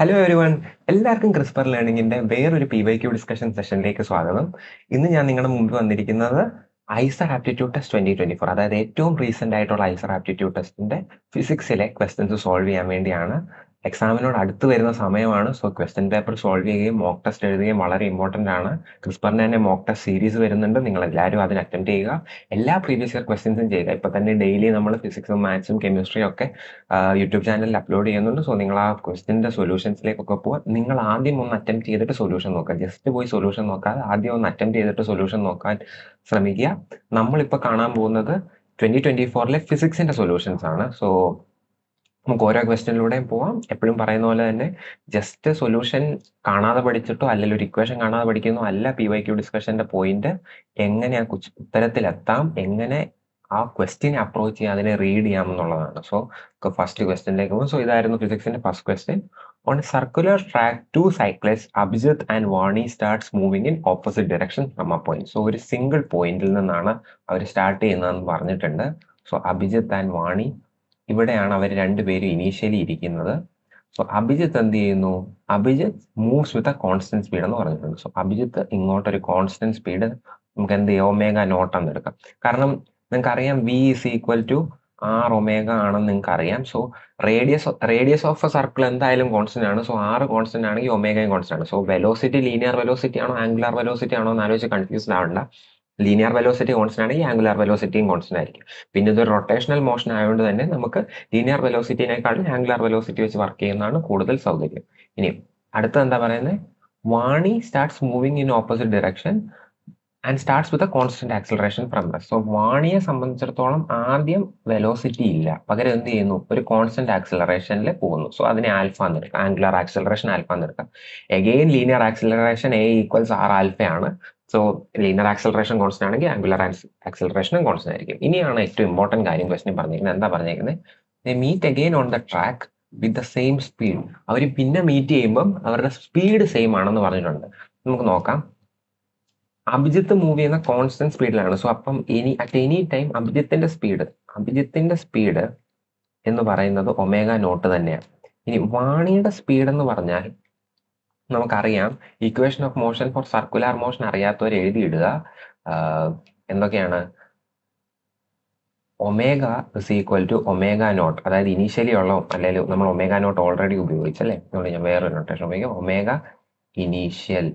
Hello everyone, എല്ലാവർക്കും CRISPR ലേണിംഗിന്റെ വേറൊരു PYQ ഡിസ്കഷൻ സെഷനിലേക്ക് സ്വാഗതം. ഇന്ന് ഞാൻ നിങ്ങളുടെ മുമ്പിൽ വന്നിരിക്കുന്നത് ഐസർ ആപ്റ്റിറ്റ്യൂഡ് ടെസ്റ്റ് 2024, അതായത് ഏറ്റവും റീസെന്റ് ആയിട്ടുള്ള ഐസർ ആപ്റ്റിറ്റ്യൂഡ് ടെസ്റ്റിന്റെ ഫിസിക്സിലെ ക്വസ്റ്റ്യൻസ് സോൾവ് ചെയ്യാൻ വേണ്ടിയാണ്. എക്സാമിനോട് അടുത്ത് വരുന്ന സമയമാണ്. സോ ക്വസ്റ്റ്യൻ പേപ്പർ സോൾവ് ചെയ്യുകയും മോക്ക് ടെസ്റ്റ് എഴുതുകയും വളരെ ഇമ്പോർട്ടന്റ് ആണ്. ക്രിസ്പറിന്റെ തന്നെ മോക്ക് ടെസ്റ്റ് സീരീസ് വരുന്നുണ്ട്. നിങ്ങൾ എല്ലാവരും അതിന് അറ്റൻഡ് ചെയ്യുക. എല്ലാ പ്രീവിയസ് ഇയർ ക്വസ്റ്റ്യൻസും ചെയ്യുക. ഇപ്പൊ തന്നെ ഡെയിലി നമ്മൾ ഫിസിക്സും മാത്സും കെമിസ്ട്രിയും ഒക്കെ യൂട്യൂബ് ചാനലിൽ അപ്ലോഡ് ചെയ്യുന്നുണ്ട്. സോ നിങ്ങൾ ആ ക്വസ്റ്റിന്റെ സൊല്യൂഷൻസിലേക്കൊക്കെ പോവാൻ നിങ്ങൾ ആദ്യം ഒന്ന് അറ്റംപ്റ്റ് ചെയ്തിട്ട് സൊല്യൂഷൻ നോക്കുക. ജസ്റ്റ് പോയി സൊല്യൂഷൻ നോക്കാതെ ആദ്യം ഒന്ന് അറ്റംപ്റ്റ് ചെയ്തിട്ട് സൊല്യൂഷൻ നോക്കാൻ ശ്രമിക്കുക. നമ്മളിപ്പോൾ കാണാൻ പോകുന്നത് 2024 ഫിസിക്സിന്റെ സൊല്യൂഷൻസ് ആണ്. സോ നമുക്ക് ഓരോ ക്വസ്റ്റ്യനിലൂടെയും പോവാം. എപ്പോഴും പറയുന്ന പോലെ തന്നെ ജസ്റ്റ് സൊല്യൂഷൻ കാണാതെ പഠിച്ചിട്ടോ അല്ലെങ്കിൽ ഒരു ഇക്വേഷൻ കാണാതെ പഠിക്കുന്നോ അല്ല PYQ ഡിസ്കഷന്റെ പോയിന്റ്. എങ്ങനെ ആ ഉത്തരത്തിലെത്താം, എങ്ങനെ ആ ക്വസ്റ്റ്യനെ അപ്രോച്ച് ചെയ്യാം, അതിനെ റീഡ് ചെയ്യാം എന്നുള്ളതാണ്. സോ ഫസ്റ്റ് ക്വസ്റ്റ്യനിലേക്ക് പോകും. സോ ഇതായിരുന്നു ഫിസിക്സിന്റെ first question. On circular track two cyclist Abhijit and Vani starts moving in opposite direction from a point. So ഒരു സിംഗിൾ പോയിന്റിൽ നിന്നാണ് അവർ സ്റ്റാർട്ട് ചെയ്യുന്നതെന്ന് പറഞ്ഞിട്ടുണ്ട്. സോ അഭിജിത്ത് ആൻഡ് വാണി, ഇവിടെയാണ് അവർ രണ്ടുപേരും ഇനീഷ്യലി ഇരിക്കുന്നത്. സോ അഭിജിത്ത് എന്ത് ചെയ്യുന്നു? Abhijith moves with a constant speed എന്ന് പറഞ്ഞിട്ടുണ്ട്. സോ അഭിജിത്ത് ഇങ്ങോട്ടൊരു കോൺസ്റ്റന്റ് സ്പീഡ് നമുക്ക് എന്ത് ചെയ്യാം, ഒമേഗ നോട്ട് എന്ന് എടുക്കാം. കാരണം നിങ്ങൾക്ക് അറിയാം V is equal to R omega ആണെന്ന് നിങ്ങൾക്ക് അറിയാം. So radius of a circle എന്തായാലും കോൺസ്റ്റന്റ് ആണ്. സോ R കോൺസ്റ്റന്റ് ആണെങ്കിൽ ഒമേഗയും കോൺസ്റ്റന്റ് ആണ്. സോ വെലോസിറ്റി ലീനിയർ വെലോസിറ്റി ആണോ ആംഗുലാർ വെലോസിറ്റി ആണോ എന്ന് ആലോചിച്ച് കൺഫ്യൂസ്ഡ് ആവണ്ട. ലീനിയർ വെലോസിറ്റി കോൺസ്റ്റന്റ് ആണെങ്കിൽ ആംഗുലാർ വെലോസിറ്റിയും കോൺസ്റ്റന്റ് ആയിരിക്കും. പിന്നെ ഇതൊരു റൊട്ടേഷണൽ മോഷൻ ആയതുകൊണ്ട് തന്നെ നമുക്ക് ലീനിയർ വെലോസിറ്റിനേക്കാളും ആംഗുലാർ വെലോസിറ്റി വെച്ച് വർക്ക് ചെയ്യുന്നതാണ് കൂടുതൽ സൗകര്യം. ഇനി അടുത്ത എന്താ പറയുന്നത്? Vani starts moving in opposite direction and starts with a constant acceleration from rest. So വാണിയെ സംബന്ധിച്ചിടത്തോളം ആദ്യം വെലോസിറ്റി ഇല്ല, പകരം എന്ത് ചെയ്യുന്നു? ഒരു കോൺസ്റ്റന്റ് ആക്സിലറേഷനിൽ പോകുന്നു. സോ അതിനെ ആൽഫ എന്ന് എടുക്കാം, ആംഗുലാർ ആക്സിലറേഷൻ ആൽഫ എന്ന് എടുക്കാം. Again linear acceleration A equals R ആൽഫയാണ്. സോ ലീനിയർ ആക്സിലറേഷൻ കോൺസ്റ്റന്റ് ആണെങ്കിൽ ആംഗുലാർ ആക്സിലറേഷനും കോൺസ്റ്റന്റ് ആയിരിക്കും. ഇനിയാണ് ഏറ്റവും ഇമ്പോർട്ടന്റ് കാര്യം ക്വസ്റ്റ്യൻ പറഞ്ഞിരിക്കുന്നത്. എന്താ പറഞ്ഞിരിക്കുന്നത്? They meet again on the track with the same speed. അവർ പിന്നെ മീറ്റ് ചെയ്യുമ്പം അവരുടെ സ്പീഡ് സെയിം ആണെന്ന് പറഞ്ഞിട്ടുണ്ട്. നമുക്ക് നോക്കാം. അഭിജിത്ത് മൂവ് ചെയ്യുന്ന കോൺസ്റ്റന്റ് സ്പീഡിലാണ്. സോ അപ്പം അറ്റ് എനി ടൈം അഭിജിത്തിന്റെ സ്പീഡ് എന്ന് പറയുന്നത് ഒമേഗ നോട്ട് തന്നെയാണ്. ഇനി വാണിയുടെ സ്പീഡ് എന്ന് പറഞ്ഞാൽ നമുക്കറിയാം, equation of motion for circular motion അറിയാത്തവർ എഴുതിയിടുക. എന്തൊക്കെയാണ്? Omega is equal to omega naught, അതായത് ഇനീഷ്യലി ഉള്ള, അല്ലെങ്കിൽ നമ്മൾ ഒമേഗ നോട്ട് ഓൾറെഡി ഉപയോഗിച്ചല്ലേ, അതുകൊണ്ട് ഞാൻ വേറൊരു നൊട്ടേഷൻ ഉപയോഗിക്കാം. Omega initial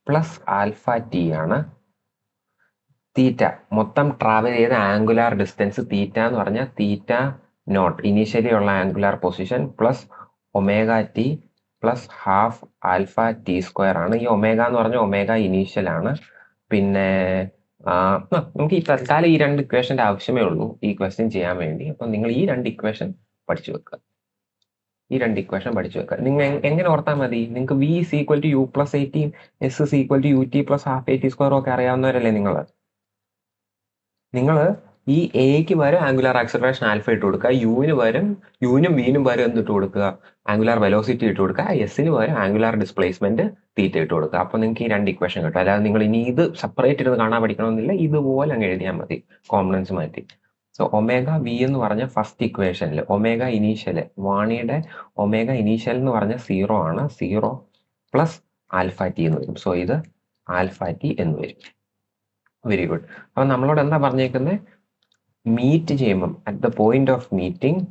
plus alpha T ആണ്. തീറ്റ മൊത്തം ട്രാവൽ ചെയ്ത ആംഗുലാർ ഡിസ്റ്റൻസ് തീറ്റ എന്ന് പറഞ്ഞാൽ തീറ്റ നോട്ട് ഇനീഷ്യലി ഉള്ള angular position plus omega T plus half alpha T square ആണ്. ഈ ഒമേഗ എന്ന് പറഞ്ഞാൽ ഒമേഗ ഇനീഷ്യൽ ആണ്. പിന്നെ നമുക്ക് ഈ തൽക്കാലം ഈ രണ്ട് ഇക്വേഷന്റെ ആവശ്യമേ ഉള്ളൂ ഈ ക്വസ്റ്റ്യൻ ചെയ്യാൻ വേണ്ടി. അപ്പം നിങ്ങൾ ഈ രണ്ട് ഇക്വേഷൻ പഠിച്ചു വെക്കുക. നിങ്ങൾ എങ്ങനെ ഓർത്താൽ മതി? നിങ്ങൾക്ക് V is equal to U plus 18, S is equal to UT plus half AT square ഒക്കെ അറിയാവുന്നവരല്ലേ നിങ്ങൾ? ഈ എക്ക് പകരം ആംഗുലാർ ആക്സിലറേഷൻ ആൽഫ ഇട്ട് കൊടുക്കുക, യുവിനും വിനും പകരം എന്തിട്ട് കൊടുക്കുക? ആംഗുലാർ വെലോസിറ്റി ഇട്ട് കൊടുക്കുക, എസിന് പകരം ആംഗുലാർ ഡിസ്പ്ലേസ്മെന്റ് തീറ്റ ഇട്ട് കൊടുക്കുക. അപ്പൊ നിങ്ങൾക്ക് ഈ രണ്ട് ഇക്വേഷൻ കിട്ടും. അല്ലാതെ നിങ്ങൾ ഇനി ഇത് സെപ്പറേറ്റ് ഇരുന്ന് കാണാൻ പഠിക്കണമെന്നില്ല, ഇതുപോലെ അങ്ങ് എഴുതിയാൽ മതി, കോമ്പണൻസ് മാറ്റി. സോ ഒമേഗ V എന്ന് പറഞ്ഞ ഫസ്റ്റ് ഇക്വേഷനിൽ ഒമേഗ ഇനീഷ്യൽ, വാണിയുടെ ഒമേഗ ഇനീഷ്യൽ എന്ന് പറഞ്ഞ 0 ആണ്. 0 പ്ലസ് ആൽഫ ടി എന്ന് വരും. സോ ഇത് ആൽഫ ടി എന്ന് വരും. Very good. അപ്പൊ നമ്മളോട് എന്താ പറഞ്ഞേക്കുന്നത്? മീറ്റ് ചെയ്യുമ്പം at the point of meeting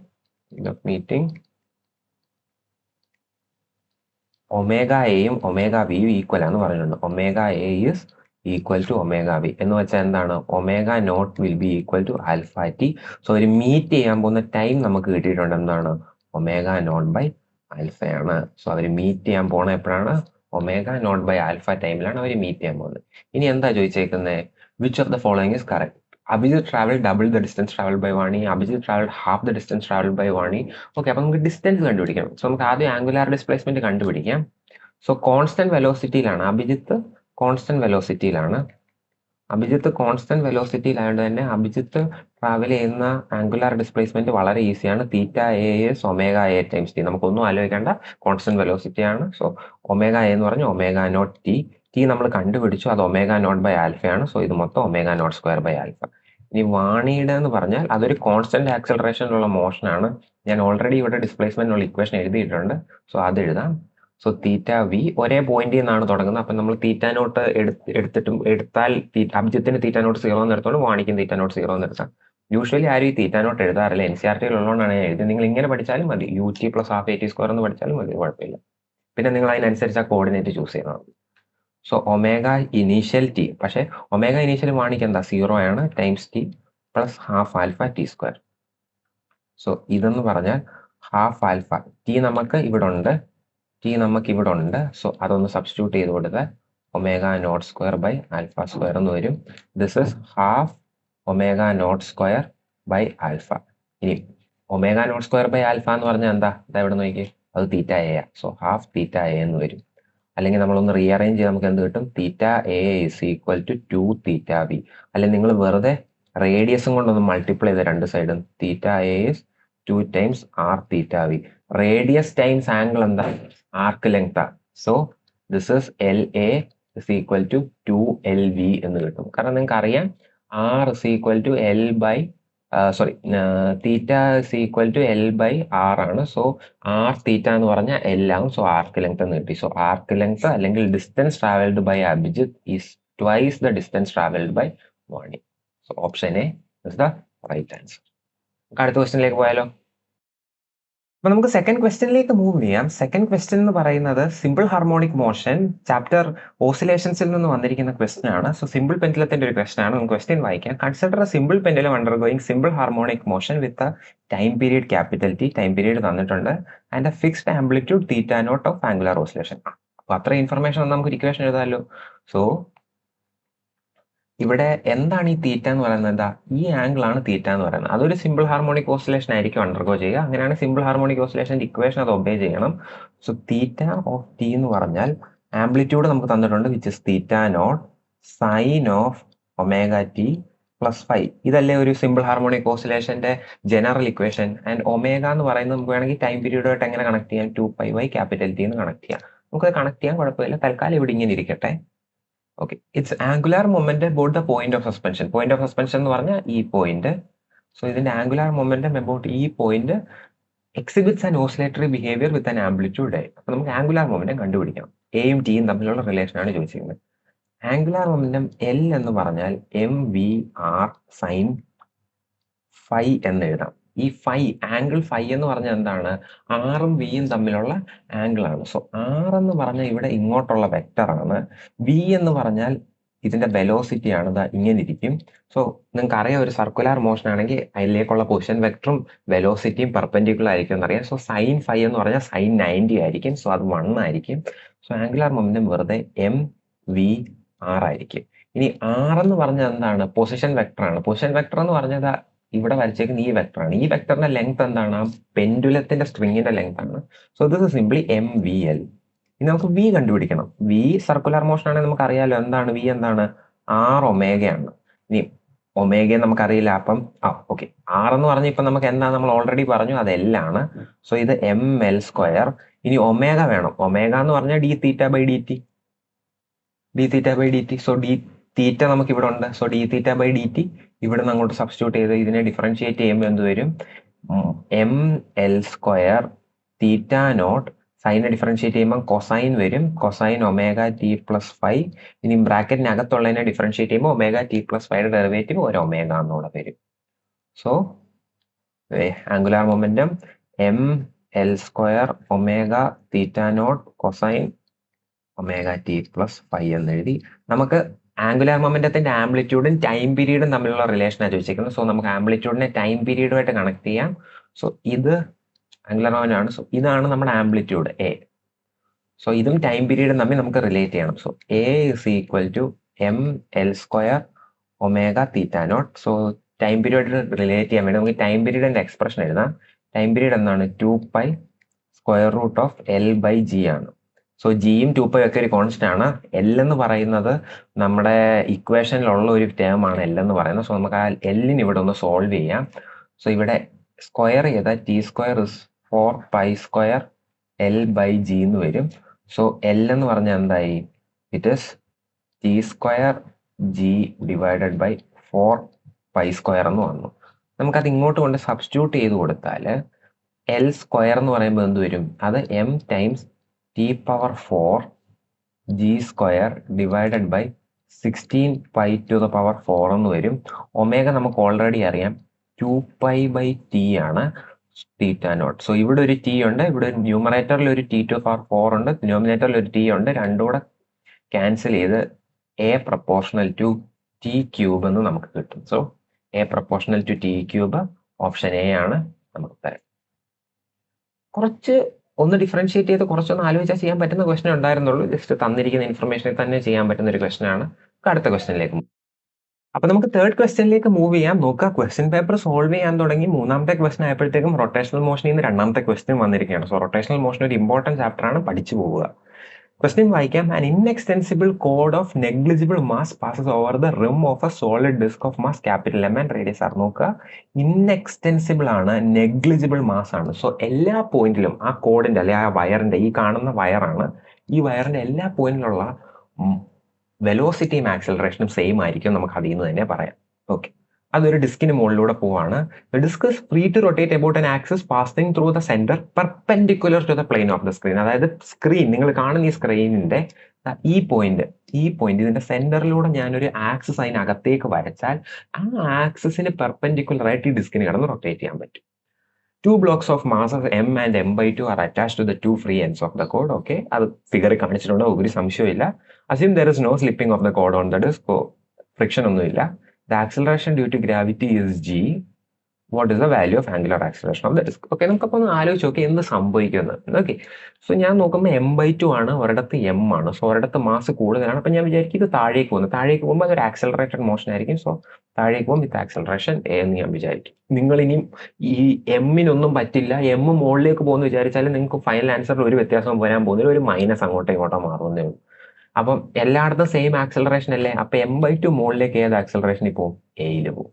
omega എയും ഒമേഗ വിയും ഈക്വൽ ആണെന്ന് പറഞ്ഞിട്ടുണ്ട്. Omega A is equal to omega V എന്ന് വെച്ചാൽ എന്താണ്? Omega nought will be equal to alpha T. So ഒരു മീറ്റ് ചെയ്യാൻ പോകുന്ന ടൈം നമുക്ക് കിട്ടിയിട്ടുണ്ട്. എന്താണ്? ഒമേഗ നോട്ട് ബൈ ആൽഫയാണ്. സോ അവർ മീറ്റ് ചെയ്യാൻ പോണ എപ്പോഴാണ്? ഒമേഗ നോട്ട് ബൈ ആൽഫ ടൈമിലാണ് അവർ മീറ്റ് ചെയ്യാൻ പോകുന്നത്. ഇനി എന്താ ചോദിച്ചേക്കുന്നത്? Which of the following is correct? Abhijit traveled double the distance traveled by Vani. Abhijit traveled half the distance traveled by Vani. Okay, അപ്പൊ നമുക്ക് ഡിസ്റ്റൻസ് കണ്ടുപിടിക്കാം. സോ നമുക്ക് ആദ്യം ആംഗുലാർ ഡിസ്പ്ലേസ്മെന്റ് കണ്ടുപിടിക്കാം. സോ കോൺസ്റ്റന്റ് വെലോസിറ്റിയിലാണ് അഭിജിത്ത്. കോൺസ്റ്റന്റ് വെലോസിറ്റിയിലായതുകൊണ്ട് തന്നെ അഭിജിത്ത് ട്രാവൽ ചെയ്യുന്ന ആംഗുലാർ ഡിസ്പ്ലേസ്മെന്റ് വളരെ ഈസിയാണ്. Theta A as omega A times T. നമുക്കൊന്നും ആലോചിക്കേണ്ട, കോൺസ്റ്റന്റ് വെലോസിറ്റി ആണ്. സോ ഒമേഗ എ എന്ന് പറഞ്ഞാൽ ഒമേഗ നോട്ട് ടി. ടി നമ്മൾ കണ്ടുപിടിച്ചു, അത് ഒമേഗ നോട്ട് ബൈ ആൽഫയാണ്. സോ ഇത് മൊത്തം omega nought square by alpha. ഇനി വാണിയുടെ എന്ന് പറഞ്ഞാൽ അതൊരു കോൺസ്റ്റന്റ് ആക്സലറേഷനിലുള്ള മോഷനാണ്. ഞാൻ ഓൾറെഡി ഇവിടെ ഡിസ്പ്ലേസ്മെന്റിനുള്ള ഇക്വേഷൻ എഴുതിയിട്ടുണ്ട്. സോ അത് എഴുതാം. സോ തീറ്റ വി ഒരേ പോയിന്റിൽ നിന്നാണ് തുടങ്ങുന്നത്. അപ്പം നമ്മൾ തീറ്റ നോട്ട് എടുത്താൽ അബ്ജത്തിന് തീറ്റ നോട്ട് 0 എന്ന് എടുത്തോണ്ട് വാണിക്കും തീറ്റ നോട്ട് 0 എന്ന് എടുത്താൽ. യൂഷ്വലി ആരും ഈ തീറ്റ നോട്ട് എഴുതാറില്ല. NCERT ഉള്ളതുകൊണ്ടാണ് ഞാൻ എഴുതി. നിങ്ങൾ ഇങ്ങനെ പഠിച്ചാലും മതി. UT + ½ AT² എന്ന് പഠിച്ചാലും മതി, കുഴപ്പമില്ല. പിന്നെ നിങ്ങൾ അതിനനുസരിച്ച് ആ കോർഡിനേറ്റ് ചൂസ് ചെയ്താൽ മതി. സോ ഒമേഗ ഇനീഷ്യൽ ടി, പക്ഷേ ഒമേഗ ഇനീഷ്യൽ വാണിക്ക് എന്താ 0 ആണ്, times T plus ½ alpha T². So ഇതെന്ന് പറഞ്ഞാൽ ½ ആൽഫ ടി നമുക്ക് ഇവിടെ ഉണ്ട്, സോ അതൊന്ന് സബ്സ്റ്റിറ്റ്യൂട്ട് ചെയ്ത് കൊടുത്താൽ omega nought square by alpha square എന്ന് വരും. This is ½ omega nought square by alpha. ഇനി omega nought square by alpha എന്ന് പറഞ്ഞാൽ എന്താ, ഇതാ ഇവിടെ നോക്കി, അത് theta A. So ½ theta A എന്ന് വരും. അല്ലെങ്കിൽ നമ്മളൊന്ന് റീഅറേഞ്ച് ചെയ്ത് നമുക്ക് എന്ത് കിട്ടും, theta A is equal to 2 theta B. അല്ലെങ്കിൽ നിങ്ങൾ വെറുതെ റേഡിയസും കൊണ്ടൊന്ന് മൾട്ടിപ്ലൈ ചെയ്ത് രണ്ട് സൈഡും, theta A is 2 times R theta B. Radius times angle എന്താ, arc length. So this is L A is equal to 2LV എന്ന് കിട്ടും. കാരണം നിങ്ങൾക്ക് അറിയാം R is equal to L by theta is equal to L by R ആണ്. So R theta എന്ന് പറഞ്ഞാൽ L ആവും. സോ ആർക്ക് ലെങ്ത് എന്ന് കിട്ടി. സോ ആർക്ക് ലെങ്ത് അല്ലെങ്കിൽ distance travelled by Abhijith is twice the distance travelled by Vani. So option A is the right answer. അടുത്ത ക്വസ്റ്റ്യനിലേക്ക് പോയാലോ. അപ്പൊ നമുക്ക് സെക്കൻഡ് ക്വസ്റ്റ്യനിലേക്ക് മൂവ് ചെയ്യാം. സെക്കൻഡ് ക്വസ്റ്റ്യൻ എന്ന് പറയുന്നത് സിമ്പിൾ ഹാർമോണിക് മോഷൻ ചാപ്റ്റർ ഓസിലേഷൻസിൽ നിന്ന് വന്നിരിക്കുന്ന ക്വസ്റ്റ്യൻ ആണ്. സോ സിമ്പിൾ പെൻഡുലത്തിന്റെ ഒരു ക്വസ്റ്റ്യൻ ആണ്. നമുക്ക് ക്വസ്റ്റ്യൻ വായിക്കാം. Consider a simple pendulum undergoing simple harmonic motion with time period capital T, time period തന്നിട്ടുണ്ട്, and a fixed amplitude theta nought of angular oscillation. അപ്പൊ അത്ര ഇൻഫർമേഷൻ നമുക്ക് ഇക്വേഷൻ എഴുതാമല്ലോ. സോ ഇവിടെ എന്താണ് ഈ തീറ്റ എന്ന് പറയുന്നത്, എന്താ, ഈ ആംഗിൾ ആണ് തീറ്റ എന്ന് പറയുന്നത്. അതൊരു സിമ്പിൾ ഹാർമോണിക് ഓസിലേഷൻ ആയിരിക്കും അണ്ടർഗോ ചെയ്യുക. അങ്ങനെയാണ് സിമ്പിൾ ഹാർമോണിക് ഓസിലേഷന്റെ ഇക്വേഷൻ അത് ഒബേ ചെയ്യണം. സോ തീറ്റ ഓഫ് ടി എന്ന് പറഞ്ഞാൽ ആംപ്ലിറ്റ്യൂഡ് നമുക്ക് തന്നിട്ടുണ്ട്, which is theta nought sine of omega T plus phi. ഇതല്ലേ ഒരു സിമ്പിൾ ഹാർമോണിക് ഓസിലേഷന്റെ ജനറൽ ഇക്വേഷൻ. ആൻഡ് ഒമേഗ എന്ന് പറയുന്നത് നമുക്ക് വേണമെങ്കിൽ ടൈം പീരീഡുമായിട്ട് എങ്ങനെ കണക്ട് ചെയ്യാം, 2π ക്യാപിറ്റൽ ടി എന്ന് കണക്ട് ചെയ്യാം. നമുക്കത് കണക്ട് ചെയ്യാൻ കുഴപ്പമില്ല. തൽക്കാലം ഇവിടെ ഇങ്ങനെ ഇരിക്കട്ടെ. Okay, it's angular moment about the point of suspension. Point of suspension എന്ന് പറഞ്ഞാൽ ഈ പോയിന്റ്. സോ ഇതിന്റെ ആംഗുലാർ മൊമെന്റം അബൌട്ട് ഈ point exhibits an oscillatory behaviour with an amplitude A. അപ്പൊ നമുക്ക് ആംഗുലാർ മൊമെന്റം കണ്ടുപിടിക്കണം. എയും ടിയും തമ്മിലുള്ള റിലേഷൻ ആണ് ചോദിച്ചിരിക്കുന്നത്. ആംഗുലാർ മൊമെന്റം എൽ എന്ന് പറഞ്ഞാൽ MV/R സൈൻ ഫൈ എന്ന് എഴുതാം. ഈ ഫൈ, ആംഗിൾ ഫൈ എന്ന് പറഞ്ഞാൽ എന്താണ്, ആറും വിയും തമ്മിലുള്ള ആംഗിൾ ആണ്. സോ ആർ എന്ന് പറഞ്ഞാൽ ഇവിടെ ഇങ്ങോട്ടുള്ള വെക്ടർ ആണ്. വി എന്ന് പറഞ്ഞാൽ ഇതിന്റെ വെലോസിറ്റി ആണ്, ഇങ്ങനെ ഇരിക്കും. സോ നിങ്ങൾക്ക് അറിയാം, ഒരു സർക്കുലർ മോഷൻ ആണെങ്കിൽ അതിലേക്കുള്ള പൊസിഷൻ വെക്ടറും വെലോസിറ്റിയും പെർപെൻഡിക്കുലർ ആയിരിക്കും എന്നറിയാം. സോ സൈൻ ഫൈ എന്ന് പറഞ്ഞാൽ സൈൻ 90 ആയിരിക്കും. സോ അത് 1 ആയിരിക്കും. സോ ആംഗുലാർ മൊമെന്റം വെറുതെ MV/R ആയിരിക്കും. ഇനി ആർ എന്ന് പറഞ്ഞാൽ എന്താണ്, പൊസിഷൻ വെക്ടർ ആണ്. പൊസിഷൻ വെക്ടർ എന്ന് പറഞ്ഞാൽ ഇവിടെ വരച്ചേക്കുന്ന ഈ വെക്ടർ ആണ്. ഈ വെക്ടറിന്റെ ലെങ്ത് എന്താണ്, പെൻഡുലത്തിന്റെ സ്ട്രിങ്ങിന്റെ ലെങ്ത് ആണ്. So this is simply MVL. ഇനി നമുക്ക് വി കണ്ടുപിടിക്കണം. വി സർക്കുലർ മോഷൻ ആണെങ്കിൽ നമുക്ക് അറിയാലോ എന്താണ് വി, എന്താണ്, R ഒമേഗയാണ്. ഇനി ഒമേഗയെ നമുക്കറിയില്ല. അപ്പം ഓക്കെ, ആർ എന്ന് പറഞ്ഞാൽ ഇപ്പൊ നമുക്ക് എന്താണ്, നമ്മൾ ഓൾറെഡി പറഞ്ഞു, അത് L ആണ്. സോ ഇത് ML². ഇനി ഒമേഗ വേണം. ഒമേഗ എന്ന് പറഞ്ഞാൽ d theta by dt. So d theta നമുക്ക് ഇവിടെ ഉണ്ട്. So d theta by dt ഇവിടെ നിന്ന് അങ്ങോട്ട് സബ്സ്റ്റിറ്റ്യൂട്ട് ചെയ്ത് ഇതിനെ ഡിഫറൻഷിയേറ്റ് ചെയ്യുമ്പോൾ എന്ത് വരും, ML² തീറ്റ നോട്ട്. സൈനെ ഡിഫറൻഷിയേറ്റ് ചെയ്യുമ്പോൾ കൊസൈൻ വരും, കൊസൈൻ ഒമേഗ ടി പ്ലസ് 5. ഇനി ബ്രാക്കറ്റിനകത്തുള്ളതിനെ ഡിഫറൻഷിയേറ്റ് ചെയ്യുമ്പോൾ ഒമേഗ ടി പ്ലസ് 5യുടെ ഡെറിവേറ്റീവ് ഒരു ഒമേഗ എന്നുള്ള വരും. So angular momentum ML² omega theta naught cosine omega T plus 5 എന്ന് എഴുതി. നമുക്ക് ആംഗുലാർ മൊമെന്റത്തിന്റെ ആംപ്ലിറ്റ്യൂഡും ടൈം പീരീഡും തമ്മിലുള്ള റിലേഷനാണ് ചോദിച്ചിരിക്കുന്നത്. സോ നമുക്ക് ആംപ്ലിറ്റ്യൂഡിനെ ടൈം പീരീഡുമായിട്ട് കണക്ട് ചെയ്യാം. സോ ഇത് ആംഗുലാർ മൊമെന്റ് ആണ്. സോ ഇതാണ് നമ്മുടെ ആംപ്ലിറ്റ്യൂഡ് A. സോ ഇതും ടൈം പീരീഡും തമ്മിൽ നമുക്ക് റിലേറ്റ് ചെയ്യണം. So A is equal to ML² omega theta naught. So time period relate ചെയ്യാൻ വേണ്ടി നമുക്ക് ടൈം പീരീഡിന്റെ എക്സ്പ്രഷൻ എഴുതാം. ടൈം പീരീഡ് എന്താണ്, 2π√L/G ആണ്. സോ ജിയും 2π ഒക്കെ ഒരു കോൺസ്റ്റന്റ് ആണ്. L എന്ന് പറയുന്നത് നമ്മുടെ ഇക്വേഷനിലുള്ള ഒരു ടേം ആണ് L എന്ന് പറയുന്നത്. സോ നമുക്ക് ആ Lന് ഇവിടെ ഒന്ന് സോൾവ് ചെയ്യാം. സോ ഇവിടെ സ്ക്വയർ ചെയ്താൽ T² ഇസ് 4π² L/G എന്ന് വരും. സോ L എന്ന് പറഞ്ഞാൽ എന്തായി, it is T² G divided by 4 pi square എന്ന് വന്നു. നമുക്കത് ഇങ്ങോട്ട് കൊണ്ട് സബ്സ്റ്റിറ്റ്യൂട്ട് ചെയ്ത് കൊടുത്താൽ എൽ സ്ക്വയർ എന്ന് പറയുമ്പോൾ എന്ത് വരും? അത് M times T power 4 G square divided by 16 pi to the power 4 എന്ന് വരും. ഒമേഗ നമുക്ക് ഓൾറെഡി അറിയാം 2 പൈ ബൈ ടി ആണ് തീറ്റ നോട്ട്. സോ ഇവിടെ ഒരു ടി ഉണ്ട്, ഇവിടെ ന്യൂമറേറ്ററിൽ ഒരു ടി ടു പവർ 4 ഉണ്ട്, ഡിനോമിനേറ്ററിൽ ഒരു ടി ഉണ്ട്. രണ്ടും കൂടെ ക്യാൻസൽ ചെയ്ത് A proportional to T cube എന്ന് നമുക്ക് കിട്ടും. So A proportional to T cube option A ആണ് നമുക്ക് തരാം. കുറച്ച് ഒന്ന് ഡിഫറൻഷിയേറ്റ് ചെയ്ത് കുറച്ചൊന്ന് ആലോചിച്ചാൽ ചെയ്യാൻ പറ്റുന്ന ക്വസ്റ്റൻ ഉണ്ടായിരുന്നുള്ളൂ. ജസ്റ്റ് തന്നിരിക്കുന്ന ഇൻഫർമേഷനിൽ തന്നെ ചെയ്യാൻ പറ്റുന്ന ഒരു ക്വസ്റ്റൻ ആണ്. അടുത്ത ക്വസ്റ്റനിലേക്ക് അപ്പൊ നമുക്ക് തേർഡ് ക്വസ്റ്റനിലേക്ക് മൂവ് ചെയ്യാം. നോക്കുക, ക്വസ്റ്റ്യൻ പേപ്പർ സോൾവ് ചെയ്യാൻ തുടങ്ങി. മൂന്നാമത്തെ ക്വസ്റ്റൻ ആയപ്പോഴത്തേക്കും റൊട്ടേഷണൽ മോഷനിൽ നിന്ന് രണ്ടാമത്തെ ക്വസ്റ്റ്യൻ വന്നിരിക്കുകയാണ്. സോ റൊട്ടേഷണൽ മോഷൻ ഒരു ഇമ്പോർട്ടൻറ്റ് ചാപ്റ്റർ ആണ്, പഠിച്ചു പോവുക. ക്വസ്റ്റ്യൻ വായിക്കാം. An inextensible cord of negligible mass passes over the rim of a solid disc of mass capital M and radius R. നോക്കുക, ഇൻഎക്സ്റ്റെൻസിബിൾ ആണ്, നെഗ്ലിജിബിൾ മാസ് ആണ്. So എല്ലാ പോയിന്റിലും ആ കോഡിന്റെ അല്ലെ ആ വയറിന്റെ, ഈ കാണുന്ന വയറാണ്, ഈ വയറിന്റെ എല്ലാ പോയിന്റിലുള്ള വെലോസിറ്റിയും ആക്സലറേഷനും സെയിം ആയിരിക്കും, നമുക്ക് അതിൽ നിന്ന് തന്നെ പറയാം. ഓക്കെ, അതൊരു ഡിസ്കിന് മുകളിലൂടെ പോവാണ്. Disc is free to rotate about an axis passing through the centre perpendicular to the plane of the screen. അതായത് സ്ക്രീൻ, നിങ്ങൾ കാണുന്ന ഈ സ്ക്രീനിന്റെ ഈ പോയിന്റ് ഇതിന്റെ സെന്ററിലൂടെ ഞാനൊരു ആക്സിസ് അതിനകത്തേക്ക് വരച്ചാൽ ആ ആക്സിസിന് പെർപെൻഡിക്കുലർ ആയിട്ട് ഈ ഡിസ്കിന് കിടന്ന് റൊട്ടേറ്റ് ചെയ്യാൻ പറ്റും. 2 blocks of masses m and m/2 are attached to the 2 free ends of the cord. Okay, അത് ഫിഗറിൽ കാണിച്ചിട്ടുണ്ട്, ഒരു സംശയമില്ല. Assume there is no slipping of the cord on the disc. Friction ഒന്നുമില്ല. The acceleration due to gravity is g. What is the value of angular acceleration of the disc? Okay, നമുക്കപ്പോൾ ഒന്ന് ആലോചിച്ച് നോക്കി എന്ത് സംഭവിക്കുന്നത്. ഓക്കെ, സോ ഞാൻ നോക്കുമ്പോൾ m/2 ആണ്, ഒരിടത്ത് m ആണ്. സോ ഒരിടത്ത് മാസ് കൂടുതലാണ്. അപ്പം ഞാൻ വിചാരിക്കും ഇത് താഴേക്ക് പോകുമ്പോൾ അതൊരു ആക്സലറേറ്റഡ് മോഷൻ ആയിരിക്കും. സോ താഴേക്ക് പോകും വിത്ത് ആക്സലറേഷൻ എ എന്ന് ഞാൻ വിചാരിക്കും. നിങ്ങൾ ഇനിയും ഈ എമ്മിനൊന്നും പറ്റില്ല, എം മുകളിലേക്ക് പോകുന്നു വിചാരിച്ചാലും നിങ്ങൾക്ക് ഫൈനൽ ആൻസറിൽ ഒരു വ്യത്യാസം വരാൻ പോകുന്നില്ല, ഒരു മൈനസ് അങ്ങോട്ടോ ഇങ്ങോട്ടോ മാറുന്നേ ഉള്ളൂ. അപ്പം എല്ലായിടത്തും സെയിം ആക്സലറേഷൻ അല്ലേ. അപ്പൊ m/2 മുകളിലേക്ക് ഏത് ആക്സലറേഷനിൽ പോകും? എയിൽ പോകും.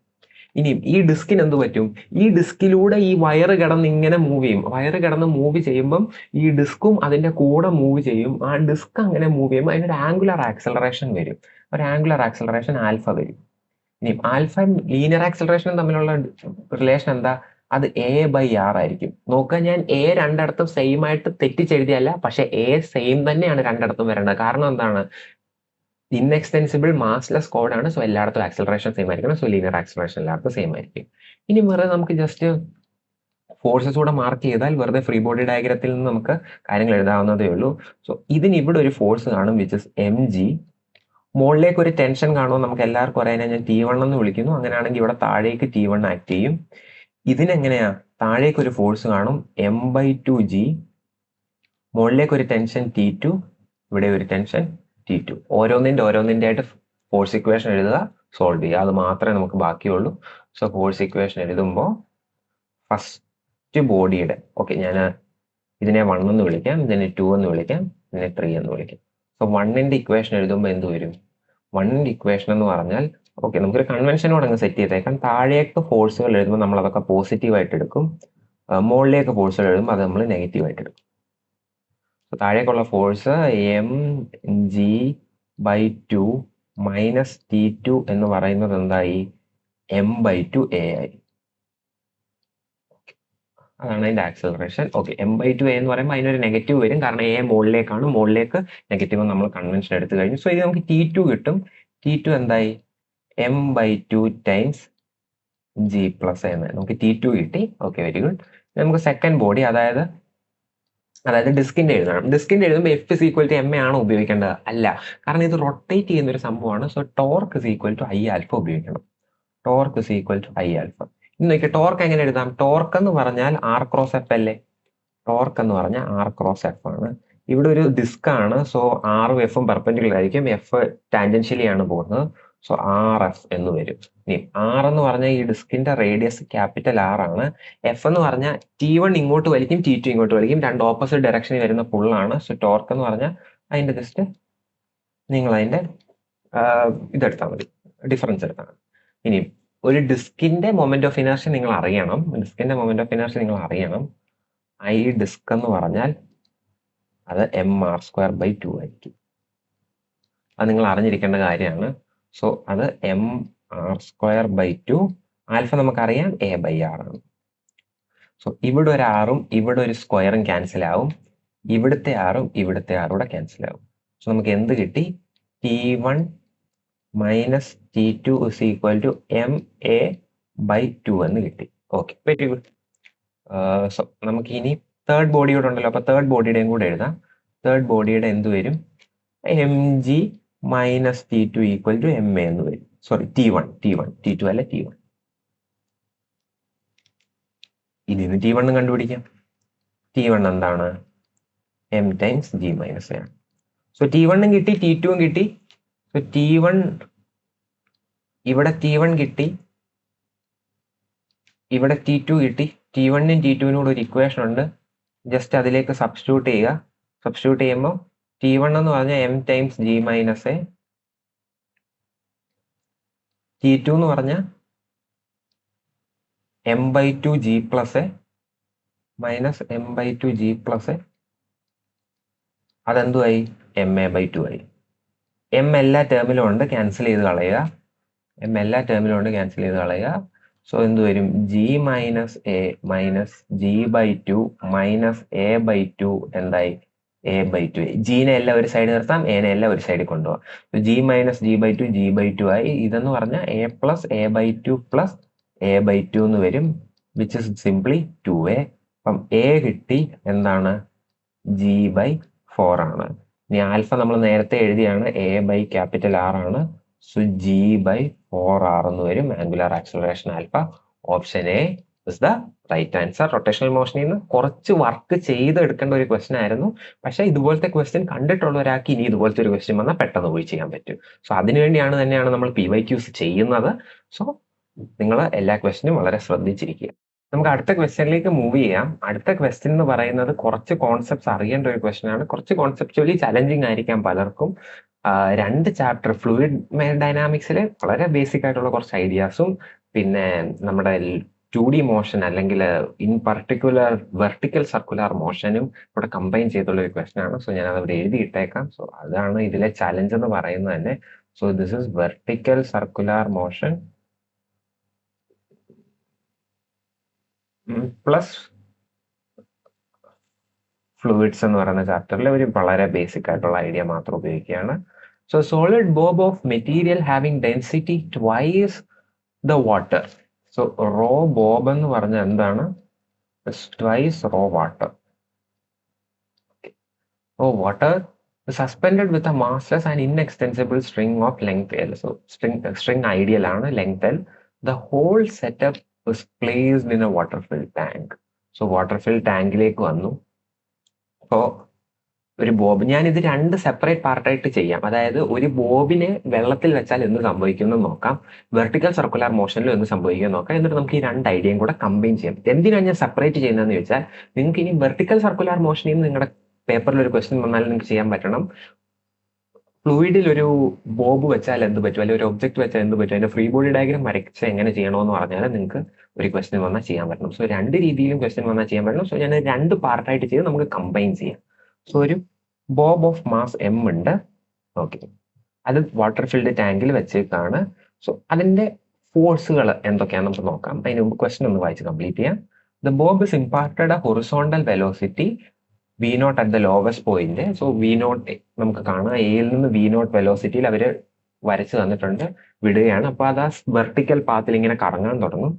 ഇനിയും ഈ ഡിസ്കിന് എന്ത് പറ്റും? ഈ ഡിസ്കിലൂടെ ഈ വയറ് കിടന്ന് ഇങ്ങനെ മൂവ് ചെയ്യും. വയറ് കിടന്ന് മൂവ് ചെയ്യുമ്പം ഈ ഡിസ്കും അതിന്റെ കൂടെ മൂവ് ചെയ്യും. ആ ഡിസ്ക് അങ്ങനെ മൂവ് ചെയ്യുമ്പോൾ അതിനൊരു ആംഗുലർ ആക്സലറേഷൻ വരും. ഒരു ആംഗുലർ ആക്സലറേഷൻ ആൽഫ വരും. ഇനിയും ആൽഫയും ലീനിയർ ആക്സലറേഷനും തമ്മിലുള്ള റിലേഷൻ എന്താ? അത് a/r ആയിരിക്കും. നോക്കുക, ഞാൻ എ രണ്ടിടത്തും സെയിം ആയിട്ട് തെറ്റിച്ചെഴുതിയല്ല, പക്ഷെ എ സെയിം തന്നെയാണ് രണ്ടിടത്തും വരേണ്ടത്. കാരണം എന്താണ്? ഇൻഎക്സ്റ്റെൻസിബിൾ മാസ്ലെസ് കോഡാണ്. സോ എല്ലായിടത്തും ആക്സലറേഷൻ സെയിം ആയിരിക്കണം. സോ ലീനിയർ ആക്സലറേഷൻ എല്ലായിടത്തും സെയിം ആയിരിക്കും. ഇനി വെറുതെ നമുക്ക് ജസ്റ്റ് ഫോഴ്സസ് കൂടെ മാർക്ക് ചെയ്താൽ വെറുതെ ഫ്രീ ബോഡി ഡയഗ്രത്തിൽ നിന്ന് നമുക്ക് കാര്യങ്ങൾ എഴുതാവുന്നതേ ഉള്ളൂ. സോ ഇതിന് ഇവിടെ ഒരു ഫോഴ്സ് കാണും, വിച്ച് ഇസ് mg. മുകളിലേക്ക് ഒരു ടെൻഷൻ കാണുമോ? നമുക്ക് എല്ലാവർക്കും അറിയാൻ ഞാൻ T1 എന്ന് വിളിക്കുന്നു. അങ്ങനെയാണെങ്കിൽ ഇവിടെ താഴേക്ക് T1 ആക്ട് ചെയ്യും. ഇതിനെങ്ങനെയാ? താഴേക്ക് ഒരു ഫോഴ്സ് കാണും m/2g, മുകളിലേക്ക് ഒരു ടെൻഷൻ T2, ഇവിടെ ഒരു ടെൻഷൻ T2. ഓരോന്നിന്റെ ആയിട്ട് ഫോഴ്സ് ഇക്വേഷൻ എഴുതുക, സോൾവ് ചെയ്യുക. അത് മാത്രമേ നമുക്ക് ബാക്കിയുള്ളൂ. സോ ഫോഴ്സ് ഇക്വേഷൻ എഴുതുമ്പോൾ ഫസ്റ്റ് ബോഡിയുടെ, ഓക്കെ, ഞാൻ ഇതിനെ 1 എന്ന് വിളിക്കാം, ഇതിനെ 2 എന്ന് വിളിക്കാം, ഇതിനെ 3 എന്ന് വിളിക്കാം. സോ 1ന്റെ ഇക്വേഷൻ എഴുതുമ്പോൾ എന്ത് വരും? 1ന്റെ ഇക്വേഷൻ എന്ന് പറഞ്ഞാൽ, ഓക്കെ, നമുക്കൊരു കൺവെൻഷനോട് അങ്ങ് സെറ്റ് ചെയ്തേക്കാം. താഴേക്ക് ഫോഴ്സുകൾ എഴുതുമ്പോൾ നമ്മൾ അതൊക്കെ പോസിറ്റീവായിട്ട് എടുക്കും. മുകളിലേക്ക് ഫോഴ്സുകൾ എഴുതുമ്പോൾ അത് നമ്മൾ നെഗറ്റീവായിട്ട് എടുക്കും. താഴേക്കുള്ള ഫോഴ്സ് mg/2 മൈനസ് T2 എന്ന് പറയുന്നത് എന്തായി? m/2 a ആയി. അതാണ് അതിന്റെ ആക്സലറേഷൻ. ഓക്കെ, m/2 a എന്ന് പറയുമ്പോൾ അതിനൊരു നെഗറ്റീവ് വരും, കാരണം a മുകളിലേക്കാണ്. മുകളിലേക്ക് നെഗറ്റീവ് നമ്മൾ കൺവെൻഷൻ എടുത്തു കഴിഞ്ഞു. സോ ഇത് നമുക്ക് T2 കിട്ടും. T2 എന്തായി? m/2 times g plus a എന്ന് നമുക്ക് T2 കിട്ടി. Okay, very good. നമുക്ക് സെക്കൻഡ് ബോഡി, അതായത് ഡിസ്കിന്റെ എഴുതണം. ഡിസ്കിന്റെ എഴുതുമ്പോൾ F is equal to ma ആണോ ഉപയോഗിക്കേണ്ടത്? അല്ല, കാരണം ഇത് റൊട്ടേറ്റ് ചെയ്യുന്ന ഒരു സംഭവമാണ്. So torque is equal to I alpha ഉപയോഗിക്കണം. Torque is equal to I alpha. ഇന്ന് നോക്കിയാൽ ടോർക്ക് എങ്ങനെ എഴുതാം? ടോർക്ക് എന്ന് പറഞ്ഞാൽ R ക്രോസ് എഫ് അല്ലേ? ടോർക്ക് എന്ന് പറഞ്ഞാൽ R ക്രോസ് എഫ് ആണ്. ഇവിടെ ഒരു ഡിസ്ക് ആണ്. സോ ആറും എഫും പെർപെൻഡിക്കുലർ ആയിരിക്കും. എഫ് ടാൻജൻഷ്യലി ആണ് പോകുന്നത്. സോ RF എന്ന് വരും. ഇനി R എന്ന് പറഞ്ഞാൽ ഈ ഡിസ്കിന്റെ റേഡിയസ് ക്യാപിറ്റൽ R ആണ്. എഫ് എന്ന് പറഞ്ഞാൽ T1 ഇങ്ങോട്ട് വലിക്കും, T2 ഇങ്ങോട്ട് വലിക്കും. രണ്ട് ഓപ്പോസിറ്റ് ഡയറക്ഷനിൽ വരുന്ന പുള്ളാണ്. സോ ടോർക്ക് എന്ന് പറഞ്ഞാൽ അതിന്റെ ജസ്റ്റ് നിങ്ങൾ അതിന്റെ ഇതെടുത്താൽ മതി, ഡിഫറൻസ് എടുത്താൽ മതി. ഇനി ഒരു ഡിസ്കിന്റെ മൊമെന്റ് ഓഫ് ഇനർഷ്യ നിങ്ങൾ അറിയണം. ഈ ഡിസ്ക് എന്ന് പറഞ്ഞാൽ അത് mr²/2 ആയിരിക്കും. അത് നിങ്ങൾ അറിഞ്ഞിരിക്കേണ്ട കാര്യമാണ്. സോ അത് m r²/2. ആൽഫ നമുക്കറിയാം a/r ആണ്. സോ ഇവിടെ ഒരു ആറും ഇവിടെ ഒരു സ്ക്വയറും ക്യാൻസൽ ആവും, ഇവിടുത്തെ ആറും ഇവിടുത്തെ ആറും കൂടെ ക്യാൻസൽ ആവും. സോ നമുക്ക് എന്ത് കിട്ടി? T1 minus T2 is equal to ma/2 എന്ന് കിട്ടി. Okay, very good. സോ നമുക്ക് ഇനി തേർഡ് ബോഡി കൂടെ ഉണ്ടല്ലോ, അപ്പൊ തേർഡ് ബോഡിയുടെയും കൂടെ എഴുതാം. തേർഡ് ബോഡിയുടെ എന്ത് വരും? mg minus T2 equal to ma എന്ന് വരും. സോറി, T1 T2 അല്ല T1. ഇതിന് T1 കണ്ടുപിടിക്കാം. T1 എന്താണ്? m times g minus a ആണ്. സോ T1 കിട്ടി, T2 കിട്ടി. സോ T1 ഇവിടെ T1 കിട്ടി, ഇവിടെ T2 കിട്ടി. T1നും T2നും കൂടെ ഒരു ഇക്വേഷൻ ഉണ്ട്, ജസ്റ്റ് അതിലേക്ക് സബ്സ്റ്റിറ്റ്യൂട്ട് ചെയ്യുക. സബ്സ്റ്റിറ്റ്യൂട്ട് ചെയ്യുമ്പോൾ T1 എന്ന് പറഞ്ഞാൽ m times g minus A, T2 എന്ന് പറഞ്ഞാൽ m/2 g plus A minus m/2 g plus A. അതെന്തുമായി? ma/2 ആയി. m എല്ലാ ടേമിലും ഉണ്ട്, ക്യാൻസൽ ചെയ്ത് കളയുക. m എല്ലാ ടേമിലും ഉണ്ട്, ക്യാൻസൽ ചെയ്ത് കളയുക. സോ എന്ത് വരും? g minus A minus g/2 minus a/2 എന്തായി? a/2 ആയി. ജിനെ എല്ലാം ഒരു സൈഡ് നിർത്താം, എനെ എല്ലാം ഒരു സൈഡിൽ കൊണ്ടുപോകാം. g മൈനസ് g/2 g/2 ആയി. ഇതെന്ന് പറഞ്ഞാൽ a plus a/2 plus a/2 എന്ന് വരും, വിച്ച് ഇസ് സിംപ്ലി 2a. അപ്പം a കിട്ടി, എന്താണ്? g/4 ആണ്. ഇനി ആൽഫ നമ്മൾ നേരത്തെ എഴുതിയാണ്, a/R ആണ്. സോ g/4r എന്ന് വരും. Angular acceleration alpha. Option A is the right answer. Rotational മോഷനിൽ നിന്ന് കുറച്ച് വർക്ക് ചെയ്ത് എടുക്കേണ്ട ഒരു ക്വസ്റ്റൻ ആയിരുന്നു, പക്ഷെ ഇതുപോലത്തെ ക്വസ്റ്റ്യൻ കണ്ടിട്ടുള്ള ഒരാൾക്ക് ഇനി ഇതുപോലത്തെ ഒരു ക്വസ്റ്റ്യൻ വന്നാൽ പെട്ടെന്ന് പോയി ചെയ്യാൻ പറ്റും. സോ അതിനുവേണ്ടിയാണ് തന്നെയാണ് നമ്മൾ PYQs ചെയ്യുന്നത്. സോ നിങ്ങൾ എല്ലാ ക്വസ്റ്റ്യനും വളരെ ശ്രദ്ധിച്ചിരിക്കുക. നമുക്ക് അടുത്ത ക്വസ്റ്റ്യനിലേക്ക് മൂവ് ചെയ്യാം. അടുത്ത ക്വസ്റ്റ്യൻ എന്ന് പറയുന്നത് കുറച്ച് കോൺസെപ്റ്റ്സ് അറിയേണ്ട ഒരു ക്വസ്റ്റ്യൻ ആണ്. കുറച്ച് കോൺസെപ്ച്വലി ചലഞ്ചിങ് ആയിരിക്കാം പലർക്കും. രണ്ട് ചാപ്റ്റർ ഫ്ലൂയിഡ് ഡൈനാമിക്സിൽ വളരെ ബേസിക് ആയിട്ടുള്ള കുറച്ച് ഐഡിയാസും, പിന്നെ നമ്മുടെ 2D മോഷൻ അല്ലെങ്കിൽ ഇൻ പർട്ടിക്കുലർ വെർട്ടിക്കൽ സർക്കുലർ മോഷനും ഇവിടെ കമ്പൈൻ ചെയ്തുള്ള ഒരു ക്വസ്റ്റ്യൻ ആണ്. സോ ഞാൻ അത് അവിടെ എഴുതിയിട്ടേക്കാം. സോ അതാണ് ഇതിലെ ചലഞ്ച് എന്ന് പറയുന്നത് തന്നെ. So this is vertical circular motion plus fluids എന്ന് പറയുന്ന ചാപ്റ്ററിൽ ഒരു വളരെ ബേസിക് ആയിട്ടുള്ള ഐഡിയ മാത്രം ഉപയോഗിക്കുകയാണ്. So solid bob of material having density twice the water. So rho bob എന്ന് പറഞ്ഞാൽ എന്താണ്? Twice rho water. Rho water suspended with a massless and inextensible string of length L. So string ideal ആണ്, length L. The whole setup was placed in a water filled tank. So water filled ടാങ്കിലേക്ക് വന്നു. അപ്പോൾ ഒരു Bob, ഞാൻ ഇത് രണ്ട് separate പാർട്ടായിട്ട് ചെയ്യാം. അതായത് ഒരു ബോബിനെ വെള്ളത്തിൽ വെച്ചാൽ എന്ത് സംഭവിക്കുമെന്ന് നോക്കാം, വെർട്ടിക്കൽ സർക്കുലർ മോഷനിലും എന്ത് സംഭവിക്കുമെന്ന് നോക്കാം. എന്നിട്ട് നമുക്ക് ഈ രണ്ട് ഐഡിയയും കൂടെ കമ്പൈൻ ചെയ്യാം. എന്തിനാണ് ഞാൻ സെപ്പറേറ്റ് ചെയ്യുന്നതെന്ന് ചോദിച്ചാൽ, നിങ്ങൾക്ക് ഇനി വെർട്ടിക്കൽ സർക്കുലർ മോഷനിൽ നിന്ന് നിങ്ങളുടെ പേപ്പറിൽ ഒരു ക്വസ്റ്റ്യൻ വന്നാലും നിങ്ങൾക്ക് ചെയ്യാൻ പറ്റണം, ഫ്ലൂയിഡിൽ ഒരു ബോബ് വെച്ചാൽ എന്ത് പറ്റും, അല്ലെങ്കിൽ ഒരു ഒബ്ജക്ട് വെച്ചാൽ എന്ത് പറ്റും, അതിന്റെ ഫ്രീ ബോഡി ഡയഗ്രാം വരച്ച് എങ്ങനെ ചെയ്യണമെന്ന് പറഞ്ഞാൽ നിങ്ങൾക്ക് ഒരു ക്വസ്റ്റ്യൻ വന്നാൽ ചെയ്യാൻ പറ്റണം. സോ രണ്ട് രീതിയിലും ക്വസ്റ്റ്യൻ വന്നാൽ ചെയ്യാൻ പറ്റണം. സോ ഞാൻ രണ്ട് പാർട്ടായിട്ട് ചെയ്ത് നമുക്ക് കമ്പൈൻ ചെയ്യാം. സോ ഒരു ബോബ് ഓഫ് മാസ് m ഉണ്ട്. ഓക്കെ, അത് വാട്ടർ ഫിൽഡ് ടാങ്കിൽ വെച്ചേക്കാണ്. സോ അതിന്റെ ഫോഴ്സുകൾ എന്തൊക്കെയാണെന്ന് നമുക്ക് നോക്കാം. അതിന് മുമ്പ് ക്വസ്റ്റ്യൻ ഒന്ന് വായിച്ച് കംപ്ലീറ്റ് ചെയ്യാം. The Bob is imparted A horizontal velocity V0 at the lowest point. So V0 നമുക്ക് കാണാം, എയിൽ നിന്ന് V0 വെലോസിറ്റിയിൽ അവർ വരച്ച് തന്നിട്ടുണ്ട്, വിടുകയാണ്. അപ്പോൾ അത് ആ വെർട്ടിക്കൽ പാത്തിൽ ഇങ്ങനെ കറങ്ങാൻ തുടങ്ങും.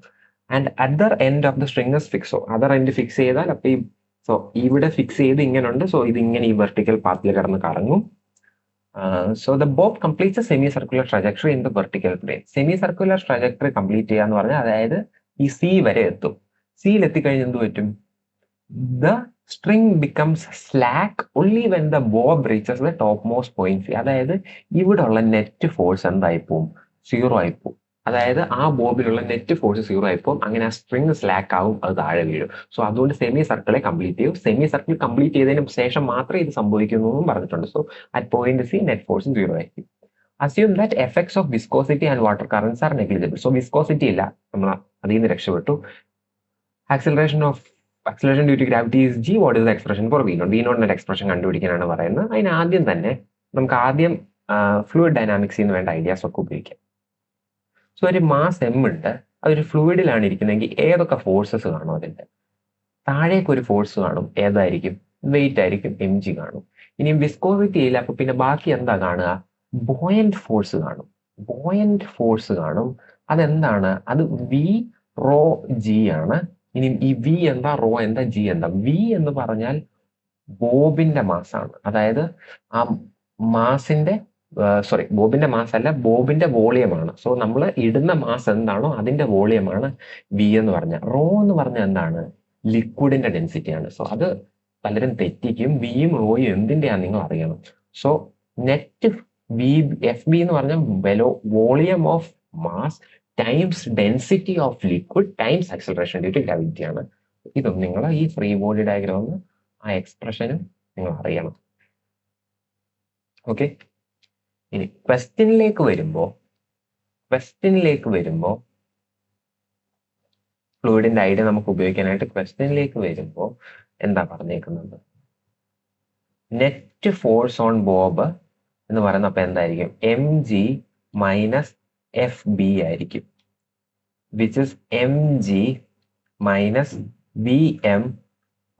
And other end of the string is fix. So other end fix ചെയ്താൽ അപ്പോൾ സോ ഇവിടെ ഫിക്സ് ചെയ്ത് ഇങ്ങനെ ഉണ്ട്. സോ ഇതിങ്ങനെ ഈ വെർട്ടിക്കൽ പാത്തിൽ കിടന്ന് കറങ്ങും. So the Bob completes A semi circular trajectory in the vertical plane. Semi circular trajectory complete ചെയ്യുക എന്ന് പറഞ്ഞാൽ അതായത് ഈ C വരെ എത്തും. സിയിൽ എത്തിക്കഴിഞ്ഞ് എന്ത് പറ്റും? The string becomes slack only when the bob reaches the topmost point C. അതായത് ഇവിടെ ഉള്ള നെറ്റ് ഫോഴ്സ് എന്തായിപ്പോവും? 0 ആയിപ്പോവും. അതായത് ആ ബോബിലുള്ള നെറ്റ് ഫോഴ്സ് 0 ആയിപ്പോവും. അങ്ങനെ ആ സ്ട്രിങ് സ്ലാക്ക് ആവും, അത് താഴെ വീഴും. സോ അതുകൊണ്ട് സെമി സർക്കിളെ കംപ്ലീറ്റ് ചെയ്യും. സെമി സർക്കിൾ കംപ്ലീറ്റ് ചെയ്തതിന് ശേഷം മാത്രമേ ഇത് സംഭവിക്കുന്നു എന്നും പറഞ്ഞിട്ടുണ്ട്. So at point C net force 0 ആയിരിക്കും. Assume that effects of viscosity and water currents are negligible. So viscosity ഇല്ല, നമ്മൾ അതിൽ നിന്ന് രക്ഷപ്പെട്ടു. Acceleration due to gravity is g. What is the expression for V0? V0 expression കണ്ടുപിടിക്കാനാണ് പറയുന്നത്. അതിന് ആദ്യം തന്നെ നമുക്ക് ഫ്ലൂയിഡ് ഡൈനാമിക്സിൽ നിന്ന് വേണ്ട ഐഡിയാസ് ഒക്കെ ഉപയോഗിക്കാം. സോ ഒരു മാസ് എം ഉണ്ട്, അതൊരു ഫ്ലൂയിഡിലാണ് ഇരിക്കുന്നതെങ്കിൽ ഏതൊക്കെ ഫോഴ്സസ് കാണും അതിൻ്റെ? താഴേക്ക് ഒരു ഫോഴ്സ് കാണും, ഏതായിരിക്കും? വെയിറ്റ് ആയിരിക്കും, എം ജി കാണും. ഇനി വിസ്കോസിറ്റി ഇല്ല, അപ്പൊ പിന്നെ ബാക്കി എന്താ കാണുക? ബോയന്റ് ഫോഴ്സ് കാണും. ബോയന്റ് ഫോഴ്സ് കാണും. അതെന്താണ്? അത് വി റോ ജി ആണ്. ഇനി ഈ വി എന്താ, റോ എന്താ, ജി എന്താ? വി എന്ന് പറഞ്ഞാൽ ബോബിന്റെ മാസാണ്. അതായത് ആ മാസിന്റെ ബോബിന്റെ മാസ് അല്ല, ബോബിന്റെ വോളിയമാണ്. സോ നമ്മൾ ഇടുന്ന മാസ് എന്താണോ അതിന്റെ വോളിയമാണ് വി എന്ന് പറഞ്ഞാൽ. റോ എന്ന് പറഞ്ഞാൽ എന്താണ്? ലിക്വിഡിന്റെ ഡെൻസിറ്റിയാണ്. സോ അത് പലരും തെറ്റിക്കും. വിയും റോയും എന്തിന്റെയാണ് നിങ്ങൾ അറിയണം. So net V F B എന്ന് പറഞ്ഞാൽ volume of mass times density of liquid times acceleration due to gravity ആണ്. ഇതും നിങ്ങൾ ഈ ഫ്രീ ബോഡി ഡയഗ്രാം ആ എക്സ്പ്രഷനും നിങ്ങൾ അറിയണം. ഓക്കെ, ഇനി ക്വസ്റ്റ്യനിലേക്ക് വരുമ്പോ ഫ്ലൂയിഡിന്റെ ഐഡിയ നമുക്ക് ഉപയോഗിക്കാനായിട്ട് ക്വസ്റ്റ്യനിലേക്ക് വരുമ്പോൾ എന്താ പറഞ്ഞേക്കുന്നത്? നെറ്റ് ഫോഴ്സ് ഓൺ ബോബ് എന്ന് പറയുന്നത് അപ്പൊ എന്തായിരിക്കും? M G minus F B ആയിരിക്കും, which is M G minus V M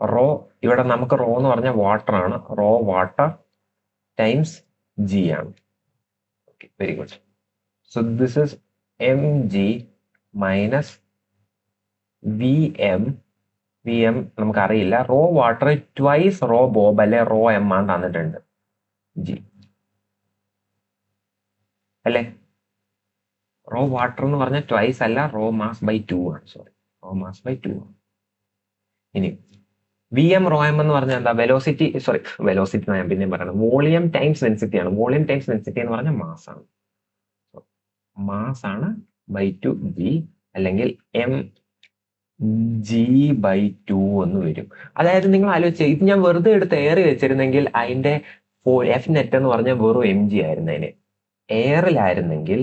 rho. ഇവിടെ നമുക്ക് റോ എന്ന് പറഞ്ഞാൽ വാട്ടർ ആണ്. റോ വാട്ടർ ടൈംസ് ജി ആണ്. Okay, very good. So this is M G minus V M നമുക്കറിയില്ല. Rho water twice rho bob അല്ലെ rho M ആണ് തന്നിട്ടുണ്ട്, ജി അല്ലെ? റോ വാട്ടർ എന്ന് പറഞ്ഞാൽ ട്വൈസ് അല്ല, റോ മാസ് ബൈ 2 ആണ്. സോറി, റോ മാസ് ബൈ 2 ആണ്. ഇനി വി എം റോ എം എന്ന് പറഞ്ഞാൽ എന്താ? വെലോസിറ്റി ഞാൻ പിന്നെയും പറയണം, വോളിയം ടൈംസ് ഡെൻസിറ്റി ആണ്. വോളിയം ടൈംസ് ഡെൻസിറ്റി എന്ന് പറഞ്ഞാൽ മാസ് ആണ്. മാസ് ആണ് ബൈ 2 ജി, അല്ലെങ്കിൽ എം ജി ബൈ 2 എന്ന് വരും. അതായത് നിങ്ങൾ ആലോചിച്ച്, ഇത് ഞാൻ വെറുതെ എടുത്ത് എയർ വെച്ചിരുന്നെങ്കിൽ അതിന്റെ എഫ് നെറ്റ് എന്ന് പറഞ്ഞാൽ വെറും എം ജി ആയിരുന്നതിന്. എയറിലായിരുന്നെങ്കിൽ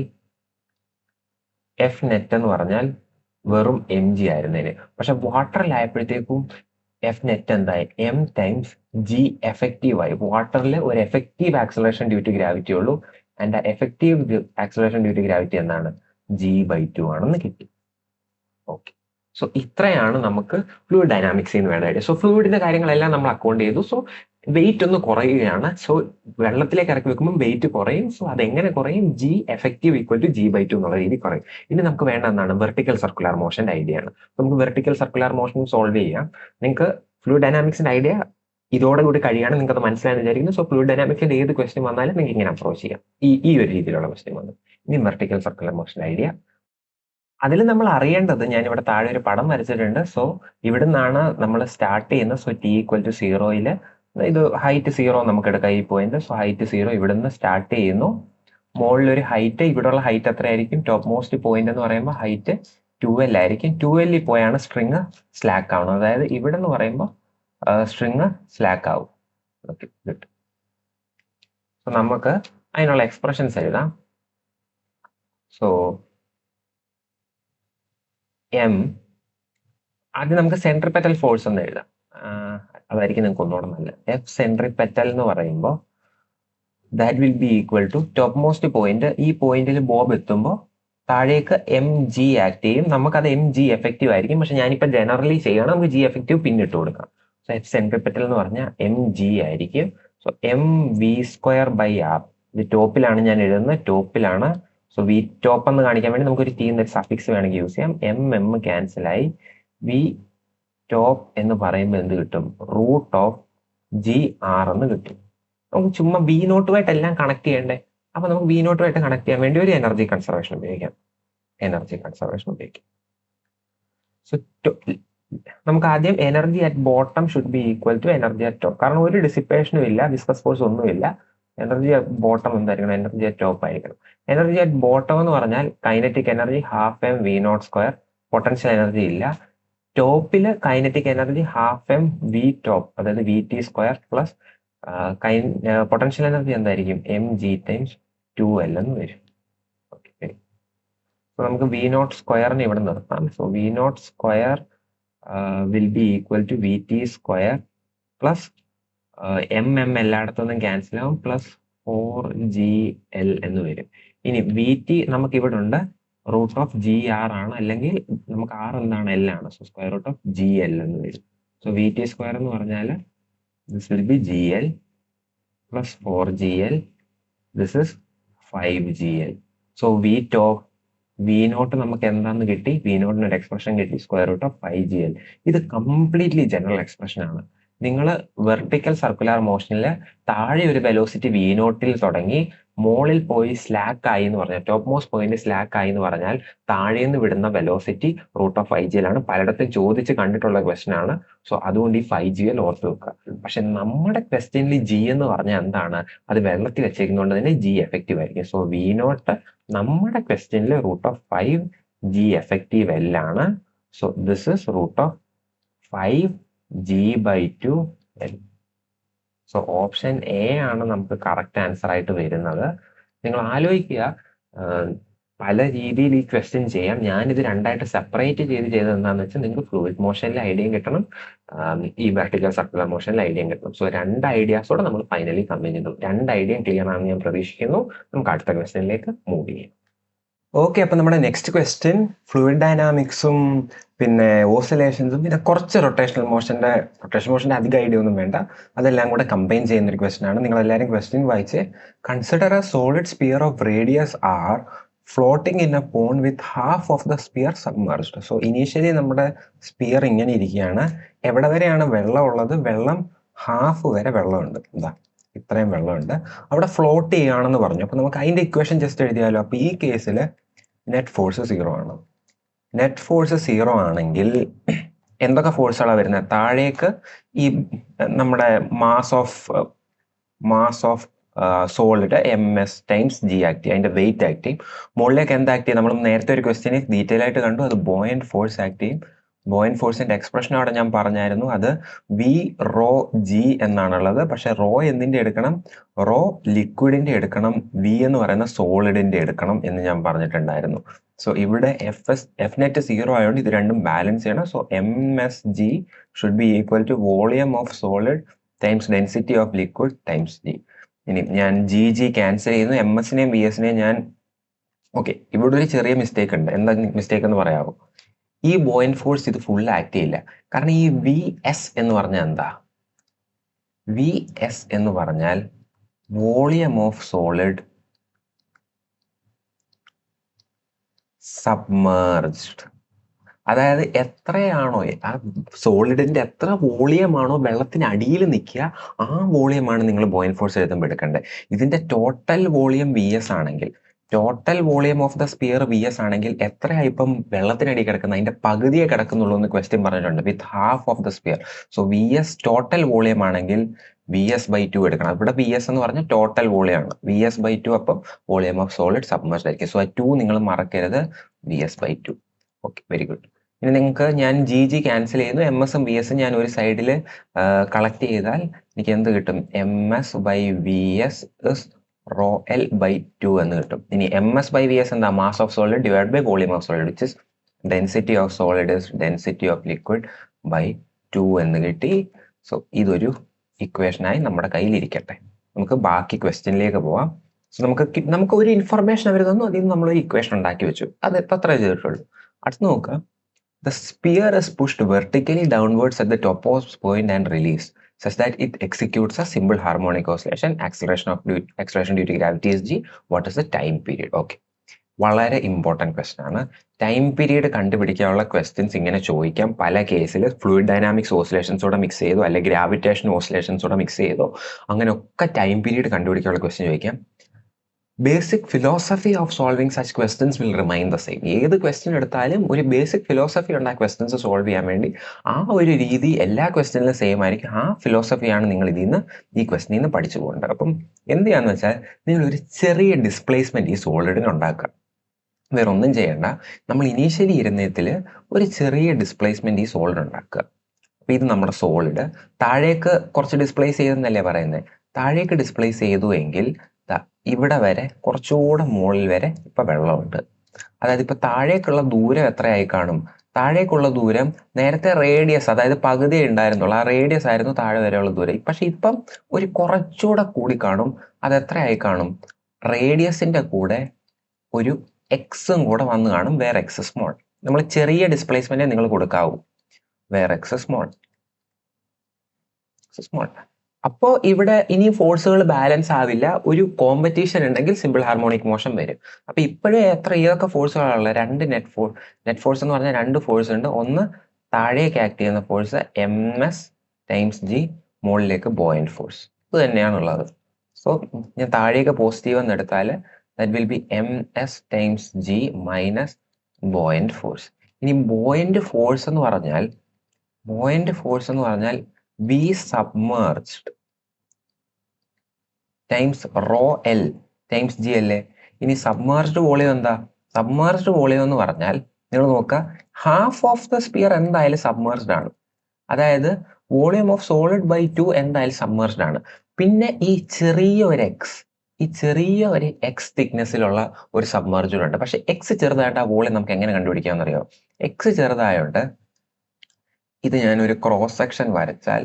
എഫ് നെറ്റ് എന്ന് പറഞ്ഞാൽ വെറും എം ജി ആയിരുന്നതിന്. പക്ഷെ വാട്ടറിലായപ്പോഴത്തേക്കും എഫ് നെറ്റ് എന്തായി? എം ടൈംസ് ജി എഫക്റ്റീവ് ആയി. വാട്ടറിൽ ഒരു effective acceleration due to gravity ഉള്ളൂ. And effective acceleration due to gravity എന്താണ്? ജി ബൈ 2 ആണെന്ന് കിട്ടി. ഓക്കെ, സോ ഇത്രയാണ് നമുക്ക് ഫ്ലൂയിഡ് ഡൈനാമിക്സിൽ നിന്ന് വേണ്ട ഐഡിയ. സോ ഫ്ലൂയിഡിന്റെ കാര്യങ്ങളെല്ലാം നമ്മൾ അക്കൗണ്ട് ചെയ്തു. സോ വെയിറ്റ് ഒന്ന് കുറയുകയാണ്. സോ വെള്ളത്തിലേക്ക് ഇറക്കി വെക്കുമ്പോൾ വെയിറ്റ് കുറയും. സോ അതെങ്ങനെ കുറയും? G effective equal to G by 2 എന്നുള്ള രീതി കുറയും. ഇനി നമുക്ക് വേണ്ട എന്താണ്? വെർട്ടിക്കൽ സർക്കുലർ മോഷന്റെ ഐഡിയ ആണ്. നമുക്ക് വെർട്ടിക്കൽ സർക്കുലർ മോഷൻ സോൾവ് ചെയ്യാം. നിങ്ങൾക്ക് ഫ്ലൂയിഡ് ഡൈനാമിക്സിന്റെ ഐഡിയ ഇതോടുകൂടി കഴിയാണ്. നിങ്ങൾക്ക് അത് മനസ്സിലായെന്ന് വിചാരിക്കുന്നു. സോ ഫ്ലൂയിഡ് ഡൈനാമിക്സിന്റെ ഏത് ക്വസ്റ്റ്യൻ വന്നാലും നിങ്ങൾക്ക് ഇങ്ങനെ അപ്രോച്ച് ചെയ്യാം. ഈ ഒരു രീതിയിലുള്ള ക്വസ്റ്റ്യൻ വന്നു. ഇനി വെർട്ടിക്കൽ സർക്കുലർ മോഷന്റെ ഐഡിയ, അതിൽ നമ്മൾ അറിയേണ്ടത്, ഞാൻ ഇവിടെ താഴെ ഒരു പടം വരച്ചിട്ടുണ്ട്. സോ ഇവിടെ നിന്നാണ് നമ്മൾ സ്റ്റാർട്ട് ചെയ്യുന്നത്. സോ ടി ഈക്വൽ ടു 0-യിൽ ഇത് ഹൈറ്റ് 0 നമുക്ക് എടുക്കാം, ഈ പോയിന്റ്. സോ ഹൈറ്റ് 0 ഇവിടെ നിന്ന് സ്റ്റാർട്ട് ചെയ്യുന്നു. മുകളിലൊരു ഹൈറ്റ്, ഇവിടെയുള്ള ഹൈറ്റ് എത്രയായിരിക്കും? ടോപ്പ് മോസ്റ്റ് പോയിന്റ് എന്ന് പറയുമ്പോൾ ഹൈറ്റ് 2L ആയിരിക്കും. 2L പോയാണ് സ്ട്രിങ് സ്ലാക്ക് ആവുന്നത്. അതായത് ഇവിടെ എന്ന് പറയുമ്പോൾ സ്ട്രിങ് സ്ലാക്ക് ആവും. Okay, good. സോ നമുക്ക് അതിനുള്ള എക്സ്പ്രഷൻസ് എഴുതാം. സോ എം, ആദ്യം നമുക്ക് സെൻട്രിപെറ്റൽ ഫോഴ്സ് എന്ന് എഴുതാം. അതായിരിക്കും നിങ്ങൾക്ക് ഒന്നുകൂടെ നല്ലത്. എഫ് സെൻട്രിപെറ്റൽ എന്ന് പറയുമ്പോൾ that will be equal to top most point. ഈ പോയിന്റിൽ ബോബ് എത്തുമ്പോൾ താഴേക്ക് എം ജി ആക്ട് ചെയ്യും. നമുക്കത് എം ജി എഫക്റ്റീവ് ആയിരിക്കും. പക്ഷെ ഞാനിപ്പോൾ ജനറലി ചെയ്യണം, നമുക്ക് ജി എഫക്റ്റീവ് പിന്നിട്ട് കൊടുക്കാം. സോ എഫ് സെൻട്രിപെറ്റൽ എന്ന് പറഞ്ഞാൽ എം ജി ആയിരിക്കും. So M V square by R. ഇത് ടോപ്പിലാണ് ഞാൻ എഴുതുന്നത്, ടോപ്പിലാണ്. സോ വി ടോപ്പ് എന്ന് കാണിക്കാൻ വേണ്ടി നമുക്കൊരു ടി എന്നൊരു സഫിക്സ് വേണമെങ്കിൽ യൂസ് ചെയ്യാം. എം ക്യാൻസലായി വി ടോപ്പ് എന്ന് പറയുമ്പോൾ എന്ത് കിട്ടും? റൂട്ട് ഓഫ് ജി ആർ എന്ന് കിട്ടും. നമുക്ക് ചുമ്മാ ബി നോട്ടുമായിട്ട് എല്ലാം കണക്ട് ചെയ്യണ്ടേ? അപ്പൊ നമുക്ക് ബി നോട്ടുമായിട്ട് കണക്ട് ചെയ്യാൻ വേണ്ടി ഒരു എനർജി കൺസർവേഷൻ ഉപയോഗിക്കാം. സോ നമുക്ക് ആദ്യം energy at bottom should be equal to energy at top. കാരണം ഒരു ഡിസിപ്പേഷനും ഇല്ല, വിസ്കസ് ഫോഴ്സ് ഒന്നുമില്ല. എനർജി അറ്റ് ബോട്ടം എന്തായിരിക്കണം? എനർജി അറ്റ് ടോപ്പ് ആയിരിക്കണം. എനർജി അറ്റ് ബോട്ടം എന്ന് പറഞ്ഞാൽ kinetic energy half M V naught square, potential energy ഇല്ല. ടോപ്പില് kinetic energy half M V top, അതായത് V T square plus potential energy എന്തായിരിക്കും? M G times 2L എന്ന് വരും. Okay, so നമുക്ക് വി നോട്ട് സ്ക്വയറിന് ഇവിടെ നിർത്താം. So V naught square will be equal to V T square plus M എല്ലായിടത്തുനിന്നും cancel ആവും, പ്ലസ് 4GL എന്ന് വരും. ഇനി വി ടി നമുക്ക് ഇവിടെ ഉണ്ട്, റൂട്ട് ഓഫ് ജി ആർ ആണ്, അല്ലെങ്കിൽ നമുക്ക് ആർ എന്താണ്, എൽ ആണ്. So square root of G L എന്ന് വരും. സോ വി ടി സ്ക്വയർ എന്ന് പറഞ്ഞാൽ this will be G L plus 4GL. This is 5GL. So V naught നമുക്ക് എന്താന്ന് കിട്ടി, വി നോട്ടിന് ഒരു എക്സ്പ്രഷൻ കിട്ടി, സ്ക്വയർ റൂട്ട് ഓഫ് 5GL. ഇത് കംപ്ലീറ്റ്ലി ജനറൽ എക്സ്പ്രഷൻ ആണ്. നിങ്ങൾ വെർട്ടിക്കൽ സർക്കുലർ മോഷനിൽ താഴെ ഒരു വെലോസിറ്റി വി നോട്ടിൽ തുടങ്ങി മോളിൽ പോയി സ്ലാക്ക് ആയി എന്ന് പറഞ്ഞാൽ, ടോപ്പ് മോസ്റ്റ് പോയിന്റ് സ്ലാക്ക് ആയി എന്ന് പറഞ്ഞാൽ താഴേന്ന് വിടുന്ന വെലോസിറ്റി റൂട്ട് ഓഫ് 5GL ആണ്. പലയിടത്തും ചോദിച്ച് കണ്ടിട്ടുള്ള ക്വസ്റ്റൻ ആണ്. സോ അതുകൊണ്ട് ഈ 5GL ഓർത്ത് വെക്കുക. പക്ഷെ നമ്മുടെ ക്വസ്റ്റ്യനിൽ ജി എന്ന് പറഞ്ഞാൽ എന്താണ്, അത് വെള്ളത്തിൽ വെച്ചേക്കുന്നതുകൊണ്ട് തന്നെ ജി എഫക്റ്റീവ് ആയിരിക്കും. സോ വി നോട്ട് നമ്മുടെ ക്വസ്റ്റ്യനിൽ root of 5G effective L ആണ്. So this is root of 5G/2L. So option A ആണ് നമുക്ക് കറക്റ്റ് ആൻസർ ആയിട്ട് വരുന്നത്. നിങ്ങൾ ആലോചിക്കുക, പല രീതിയിൽ ഈ ക്വസ്റ്റ്യൻ ചെയ്യാം. ഞാനിത് രണ്ടായിട്ട് സെപ്പറേറ്റ് ചെയ്തത് എന്താണെന്ന് വെച്ചാൽ നിങ്ങൾക്ക് ഫ്ലൂയിഡ് മോഷനിലെ ഐഡിയയും കിട്ടണം, ഈ വെർട്ടിക്കൽ സർക്കുലർ മോഷനിലെ ഐഡിയയും കിട്ടണം. സോ രണ്ട് ഐഡിയാസോടെ നമ്മൾ ഫൈനലി കമ്പൈൻ ചെയ്തു. രണ്ട് ഐഡിയയും ക്ലിയർ ആണെന്ന് ഞാൻ പ്രതീക്ഷിക്കുന്നു. നമുക്ക് അടുത്ത ക്വസ്റ്റ്യനിലേക്ക് മൂവ് ചെയ്യാം. ഓക്കെ, അപ്പൊ നമ്മുടെ നെക്സ്റ്റ് ക്വസ്റ്റ്യൻ ഫ്ലൂയിഡ് ഡൈനാമിക്സും പിന്നെ ഓസിലേഷൻസും പിന്നെ കുറച്ച് റൊട്ടേഷൻ മോഷന്റെ അധികം ഐഡിയ ഒന്നും വേണ്ട, അതെല്ലാം കൂടെ കമ്പൈൻ ചെയ്യുന്ന ഒരു ക്വസ്റ്റ്യൻ ആണ്. നിങ്ങൾ എല്ലാവരും ക്വസ്റ്റ്യൻ വായിച്ച്, consider a solid sphere of radius R floating in a pond with half of the sphere submerged. So initially നമ്മുടെ സ്പിയർ ഇങ്ങനെ ഇരിക്കുകയാണ്. എവിടെ വരെയാണ് വെള്ളം ഉള്ളത്? വെള്ളം ഹാഫ് വരെ വെള്ളമുണ്ട്. എന്താ ഇത്രയും വെള്ളമുണ്ട്, അവിടെ ഫ്ലോട്ട് ചെയ്യുകയാണെന്ന് പറഞ്ഞു. അപ്പൊ നമുക്ക് അതിന്റെ ഇക്വേഷൻ ജസ്റ്റ് എഴുതിയാലോ. അപ്പൊ ഈ കേസിൽ നെറ്റ് ഫോഴ്സ് 0 ആണ്. നെറ്റ് ഫോഴ്സ് 0 ആണെങ്കിൽ എന്തൊക്കെ ഫോഴ്സുകളാണ് വരുന്നത്? താഴേക്ക് ഈ നമ്മുടെ mass of solid MS times G act ചെയ്യും, അതിന്റെ വെയിറ്റ് ആക്ട് ചെയ്യും. മുകളിലേക്ക് എന്താ ആക്ട് ചെയ്യും? നമ്മൾ നേരത്തെ ഒരു ക്വസ്റ്റ്യന് ഡീറ്റെയിൽ ആയിട്ട് കണ്ടു, അത് ബോയന്റ് ഫോഴ്സ് ആക്ട് ചെയ്യും. ബോയന്റ് ഫോഴ്സിന്റെ എക്സ്പ്രഷൻ അവിടെ ഞാൻ പറഞ്ഞായിരുന്നു, അത് V(ρg) എന്നാണുള്ളത്. പക്ഷെ റോ എന്തിന്റെ എടുക്കണം? റോ ലിക്വിഡിന്റെ എടുക്കണം, V എന്ന് പറയുന്ന സോളിഡിന്റെ എടുക്കണം എന്ന് ഞാൻ പറഞ്ഞിട്ടുണ്ടായിരുന്നു. സോ ഇവിടെ എഫ് നെറ്റ് 0 ആയതുകൊണ്ട് ഇത് രണ്ടും ബാലൻസ് ചെയ്യണം. So MSG should be equal to volume of solid times density of liquid times G. ഇനി ഞാൻ GG ക്യാൻസൽ ചെയ്യുന്നു, MS-നെയും VS-നെയും ഞാൻ ഇവിടെ ഒരു ചെറിയ മിസ്റ്റേക്ക് ഉണ്ട്. എന്താ മിസ്റ്റേക്ക് എന്ന് പറയാമോ? ഈ ബോയന്റ് ഫോഴ്സ് ഇത് ഫുൾ ആക്ട് ചെയ്യില്ല. കാരണം ഈ VS എന്ന് പറഞ്ഞാൽ എന്താ? VS എന്ന് പറഞ്ഞാൽ വോളിയം ഓഫ് സോളിഡ് സബ്മർജ്ഡ്. അതായത് എത്രയാണോ ആ സോളിഡിന്റെ എത്ര വോളിയമാണോ വെള്ളത്തിന് അടിയിൽ നിൽക്കുക, ആ വോളിയമാണ് നിങ്ങൾ ബോയന്റ് ഫോഴ്സ് എഴുതുമ്പോൾ എടുക്കേണ്ടത്. ഇതിന്റെ ടോട്ടൽ വോളിയം VS ആണെങ്കിൽ, total volume of the sphere VS ആണെങ്കിൽ എത്രയായി ഇപ്പം വെള്ളത്തിനടി കിടക്കുന്നത്? അതിന്റെ പകുതിയെ കിടക്കുന്നുള്ളൂ എന്ന് ക്വസ്റ്റ്യൻ പറഞ്ഞിട്ടുണ്ട്, with half of the sphere. So VS total volume ആണെങ്കിൽ VS/2 എടുക്കണം. ഇവിടെ VS എന്ന് പറഞ്ഞാൽ ടോട്ടൽ വോളിയം ആണ്. VS/2 അപ്പം വോളിയം ഓഫ് സോളിഡ് സബ്മർജ്ഡ് ആയിരിക്കും. സോ ആ 2 നിങ്ങൾ മറക്കരുത്, VS/2. Okay, very good. ഇനി നിങ്ങൾക്ക് ഞാൻ GG ക്യാൻസൽ ചെയ്യുന്നു, MS-ഉം VS-ഉം ഞാൻ ഒരു സൈഡിൽ കളക്ട് ചെയ്താൽ എനിക്ക് എന്ത് കിട്ടും? MS/VS ഇസ് ρL/2 എന്ന് കിട്ടും. ഇനി MS/VS എന്താ? Mass of solid divide by volume of solid, which is density of solid is density of liquid by 2 എന്ന് കിട്ടി. സോ ഇതൊരു ഇക്വേഷനായി നമ്മുടെ കയ്യിൽ ഇരിക്കട്ടെ. നമുക്ക് ബാക്കി ക്വസ്റ്റ്യനിലേക്ക് പോവാം. സോ നമുക്ക് ഒരു ഇൻഫർമേഷൻ അവർ തന്നു, അതിൽ നിന്ന് നമ്മളൊരു ഇക്വേഷൻ ഉണ്ടാക്കി വെച്ചു. അത് അത്രേ ചെയ്തിട്ടുള്ളൂ. അടുത്ത് നോക്കുക, the sphere is pushed vertically downwards at the topmost point and released such that it executes a simple harmonic oscillation. Acceleration due to gravity is G. What is the time period? Okay, വളരെ important question ആണ്. Time period കണ്ടുപിടിക്കാനുള്ള questions ഇങ്ങനെ ചോദിക്കാം. പല കേസിൽ fluid dynamics ഓസിലേഷൻസോടെ mix ചെയ്തോ, അല്ലെങ്കിൽ gravitation ഓസിലേഷൻസോടെ mix ചെയ്തോ, അങ്ങനെയൊക്കെ ടൈം പീരീഡ് കണ്ടുപിടിക്കാനുള്ള ക്വസ്റ്റ്യൻ ചോദിക്കാം. Basic philosophy of solving such questions will remain the same. ഏത് ക്വസ്റ്റ്യൻ എടുത്താലും ഒരു ബേസിക് ഫിലോസഫി ഉണ്ട് ആ ക്വസ്റ്റ്യൻസ് സോൾവ് ചെയ്യാൻ വേണ്ടി. ആ ഒരു രീതി എല്ലാ ക്വസ്റ്റ്യനിലും സെയിം ആയിരിക്കും. ആ ഫിലോസഫിയാണ് നിങ്ങൾ ഈ ക്വസ്റ്റ്യനിൽ നിന്ന് പഠിച്ചു പോകേണ്ടത്. അപ്പം എന്ത് ചെയ്യാന്ന് വെച്ചാൽ, നിങ്ങൾ ഒരു ചെറിയ ഡിസ്പ്ലേസ്മെന്റ് ഈ സോളിഡിന് ഉണ്ടാക്കുക. വേറെ ഒന്നും ചെയ്യേണ്ട. നമ്മൾ ഇനീഷ്യലി ഇരുന്നതിൽ ഒരു ചെറിയ ഡിസ്പ്ലേസ്മെന്റ് ഈ സോളിഡ് ഉണ്ടാക്കുക. അപ്പൊ ഇത് നമ്മുടെ സോളിഡ് താഴേക്ക് കുറച്ച് ഡിസ്പ്ലേസ് ചെയ്തെന്നല്ലേ പറയുന്നത്. താഴേക്ക് ഡിസ്പ്ലേസ് ചെയ്തു എങ്കിൽ ഇവിടെ വരെ കുറച്ചുകൂടെ മുകളിൽ വരെ ഇപ്പൊ വെള്ളമുണ്ട്. അതായത് ഇപ്പൊ താഴേക്കുള്ള ദൂരം എത്രയായി കാണും? താഴേക്കുള്ള ദൂരം നേരത്തെ റേഡിയസ്, അതായത് പകുതി ഉണ്ടായിരുന്നുള്ളൂ, ആ റേഡിയസ് ആയിരുന്നു താഴെ വരെയുള്ള ദൂരം. പക്ഷെ ഇപ്പം ഒരു കുറച്ചുകൂടെ കൂടി കാണും. അത് എത്രയായി കാണും? റേഡിയസിന്റെ കൂടെ ഒരു എക്സും കൂടെ വന്ന് കാണും വേർ എക്സ് സ്മോൾ. നമ്മൾ ചെറിയ ഡിസ്പ്ലേസ്മെന്റ് നിങ്ങൾ കൊടുക്കാവൂ, വേർ എക്സ് സ്മോൾ. അപ്പോൾ ഇവിടെ ഇനി ഫോഴ്സുകൾ ബാലൻസ് ആവില്ല. ഒരു കോമ്പറ്റീഷൻ ഉണ്ടെങ്കിൽ സിമ്പിൾ ഹാർമോണിക് മോഷൻ വരും. അപ്പൊ ഇപ്പോഴും ഏതൊക്കെ ഫോഴ്സുകളാണുള്ളത്? രണ്ട് നെറ്റ് ഫോഴ്സ് എന്ന് പറഞ്ഞാൽ രണ്ട് ഫോഴ്സ് ഉണ്ട്. ഒന്ന് താഴേക്ക് ആക്ട് ചെയ്യുന്ന ഫോഴ്സ് MS ടൈംസ് G, മുകളിലേക്ക് ബോയന്റ് ഫോഴ്സ്. ഇത് തന്നെയാണുള്ളത്. സോ ഞാൻ താഴേക്ക് പോസിറ്റീവ് എന്ന് എടുത്താൽ that will be MS times G minus buoyant force. ഇനി ബോയന്റ് ഫോഴ്സ് എന്ന് പറഞ്ഞാൽ V submerged times rho L times G അല്ലേ. ഇനി സബ്മേർജ്ഡ് വോളിയം എന്താ? സബ്മേർജ്ഡ് വോളിയം എന്ന് പറഞ്ഞാൽ നിങ്ങൾ നോക്കുക, ഹാഫ് ഓഫ് ദ സ്പിയർ എന്തായാലും സബ്മേർജ്ഡ് ആണ്. അതായത് വോളിയം ഓഫ് സോളിഡ് ബൈ 2 എന്തായാലും സബ്മേർജ്ഡ് ആണ്. പിന്നെ ഈ ചെറിയ ഒരു എക്സ് തിക്നെസ്സിലുള്ള ഒരു സബ്മേർജർ ഉണ്ട്. പക്ഷെ എക്സ് ചെറുതായിട്ട് ആ വോളിയം നമുക്ക് എങ്ങനെ കണ്ടുപിടിക്കാമെന്നറിയോ? എക്സ് ചെറുതായോണ്ട് ഇത് ഞാനൊരു ക്രോസ് സെക്ഷൻ വരച്ചാൽ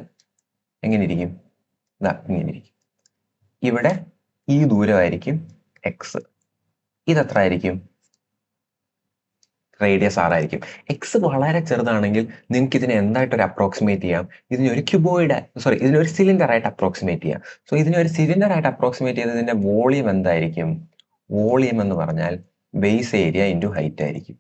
എങ്ങനെ ഇരിക്കും? ഇങ്ങനെ ഇരിക്കും. ഇവിടെ ഈ ദൂരമായിരിക്കും എക്സ്. ഇതെത്ര ആയിരിക്കും? റേഡിയസ് R ആയിരിക്കും. എക്സ് വളരെ ചെറുതാണെങ്കിൽ നിങ്ങൾക്ക് ഇതിനെ എന്തായിട്ടൊരു അപ്രോക്സിമേറ്റ് ചെയ്യാം? ഇതിനൊരു സിലിണ്ടർ ആയിട്ട് അപ്രോക്സിമേറ്റ് ചെയ്യാം. സോ ഇതിനൊരു സിലിണ്ടർ ആയിട്ട് അപ്രോക്സിമേറ്റ് ചെയ്ത് ഇതിന്റെ വോളിയം എന്തായിരിക്കും? വോളിയം എന്ന് പറഞ്ഞാൽ ബേസ് ഏരിയ ഇൻറ്റു ഹൈറ്റ് ആയിരിക്കും.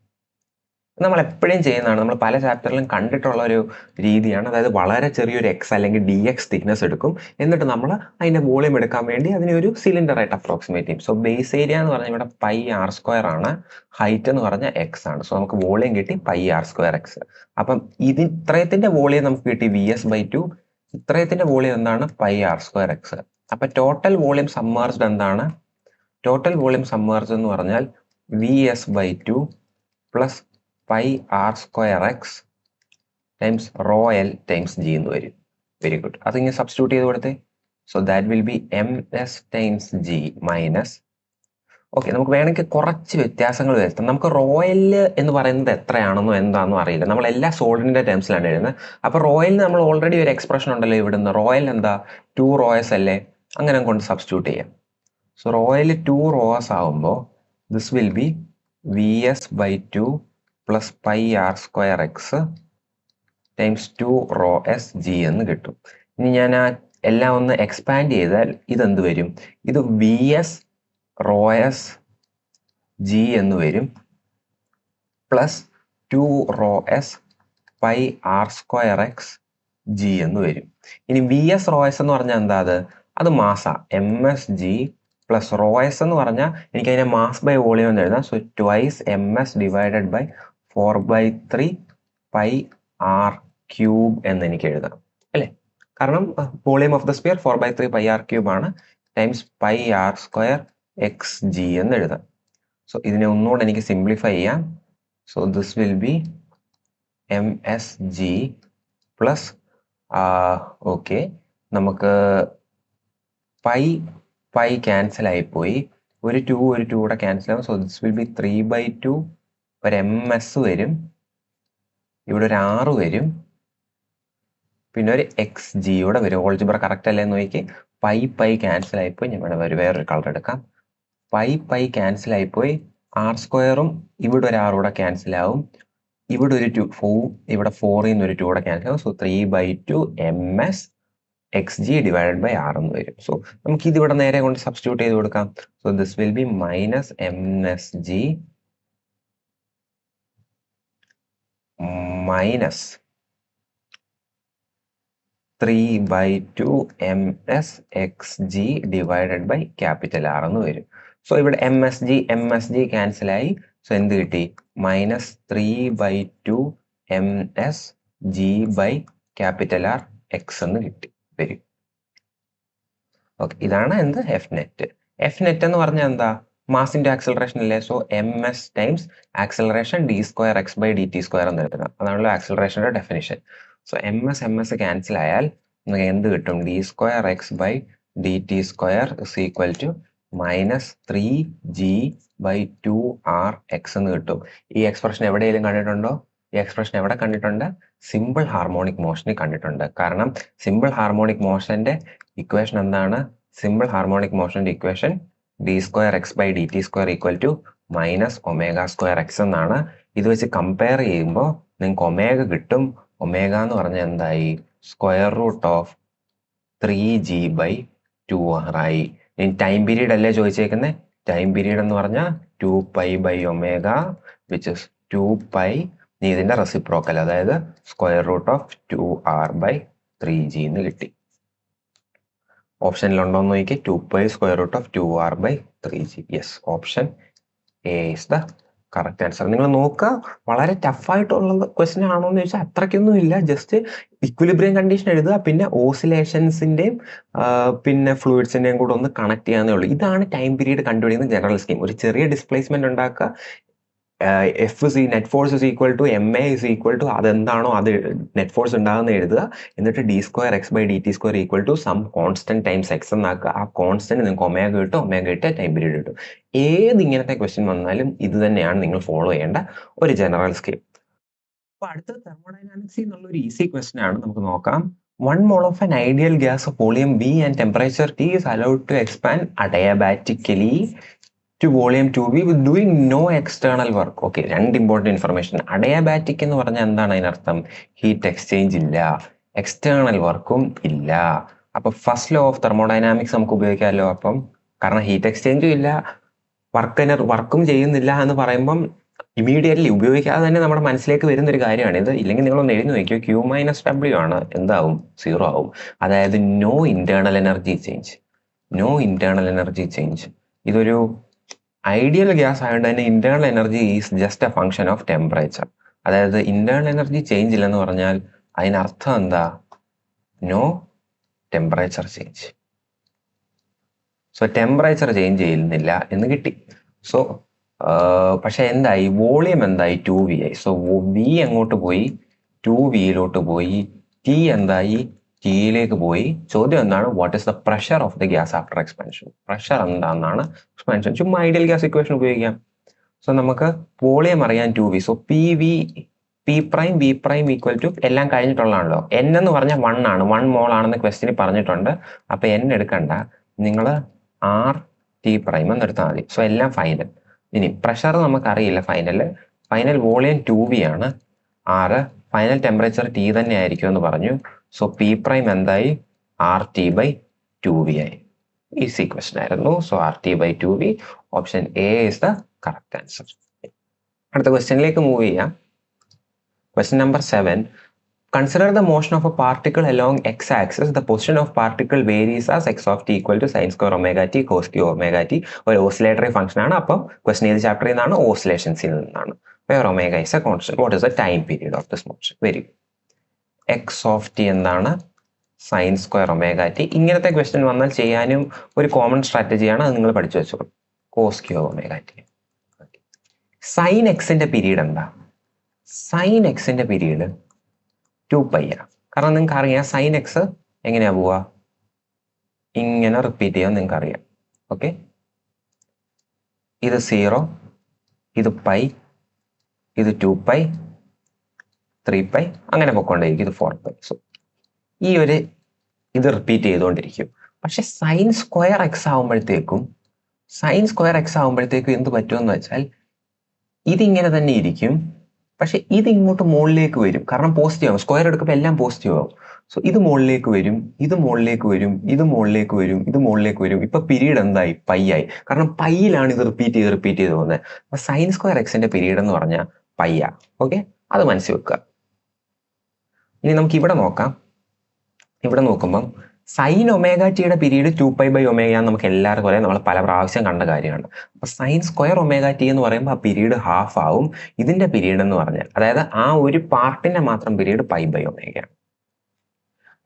നമ്മൾ എപ്പോഴും ചെയ്യുന്നതാണ്, നമ്മൾ പല ചാപ്റ്ററിലും കണ്ടിട്ടുള്ള ഒരു രീതിയാണ്. അതായത് വളരെ ചെറിയൊരു എക്സ് അല്ലെങ്കിൽ DX തിക്നെസ് എടുക്കും, എന്നിട്ട് നമ്മൾ അതിന്റെ വോളിയം എടുക്കാൻ വേണ്ടി അതിനെ ഒരു സിലിണ്ടർ ആയിട്ട് അപ്രോക്സിമേറ്റ് ചെയ്യും. സോ ബേസ് ഏരിയ എന്ന് പറഞ്ഞാൽ ഇവിടെ πr² ആണ്, ഹൈറ്റ് എന്ന് പറഞ്ഞാൽ എക്സ് ആണ്. സോ നമുക്ക് വോളിയം കിട്ടി πr²x. അപ്പം ഇത്രയത്തിന്റെ വോളിയം നമുക്ക് കിട്ടി VS/2. ഇത്രയത്തിന്റെ വോളിയം എന്താണ്? πr²x. അപ്പൊ ടോട്ടൽ വോളിയം സബ്മേർജ്ഡ് എന്താണ്? ടോട്ടൽ വോളിയം സബ്മേർജ്ഡ് എന്ന് പറഞ്ഞാൽ VS/2 plus πr²x times rho L times G എന്ന് വരും. Very good. അതിങ്ങനെ സബ്സ്റ്റിറ്റ്യൂട്ട് ചെയ്ത് കൊടുത്തേ. So that will be MS times G minus, okay, നമുക്ക് വേണമെങ്കിൽ കുറച്ച് വ്യത്യാസങ്ങൾ വരുത്താം. നമുക്ക് റോയൽ എന്ന് പറയുന്നത് എത്രയാണെന്നോ എന്താണെന്നോ അറിയില്ല. നമ്മൾ എല്ലാ സോളിഡിന്റെ ടേംസിലാണ് എഴുതുന്നത്. അപ്പൊ റോയലിന് നമ്മൾ ഓൾറെഡി ഒരു എക്സ്പ്രഷൻ ഉണ്ടല്ലോ ഇവിടുന്ന്. റോയൽ എന്താ? 2 റോയസ് അല്ലേ? അങ്ങനെ കൊണ്ട് സബ്സ്റ്റിറ്റ്യൂട്ട് ചെയ്യാം. സോ റോയൽ 2 റോസ് ആവുമ്പോൾ this will be VS/2 plus πr²x times 2 rho S G എന്ന് കിട്ടും. ഇനി ഞാൻ ആ എല്ലാം ഒന്ന് എക്സ്പാൻഡ് ചെയ്താൽ ഇതെന്ത് വരും? ഇത് VS റോ S G എന്ന് വരും plus 2 rho S πr²x G എന്ന് വരും. ഇനി VS റോ S എന്ന് പറഞ്ഞാൽ എന്താ? അത് മാസാ. MSG പ്ലസ് റോ S എന്ന് പറഞ്ഞാൽ എനിക്ക് അതിനെ മാസ് ബൈ വോളിയം എന്ന് എഴുതാം. So twice MS divided by 4/3 πr³ എന്ന് എനിക്ക് എഴുതാം അല്ലേ? കാരണം volume of the sphere 4/3 πr³ ആണ് ടൈംസ് πr²x G എന്ന് എഴുതാം. സോ ഇതിനെ ഒന്നുകൂടെ എനിക്ക് സിംപ്ലിഫൈ ചെയ്യാം. So this will B MSG plus okay, നമുക്ക് പൈ ക്യാൻസൽ ആയിപ്പോയി. ഒരു 2 കൂടെ ക്യാൻസൽ ആവും. So this will B 3/2. ഒരു MS വരും, ഇവിടെ ഒരു R വരും, പിന്നെ ഒരു XG കൂടെ വരും. ഓൾജിബ്ര കറക്റ്റ് അല്ലേ എന്ന് നോക്കി. പൈ ക്യാൻസൽ ആയിപ്പോയി. ഞാൻ ഇവിടെ വേറൊരു കളർ എടുക്കാം. പൈ ക്യാൻസൽ ആയിപ്പോയി. R² ഇവിടെ ഒരു R കൂടെ ക്യാൻസൽ ആവും. ഇവിടെ ഒരു 4, ഇവിടെ 4 ഒരു 2 കൂടെ ക്യാൻസൽ ആവും. So 3/2 MS XG divided by R എന്ന് വരും. സോ നമുക്ക് ഇത് ഇവിടെ നേരെ കൊണ്ട് സബ്സ്റ്റിറ്റ്യൂട്ട് ചെയ്ത് കൊടുക്കാം. So this will be minus MSG minus 3/2 MS XG divided by capital R എന്ന് വരും. സോ ഇവിടെ MSG ക്യാൻസൽ ആയി. സോ എന്ത് കിട്ടി? Minus 3/2 MSG by capital R X എന്ന് കിട്ടി. വരും. ഓക്കെ, ഇതാണ് എന്ത്? എഫ് നെറ്റ് എന്ന് പറഞ്ഞാൽ എന്താ? മാസ് ഇൻറ്റു ആക്സലറേഷൻ അല്ലേ? So MS times acceleration d²x/dt² എന്ന് എഴുതാം. അതാണല്ലോ ആക്സലറേഷന്റെ ഡെഫിനിഷൻ. സോ MS ക്യാൻസൽ ആയാൽ നമുക്ക് എന്ത് കിട്ടും? d²x/dt² is equal to minus 3g/2rx എന്ന് കിട്ടും. ഈ എക്സ്പ്രഷൻ എവിടെയെങ്കിലും കണ്ടിട്ടുണ്ടോ? ഈ എക്സ്പ്രഷൻ എവിടെ കണ്ടിട്ടുണ്ട്? സിമ്പിൾ ഹാർമോണിക് മോഷനിൽ കണ്ടിട്ടുണ്ട്. കാരണം സിമ്പിൾ ഹാർമോണിക് മോഷന്റെ ഇക്വേഷൻ എന്താണ്? സിമ്പിൾ ഹാർമോണിക് മോഷന്റെ equation d²x/dt² equal to minus omega square X എന്നാണ്. ഇത് വെച്ച് കമ്പയർ ചെയ്യുമ്പോൾ നിങ്ങൾക്ക് ഒമേഗ കിട്ടും. ഒമേഗ എന്ന് പറഞ്ഞാൽ എന്തായി? സ്ക്വയർ റൂട്ട് ഓഫ് 3g/2r ആയി. ഇനി ടൈം പീരീഡ് അല്ലേ ചോദിച്ചേക്കുന്നത്? ടൈം പീരീഡ് എന്ന് പറഞ്ഞാൽ 2π/ഒമേഗ വിച്ച് ഇസ് 2π. ഇനി ഇതിന്റെ റെസിപ്രോക്കൽ, അതായത് സ്ക്വയർ റൂട്ട് ഓഫ് 2r/3g എന്ന് കിട്ടി. ഓപ്ഷനിലുണ്ടോന്ന് നോക്കി. 2π square root of 2r/3g. Yes, option A is the correct answer. നിങ്ങൾ നോക്കുക, വളരെ ടഫായിട്ടുള്ള ക്വസ്റ്റ്യൻ ആണോ എന്ന് ചോദിച്ചാൽ അത്രയ്ക്കൊന്നും ഇല്ല. ജസ്റ്റ് ഇക്വിലിബ്രിയം കണ്ടീഷൻ എഴുതുക, പിന്നെ ഓസിലേഷൻസിന്റെയും പിന്നെ ഫ്ലൂയിഡ്സിന്റെയും കൂടെ ഒന്ന് കണക്ട് ചെയ്യാന്നേ ഉള്ളൂ. ഇതാണ് ടൈം പീരീഡ് കണ്ടുപിടിക്കുന്ന ജനറൽ സ്കീം. ഒരു ചെറിയ ഡിസ്പ്ലേസ്മെന്റ് ഉണ്ടാക്കുക, net force is equal to MA is equal to അതെന്താണോ അത് നെറ്റ് ഫോഴ്സ് ഉണ്ടാകുന്ന എഴുതുക. എന്നിട്ട് d²x/dt² equal to some constant times X എന്നാക്കുക. ആ കോൺസ്റ്റന്റ് നിങ്ങൾക്ക് ഒമേഗ കിട്ടും, ഒമേഗ കിട്ടിയ ടൈം പീരീഡ് കിട്ടും. ഏത് ഇങ്ങനത്തെ ക്വസ്റ്റ്യൻ വന്നാലും ഇത് തന്നെയാണ് നിങ്ങൾ ഫോളോ ചെയ്യേണ്ട ഒരു ജനറൽ സ്കീം. അപ്പൊ അടുത്ത തെർമോഡൈനാമിക്സിൽ എന്നുള്ള ഒരു ഈസി ക്വസ്റ്റ്യൻ ആണ്, നമുക്ക് നോക്കാം. 1 mole of an ideal gas of volume V and temperature T is allowed to expand adiabatically to volume 2V with doing no external work. Okay, രണ്ട് ഇമ്പോർട്ടൻറ്റ് ഇൻഫർമേഷൻ. അഡയാബാറ്റിക് എന്ന് പറഞ്ഞാൽ എന്താണ് അതിനർത്ഥം? ഹീറ്റ് എക്സ്ചേഞ്ച് ഇല്ല, external വർക്കും ഇല്ല. അപ്പൊ first law of thermodynamics നമുക്ക് ഉപയോഗിക്കാമല്ലോ. അപ്പം കാരണം ഹീറ്റ് എക്സ്ചേഞ്ചും ഇല്ല, വർക്കും ചെയ്യുന്നില്ല എന്ന് പറയുമ്പം ഇമീഡിയറ്റ്ലി ഉപയോഗിക്കാതെ തന്നെ നമ്മുടെ മനസ്സിലേക്ക് വരുന്ന ഒരു കാര്യമാണ് ഇത്. ഇല്ലെങ്കിൽ നിങ്ങളൊന്ന് എഴുതി നോക്കിയോ, Q-W ആണ്, എന്താവും? 0 ആവും. അതായത് no internal energy change, no internal energy change. ഇതൊരു ഐഡിയൽ ഗ്യാസ് ആയതുകൊണ്ട് തന്നെ internal energy is just a function of temperature. അതായത് ഇന്റേണൽ എനർജി ചേഞ്ച് ഇല്ലെന്ന് പറഞ്ഞാൽ അതിനർത്ഥം എന്താ? No temperature change. So temperature change ചെയ്യുന്നില്ല എന്ന് കിട്ടി. സോ പക്ഷെ എന്തായി? വോളിയം എന്തായി? 2V ആയി. സോ V എങ്ങോട്ട് പോയി? 2Vയിലോട്ട് പോയി. T എന്തായി? Tയിലേക്ക് പോയി. ചോദ്യം എന്താണ്? What is the pressure of the gas after expansion? Pressure എന്താണെന്നാണ് എക്സ്പാൻഷൻ. ചുമ്മാ ഐഡിയൽ ഗ്യാസ് ഇക്വേഷൻ ഉപയോഗിക്കാം. സോ നമുക്ക് വോളിയം അറിയാൻ 2V. So P', V' equal to എല്ലാം കഴിഞ്ഞിട്ടുള്ളതാണല്ലോ. N എന്ന് പറഞ്ഞാൽ 1 ആണ്, 1 മോൾ ആണെന്ന് ക്വസ്റ്റ്യനിൽ പറഞ്ഞിട്ടുണ്ട്. അപ്പൊ N എടുക്കണ്ട, നിങ്ങൾ RT' എന്നെടുത്താൽ മതി. സോ എല്ലാം ഫൈനൽ. ഇനി പ്രഷർ നമുക്കറിയില്ല. ഫൈനൽ വോളിയം 2V ആണ്. ഫൈനൽ ടെമ്പറേച്ചർ T തന്നെ ആയിരിക്കും എന്ന് പറഞ്ഞു. സോ P' എന്തായി? RT/2V ആയി. ഈസി ക്വസ്റ്റൻ ആയിരുന്നു. So RT/2V, option A is the correct answer. അടുത്ത ക്വസ്റ്റ്യനിലേക്ക് മൂവ് ചെയ്യാം. Question number 7. Consider the motion of a particle along x-axis. The position of particle varies as x of t equal to sin square omega t cos q omega t. ഒരു oscillatory function ആണ്. അപ്പം question ഏത് ചാപ്റ്ററിൽ നിന്നാണ്? ഓസിലേഷൻസിൽ നിന്നാണ്. Where omega is a constant. What is the time period of this motion? Very good. x of t എന്താണ്? sin square omega t. ഇങ്ങനത്തെ question വന്നാൽ ചെയ്യാനും ഒരു കോമൺ സ്ട്രാറ്റജിയാണ്, അത് നിങ്ങൾ പഠിച്ചു വെച്ചോളൂ. cos q omega t. sin x-ന്റെ പീരീഡ് എന്താ? sin x-ന്റെ പീരീഡ് 2π ആണ്. കാരണം നിങ്ങൾക്ക് അറിയാം sin x എങ്ങനെയാ പോവാ? ഇങ്ങനെ റിപ്പീറ്റ് ചെയ്യാൻ നിങ്ങൾക്ക് അറിയാം. ഓക്കെ, ഇത് 0, ഇത് π, ഇത് 2π, 3π, അങ്ങനെ പൊക്കോണ്ടിരിക്കും. ഇത് 4π. സോ ഇത് റിപ്പീറ്റ് ചെയ്തുകൊണ്ടിരിക്കും. പക്ഷെ sin സ്ക്വയർ എക്സ് ആവുമ്പോഴത്തേക്കും എന്ത് പറ്റുമെന്ന് വെച്ചാൽ ഇതിങ്ങനെ തന്നെ ഇരിക്കും. പക്ഷെ ഇത് ഇങ്ങോട്ട് മുകളിലേക്ക് വരും. കാരണം പോസിറ്റീവ് ആവും. സ്ക്വയർ എടുക്കുമ്പോൾ എല്ലാം പോസിറ്റീവ് ആവും. സോ ഇത് മുകളിലേക്ക് വരും, ഇത് മുകളിലേക്ക് വരും, ഇത് മുകളിലേക്ക് വരും, ഇത് മുകളിലേക്ക് വരും. ഇപ്പൊ പീരീഡ് എന്തായി? π ആയി. കാരണം പൈയിലാണ് ഇത് റിപ്പീറ്റ് ചെയ്ത് പോകുന്നത്. അപ്പൊ sin സ്ക്വയർ എക്സിന്റെ പീരീഡ് എന്ന് പറഞ്ഞാൽ π ആ. ഓക്കെ, അത് മനസ്സിൽ വെക്കുക. ഇനി നമുക്ക് ഇവിടെ നോക്കാം. ഇവിടെ നോക്കുമ്പം sin ഒമേഗ ടിയുടെ പീരീഡ് 2π/ഒമേഗ നമുക്ക് എല്ലാവർക്കും അറിയാം, നമ്മൾ പല പ്രാവശ്യം കണ്ട കാര്യമാണ്. അപ്പൊ sin സ്ക്വയർ ഒമേഗ ടി എന്ന് പറയുമ്പോൾ ആ പീരീഡ് ഹാഫ് ആവും. ഇതിന്റെ പീരീഡ് എന്ന് പറഞ്ഞാൽ, അതായത് ആ ഒരു പാർട്ടിന്റെ മാത്രം പീരീഡ് π/ഒമേഗ ആണ്.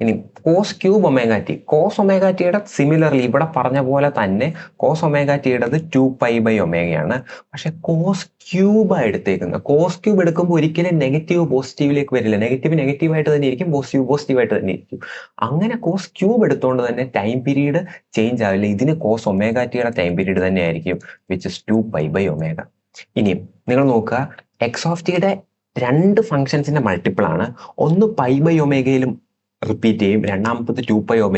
ഇനി cos cube omega T, cos omega ടിയുടെ സിമിലർലി ഇവിടെ പറഞ്ഞ പോലെ തന്നെ കോസ് ഒമേഗ ടിയുടേത് 2π/ഒമേഗയാണ്. പക്ഷെ കോസ് ക്യൂബ് എടുത്തേക്കുന്നത്. കോസ് ക്യൂബ് എടുക്കുമ്പോൾ ഒരിക്കലും നെഗറ്റീവ് പോസിറ്റീവിലേക്ക് വരില്ല. നെഗറ്റീവായിട്ട് തന്നെ ഇരിക്കും, പോസിറ്റീവായിട്ട് തന്നെ ഇരിക്കും. അങ്ങനെ കോസ് ക്യൂബ് എടുത്തുകൊണ്ട് തന്നെ ടൈം പീരീഡ് ചേഞ്ച് ആവില്ല. ഇതിന് കോസ് ഒമേഗ ടിയുടെ ടൈം പീരീഡ് തന്നെ ആയിരിക്കും, വിച്ച് ഇസ് 2π/ഒമേഗ. ഇനിയും നിങ്ങൾ നോക്കുക, എക്സ് ഓഫ് ടിയുടെ രണ്ട് ഫംഗ്ഷൻസിന്റെ മൾട്ടിപ്പിൾ ആണ്. ഒന്ന് π/ഒമേഗയിലും റിപ്പീറ്റ് ചെയ്യും, രണ്ടാമത്തത് 2π/ω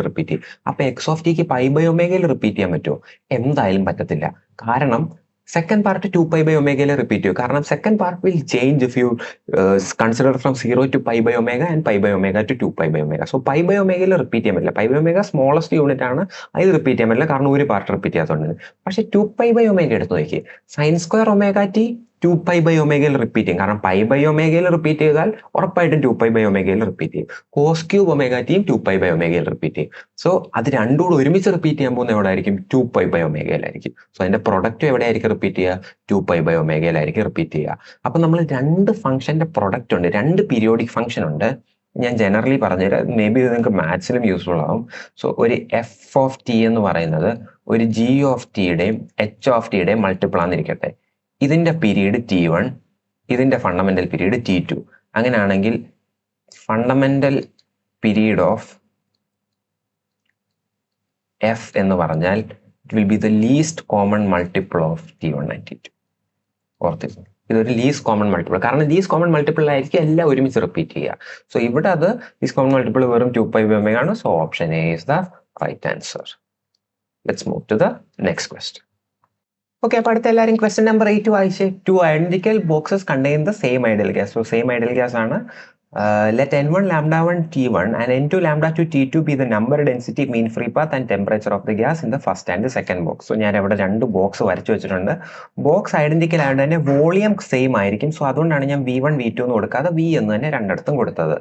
റിപ്പീറ്റ് ചെയ്യും. അപ്പൊ x(t)ക്ക് π/ω റിപ്പീറ്റ് ചെയ്യാൻ പറ്റുമോ? എന്തായാലും പറ്റത്തില്ല. കാരണം സെക്കൻഡ് പാർട്ട് 2π/ω റിപ്പീറ്റ് ചെയ്യും. കാരണം second part will change if you consider from 0 to π/ω and π/ω to 2π/ω. So π/ω repeat ചെയ്യാൻ പറ്റില്ല. π/ω സ്മോളസ്റ്റ് യൂണിറ്റ് ആണ്, അത് റിപ്പീറ്റ് ചെയ്യാൻ പറ്റില്ല കാരണം ഒരു പാർട്ട് റിപ്പീറ്റ് ചെയ്യാത്തതുകൊണ്ട്. പക്ഷെ 2π/ω എടുത്ത് നോക്കി, sin²ωt 2π/ω റിപ്പീറ്റ് ചെയ്യും. കാരണം π/ω റിപ്പീറ്റ് ചെയ്താൽ ഉറപ്പായിട്ടും 2π/ω റിപ്പീറ്റ് ചെയ്യും. cos³2π/ω റിപ്പീറ്റ് ചെയ്യും. സോ അത് രണ്ടും കൂടെ ഒരുമിച്ച് റിപ്പീറ്റ് ചെയ്യാൻ പോകുന്ന എവിടെ ആയിരിക്കും? 2π/ω സോ അതിന്റെ പ്രൊഡക്റ്റ് എവിടെയായിരിക്കും റിപ്പീറ്റ് ചെയ്യുക? 2π/ω റിപ്പീറ്റ് ചെയ്യുക. അപ്പൊ നമ്മൾ രണ്ട് ഫംഗ്ഷന്റെ പ്രൊഡക്റ്റ് ഉണ്ട്, രണ്ട് പീരിയോഡിക് ഫംഗ്ഷൻ ഉണ്ട്. ഞാൻ ജനറലി പറഞ്ഞുതരാം, മേ ബി ഇത് നിങ്ങൾക്ക് മാത്സിലും യൂസ്ഫുൾ ആവും. സോ ഒരു f(t) എന്ന് പറയുന്നത് ഒരു g(t)യുടെയും h(t)യുടെയും മൾട്ടിപ്പിൾ ആണെന്നിരിക്കട്ടെ. ഇതിന്റെ പീരീഡ് t1, ഇതിന്റെ ഫണ്ടമെന്റൽ പീരീഡ് t2. അങ്ങനെയാണെങ്കിൽ ഫണ്ടമെന്റൽ പീരീഡ് ഓഫ് f എന്ന് പറഞ്ഞാൽ it will be the least common multiple of t1 and t2. ഓർത്തിരുന്നു, ഇതൊരു ലീസ്റ്റ് കോമൺ മൾട്ടിപ്പിൾ. കാരണം ലീസ്റ്റ് കോമൺ മൾട്ടിപ്പിൾ ആയിരിക്കും എല്ലാം ഒരുമിച്ച് റിപ്പീറ്റ് ചെയ്യുക. സോ ഇവിടെ അത് ലീസ്റ്റ് കോമൺ മൾട്ടിപ്പിൾ വെറും 2π/ω ആണ്. So option A is the right answer. Let's move to the next question. Okay, അപ്പൊ അടുത്ത എല്ലാവരും ക്വസ്റ്റ്യൻ നമ്പർ 8 വായിച്ചേ. 2 identical boxes contain the same ideal gas. So same ideal gas ആണ്. Let n1 λ1 t1 and n2 λ2 t2 be the number, density, mean free path and temperature of the gas in the first and the second box. So ഞാൻ ഇവിടെ രണ്ട് box വരച്ചു വെച്ചിട്ടുണ്ട്. Box identical ആയതുകൊണ്ട് തന്നെ volume same ആയിരിക്കും. So അതുകൊണ്ടാണ് ഞാൻ v1 v2 എന്ന് കൊടുക്കാതെ v എന്ന് തന്നെ രണ്ടിടത്തും കൊടുത്തത്.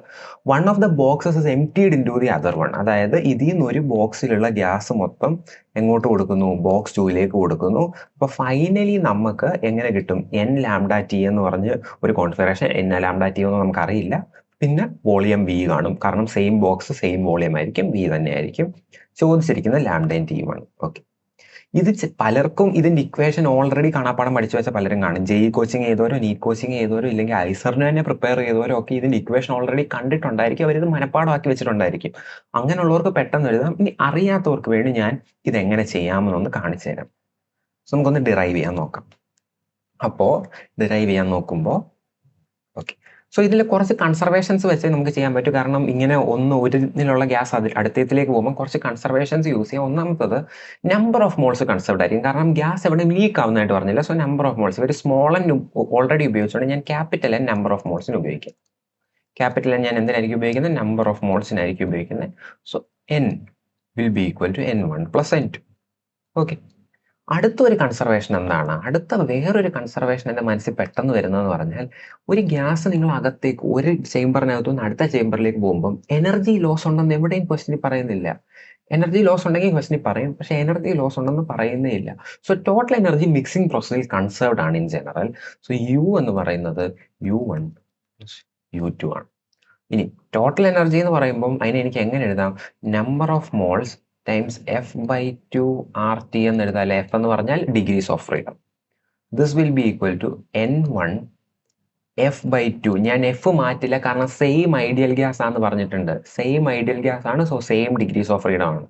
One of the boxes is emptied into the other one. അതായത് ഇതിൽ നിന്ന് ഒരു ബോക്സിലുള്ള ഗ്യാസ് മൊത്തം എങ്ങോട്ട് കൊടുക്കുന്നു? ബോക്സ് 2ലേക്ക് കൊടുക്കുന്നു. അപ്പൊ ഫൈനലി നമുക്ക് എങ്ങനെ കിട്ടും? n λt എന്ന് പറഞ്ഞ് ഒരു കോൺഫിഗറേഷൻ. n λt ഒന്നും നമുക്ക് അറിയില്ല. പിന്നെ വോളിയം v കാണും, കാരണം സെയിം ബോക്സ് സെയിം വോളിയം ആയിരിക്കും, v തന്നെ ആയിരിക്കും. ചോദിച്ചിരിക്കുന്നത് λn t1. ഓക്കെ, ഇത് പലർക്കും ഇതിന്റെ ഇക്വേഷൻ ഓൾറെഡി കാണാപ്പാടം പഠിച്ചു വെച്ച പലരും കാണും. ജെഇ കോച്ചിങ് ചെയ്തവരോ നീറ്റ് കോച്ചിങ് ചെയ്തവരോ ഇല്ലെങ്കിൽ ഐസറിന് തന്നെ പ്രിപ്പയർ ചെയ്തവരോ ഒക്കെ ഇതിന്റെ ഇക്വേഷൻ ഓൾറെഡി കണ്ടിട്ടുണ്ടായിരിക്കും, അവരിത് മനപ്പാടമാക്കി വെച്ചിട്ടുണ്ടായിരിക്കും. അങ്ങനെയുള്ളവർക്ക് പെട്ടെന്ന് എഴുതാം. ഇനി അറിയാത്തവർക്ക് വേണ്ടി ഞാൻ ഇതെങ്ങനെ ചെയ്യാമെന്നൊന്ന് കാണിച്ചു തരാം. സോ നമുക്കൊന്ന് ഡിറൈവ് ചെയ്യാൻ നോക്കാം. അപ്പോൾ ഡിറൈവ് ചെയ്യാൻ നോക്കുമ്പോൾ ഓക്കെ, സോ ഇതിൽ കുറച്ച് കൺസർവേഷൻസ് വെച്ച് നമുക്ക് ചെയ്യാൻ പറ്റും. കാരണം ഇങ്ങനെ ഒരിതിലുള്ള ഗ്യാസ് അടുത്തത്തിലേക്ക് പോകുമ്പോൾ കുറച്ച് കൺസർവേഷൻസ് യൂസ് ചെയ്യാം. ഒന്നാമത്തത് നമ്പർ ഓഫ് മോൾസ് കൺസർവ്ഡ് ആയിരിക്കും. കാരണം ഗ്യാസ് എവിടെയും ലീക്ക് ആവുന്നതായിട്ട് പറഞ്ഞില്ല. സോ നമ്പർ ഓഫ് മോൾസ് ഒരു സ്മോൾ എൻ ഓൾറെഡി ഉപയോഗിച്ചുകൊണ്ട് ഞാൻ ക്യാപിറ്റൽ എൻ നമ്പർ ഓഫ് മോൾസിന് ഉപയോഗിക്കാം. ക്യാപിറ്റൽ എൻ ഞാൻ എന്തിനായിരിക്കും ഉപയോഗിക്കുന്നത്? നമ്പർ ഓഫ് മോൾസിനായിരിക്കും ഉപയോഗിക്കുന്നത്. So N will be equal to n1 + n2. Okay, അടുത്തൊരു കൺസർവേഷൻ എന്താണ്? വേറൊരു കൺസർവേഷൻ എൻ്റെ മനസ്സിൽ പെട്ടെന്ന് വരുന്നതെന്ന് പറഞ്ഞാൽ, ഒരു ഗ്യാസ് നിങ്ങൾ അകത്തേക്ക് ഒരു ചേംബറിനകത്തു നിന്ന് അടുത്ത ചേംബറിലേക്ക് പോകുമ്പോൾ എനർജി ലോസ് ഉണ്ടെന്ന് എവിടെയും ക്വസ്റ്റ്യനിൽ പറയുന്നില്ല. എനർജി ലോസ് ഉണ്ടെങ്കിൽ ക്വസ്റ്റ്യനിൽ പറയും, പക്ഷെ എനർജി ലോസ് ഉണ്ടെന്ന് പറയുന്നേ ഇല്ല. സോ ടോട്ടൽ എനർജി മിക്സിംഗ് പ്രോസസ്സിൽ കൺസേർവ്ഡ് ആണ് ഇൻ ജനറൽ. സോ യു എന്ന് പറയുന്നത് u1 + u2 ആണ്. ഇനി ടോട്ടൽ എനർജി എന്ന് പറയുമ്പോൾ അതിനെ എനിക്ക് എങ്ങനെ എഴുതാം? Number of moles times f/2 RT എന്ന് എഴുതാം. f എന്ന് പറഞ്ഞാൽ degrees of freedom. This will be equal to n1 f/2. ഞാൻ എഫ് മാറ്റില്ല, കാരണം സെയിം ഐഡിയൽ ഗ്യാസ് ആണെന്ന് പറഞ്ഞിട്ടുണ്ട്. സെയിം ഐഡിയൽ ഗ്യാസ് ആണ്, so same degrees of freedom ആണ്.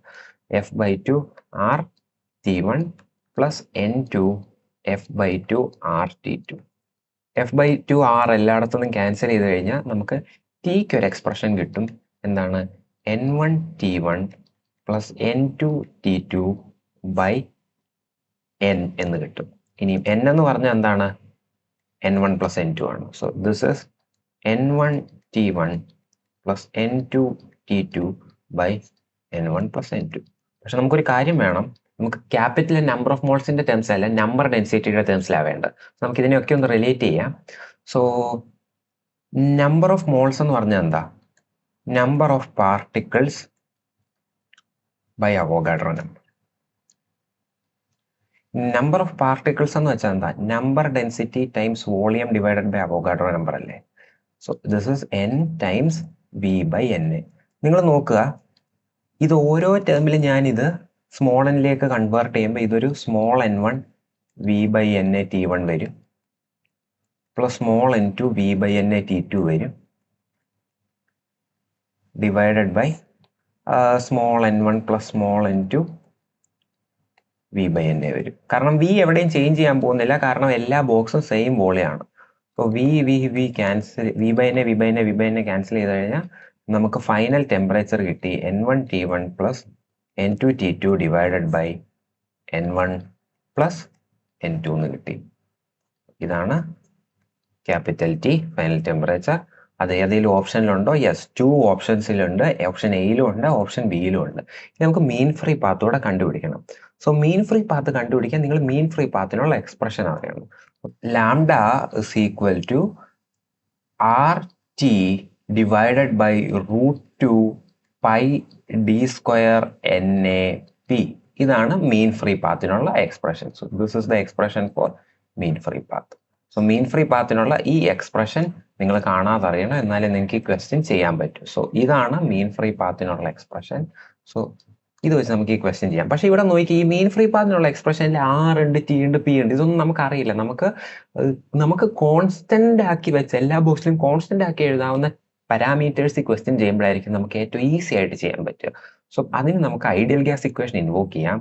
f/2 RT1 + n2 f/2 RT2. f/2 R എല്ലായിടത്തുനിന്നും cancel ചെയ്ത് കഴിഞ്ഞാൽ നമുക്ക് ടിക്ക് ഒരു എക്സ്പ്രഷൻ കിട്ടും. എന്താണ്? n1 t1 + n2 t2 / n എന്ന് കിട്ടും. ഇനി n എന്ന് പറഞ്ഞാൽ എന്താണ്? n1 + n2 ആണ്. So this is n1 t1 + n2 t2 / n1 + n2. പക്ഷെ നമുക്കൊരു കാര്യം വേണം, നമുക്ക് ക്യാപിറ്റൽ നമ്പർ ഓഫ് മോൾസിന്റെ ടേംസ് അല്ല, നമ്പർ ഡെൻസിറ്റിയുടെ ടേംസിലാണ് വേണ്ടത്. നമുക്ക് ഇതിനെയൊക്കെ ഒന്ന് റിലേറ്റ് ചെയ്യാം. സോ നമ്പർ ഓഫ് മോൾസ് എന്ന് പറഞ്ഞാൽ എന്താ? Number of particles by Avogadro number. Number of particles എന്ന് വെച്ചാൽ എന്താ? Number density times volume divided by Avogadro number അല്ലേ? So this is n times v/n. നിങ്ങൾ നോക്കുക, ഇത് ഓരോ ടേമിലും ഞാനിത് സ്മോൾ എന്നിലേക്ക് കൺവേർട്ട് ചെയ്യുമ്പോൾ ഇതൊരു സ്മോൾ n1 v/n t1 വരും, plus small n2 v/n t2 വരും, divided by small n1 + small n2 v/n വരും. കാരണം v എവിടെയും ചേഞ്ച് ചെയ്യാൻ പോകുന്നില്ല, കാരണം എല്ലാ ബോക്സും സെയിം വോളിയം ആണ്. So we cancel, V by N cancel ചെയ്ത് കഴിഞ്ഞാൽ നമുക്ക് ഫൈനൽ ടെമ്പറേച്ചർ കിട്ടി N1 T1 plus N2 T2 divided by N1 plus N2 എന്ന് കിട്ടി. ഇതാണ് ക്യാപിറ്റൽ ടി ഫൈനൽ ടെമ്പറേച്ചർ. അത് ഏതെങ്കിലും ഓപ്ഷനിലുണ്ടോ? യെസ്, 2 ഓപ്ഷൻസിലുണ്ട്. ഓപ്ഷൻ എയിലും ഉണ്ട്, ഓപ്ഷൻ ബിയിലും ഉണ്ട്. ഇനി നമുക്ക് മീൻ ഫ്രീ പാത്തൂടെ കണ്ടുപിടിക്കണം. സോ മീൻ ഫ്രീ പാത്ത് കണ്ടുപിടിക്കാൻ നിങ്ങൾ മീൻ ഫ്രീ പാത്തിനുള്ള എക്സ്പ്രഷൻ അറിയണം. Lambda is equal to R T divided by √2 pi D square N A P. ഇതാണ് മീൻ ഫ്രീ പാത്തിനുള്ള expression. So this is the expression for mean free path. So mean free പാത്തിനുള്ള ഈ expression നിങ്ങൾ കാണാതെ അറിയണം, എന്നാലേ നിങ്ങൾക്ക് ഈ ക്വസ്റ്റ്യൻ ചെയ്യാൻ പറ്റും. സോ ഇതാണ് മീൻ ഫ്രീ പാത്തിനുള്ള എക്സ്പ്രഷൻ. സോ ഇത് വെച്ച് നമുക്ക് ഈ ക്വസ്റ്റ്യൻ ചെയ്യാം. പക്ഷെ ഇവിടെ നോക്കി, ഈ മീൻ ഫ്രീ പാത്തിനുള്ള എക്സ്പ്രഷനിൽ ആർ ഉണ്ട്, ടി ഉണ്ട്, പി ഉണ്ട്, ഇതൊന്നും നമുക്ക് അറിയില്ല. നമുക്ക് കോൺസ്റ്റന്റ് ആക്കി വെച്ച് എല്ലാ ബോക്സിലും കോൺസ്റ്റന്റ് ആക്കി എഴുതാവുന്ന പാരാമീറ്റേഴ്സ് ഈ ക്വസ്റ്റ്യൻ ചെയ്യുമ്പോഴായിരിക്കും നമുക്ക് ഏറ്റവും ഈസി ആയിട്ട് ചെയ്യാൻ പറ്റുക. സോ അതിന് നമുക്ക് ഐഡിയൽ ഗ്യാസ് ഇക്വേഷൻ ഇൻവോക്ക് ചെയ്യാം.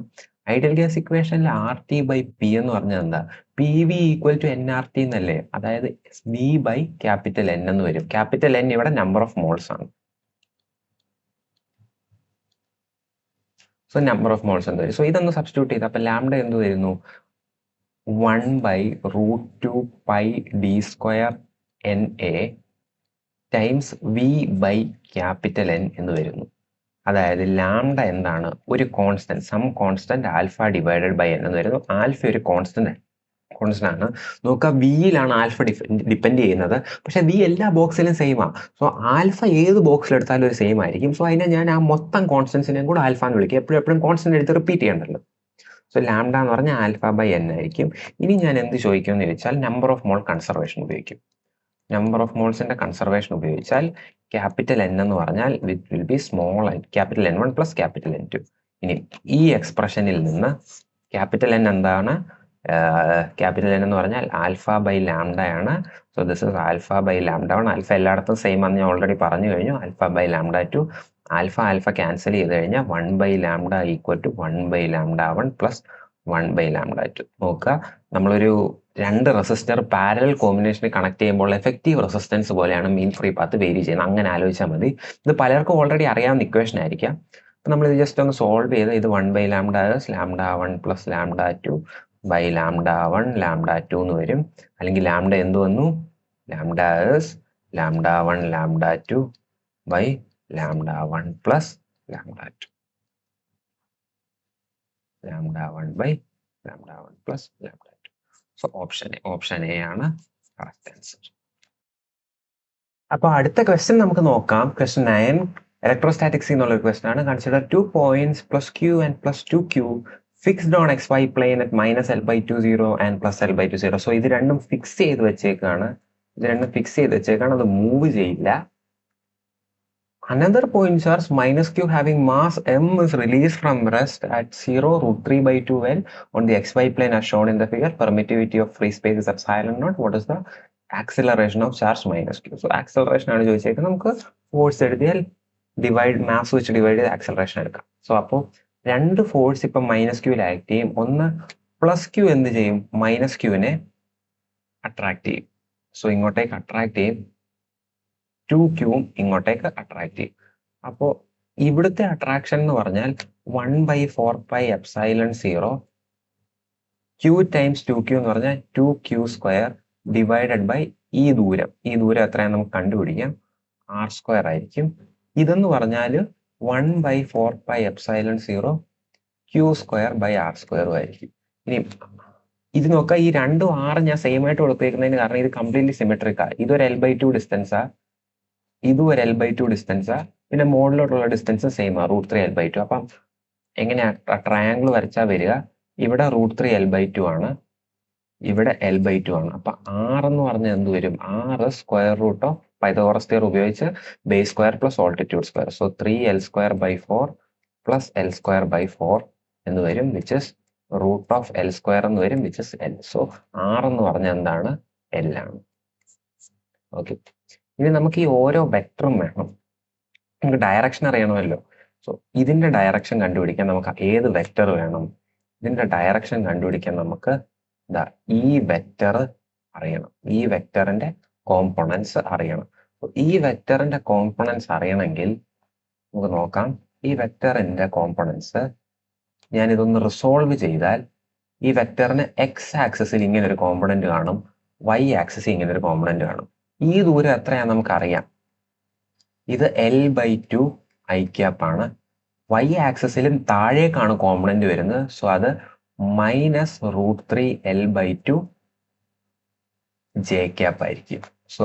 ഐഡിയൽ ഗ്യാസ് ഇക്വേഷനിൽ ആർ ടി ബൈ പി എന്ന് പറഞ്ഞാൽ എന്താ? P V equal to N R T എന്നല്ലേ? അതായത് വി ബൈ ക്യാപിറ്റൽ എൻ എന്ന് വരും. ക്യാപിറ്റൽ എൻ ഇവിടെ നമ്പർ ഓഫ് മോൾസ് ആണ്. സോ നമ്പർ ഓഫ് മോൾസ് എന്ത് വരും? സോ ഇതൊന്ന് സബ്സ്റ്റിറ്റ്യൂട്ട് ചെയ്ത് അപ്പൊ ലാംഡ എന്ത് വരുന്നു? 1 by √2 pi D square N A times V by capital N എന്ന് വരുന്നു. അതായത് ലാംഡ എന്താണ്? ഒരു constant, some constant alpha divided by N എന്ന് വരുന്നു. ആൽഫ ഒരു കോൺസ്റ്റന്റ് ആണ്. നോക്കുക, വിയിലാണ് ആൽഫ ഡിപ്പെൻഡ് ചെയ്യുന്നത്. പക്ഷെ വി എല്ലാ ബോക്സിലും സെയിം ആണ്. സോ ആൽഫ ഏത് ബോക്സിൽ എടുത്താലും ഒരു സെയിം ആയിരിക്കും. സോ അതിനെ ഞാൻ ആ മൊത്തം കോൺസ്റ്റൻസിനെയും കൂടെ ആൽഫ എന്ന് വിളിക്കും. എപ്പോഴും കോൺസ്റ്റന്റ് എടുത്ത് റിപ്പീറ്റ് ചെയ്യണ്ടല്ലോ. സോ ലാംഡ എന്ന് പറഞ്ഞാൽ ആൽഫ ബൈ എൻ ആയിരിക്കും. ഇനി ഞാൻ എന്ത് ചോദിക്കുമെന്ന് ചോദിച്ചാൽ നമ്പർ ഓഫ് മോൾ കൺസർവേഷൻ ഉപയോഗിക്കും. നമ്പർ ഓഫ് മോൾസിന്റെ കൺസർവേഷൻ ഉപയോഗിച്ചാൽ ക്യാപിറ്റൽ എൻ എന്ന് പറഞ്ഞാൽ with will be small N, capital N1 plus capital N2. ഇനി ഈ എക്സ്പ്രഷനിൽ നിന്ന് ക്യാപിറ്റൽ എൻ എന്താണ്? ക്യാപിറ്റൽ എൻ എന്ന് പറഞ്ഞാൽ ആൽഫ ബൈ ലാംഡ ആണ്. So this is alpha by lambda 1. Alpha എല്ലായിടത്തും സെയിം ആണെന്ന് ഞാൻ ഓൾറെഡി പറഞ്ഞു കഴിഞ്ഞു. Alpha by lambda 2, alpha cancel ചെയ്ത് കഴിഞ്ഞാൽ 1 by lambda equal to 1 by lambda 1 plus 1 by lambda 2. നോക്കുക, നമ്മളൊരു 2 റെസിസ്റ്റർ പാരലൽ കോമ്പിനേഷനിൽ കണക്ട് ചെയ്യുമ്പോൾ എഫക്റ്റീവ് റെസിസ്റ്റൻസ് പോലെയാണ് മീൻ ഫ്രീ പാത്ത് വേരി ചെയ്യുന്നത്. അങ്ങനെ ആലോചിച്ചാൽ മതി. ഇത് പലർക്കും ഓൾറെഡി അറിയാവുന്ന ഇക്വേഷൻ ആയിരിക്കാം. അപ്പം നമ്മൾ ഇത് ജസ്റ്റ് ഒന്ന് സോൾവ് ചെയ്ത് ഇത് 1 by lambda lambda 1 plus lambda 2 by lambda 1 lambda 2 എന്ന് വരും. അല്ലെങ്കിൽ ലാംഡ എന്ത് വന്നു? Lambda lambda 1 lambda 2 by lambda 1 plus lambda 2. Lambda 1 by lambda 1 plus lambda 2. So option A ആണ് കറക്റ്റ് ആൻസർ. അപ്പൊ അടുത്ത ക്വസ്റ്റ്യൻ നമുക്ക് നോക്കാം. ക്വസ്റ്റ്യൻ 9 ഇലക്ട്രോസ്റ്റാറ്റിക്സ് എന്നുള്ള ക്വസ്റ്റ്യൻ ആണ്. Consider 2 points plus Q and plus 2q fixed on XY plain at -L/2 0 and +L/2 0. So ഇത് രണ്ടും fix ചെയ്ത് വെച്ചേക്കാണ്. അത് മൂവ് ചെയ്യില്ല. Another point charge -q having mass m is released from rest at 0 √3/2 L on the XY plane as shown in the figure. Permittivity of free space is epsilon naught. What is the acceleration of charge -q? So acceleration ആണ് ചോദിച്ചേക്കുന്നത്. നമുക്ക് force എഴുതിയാൽ mass വെച്ച് divide ചെയ്ത് acceleration എടുക്കാം. So അപ്പോൾ 2 force ഇപ്പം -q act ചെയ്യും. ഒന്ന് +q എന്ത് ചെയ്യും? -q-നെ അട്രാക്ട് ചെയ്യും. സോ ഇങ്ങോട്ടേക്ക് അട്രാക്ട് ചെയ്യും. 2q ഇങ്ങോട്ടേക്ക് അട്രാക്ട് ചെയ്യും. അപ്പോൾ ഇവിടുത്തെ അട്രാക്ഷൻ എന്ന് പറഞ്ഞാൽ 1/4πε0 q ടൈംസ് 2q എന്ന് പറഞ്ഞാൽ 2q² ഡിവൈഡഡ് ബൈ ഈ ദൂരം എത്രയാണ് നമുക്ക് കണ്ടുപിടിക്കാം? r² ആയിരിക്കും. ഇതെന്ന് പറഞ്ഞാൽ 1/4πε0 q² ബൈ r² ആയിരിക്കും. ഇനി ഇത് നോക്കാം, ഈ രണ്ടും r ഞാൻ സെയിം ആയിട്ട് കൊടുത്തേക്കുന്നതിന് കാരണം ഇത് കംപ്ലീറ്റ്ലി സിമെട്രിക്കാ. ഇതൊരു L/2 ഡിസ്റ്റൻസാ, ഇതും ഒരു L/2 ഡിസ്റ്റൻസാ. പിന്നെ മോഡിലോട്ടുള്ള ഡിസ്റ്റൻസ് സെയിം ആ √3L/2. അപ്പം എങ്ങനെയാ ട്രയാങ്കിൾ വരച്ചാൽ വരിക? ഇവിടെ √3L/2 ആണ്, ഇവിടെ L/2 ആണ്. അപ്പൊ r എന്ന് പറഞ്ഞാൽ എന്ത് വരും? r square root of Pythagoras theorem ഉപയോഗിച്ച് base square plus altitude square. So 3L²/4 plus L²/4 എന്ന് വരും, വിച്ച് ഇസ് √of L² എന്ന് വരും, വിച്ച് ഇസ് L. സോ r എന്ന് പറഞ്ഞാൽ എന്താണ്? L ആണ്. ഓക്കെ, ഇനി നമുക്ക് ഈ ഓരോ വെക്ടറും വേണം. നമുക്ക് ഡയറക്ഷൻ അറിയണമല്ലോ. സോ ഇതിന്റെ ഡയറക്ഷൻ കണ്ടുപിടിക്കാൻ നമുക്ക് ഏത് വെക്ടർ വേണം? ഇതിന്റെ ഡയറക്ഷൻ കണ്ടുപിടിക്കാൻ നമുക്ക് ഈ വെക്ടർ അറിയണം. ഈ വെക്ടറിന്റെ കോമ്പണൻസ് അറിയണം. ഈ വെക്ടറിന്റെ കോമ്പണൻസ് അറിയണമെങ്കിൽ നമുക്ക് നോക്കാം. ഈ വെക്ടറിന്റെ കോമ്പണൻസ് ഞാൻ ഇതൊന്ന് റിസോൾവ് ചെയ്താൽ ഈ വെക്ടറിന് എക്സ് ആക്സിസിൽ ഇങ്ങനെ ഒരു കോമ്പണന്റ് കാണും, വൈ ആക്സിസിൽ ഇങ്ങനെ ഒരു കോമ്പണന്റ് കാണും. ഈ ദൂരം എത്രയാണെന്ന് നമുക്കറിയാം. ഇത് L/2 i ക്യാപ്പ് ആണ്. വൈ ആക്സിസിലും താഴേക്കാണ് കോമ്പണന്റ് വരുന്നത്. സോ അത് -√3 L/2 j ക്യാപ്പ് ആയിരിക്കും. സോ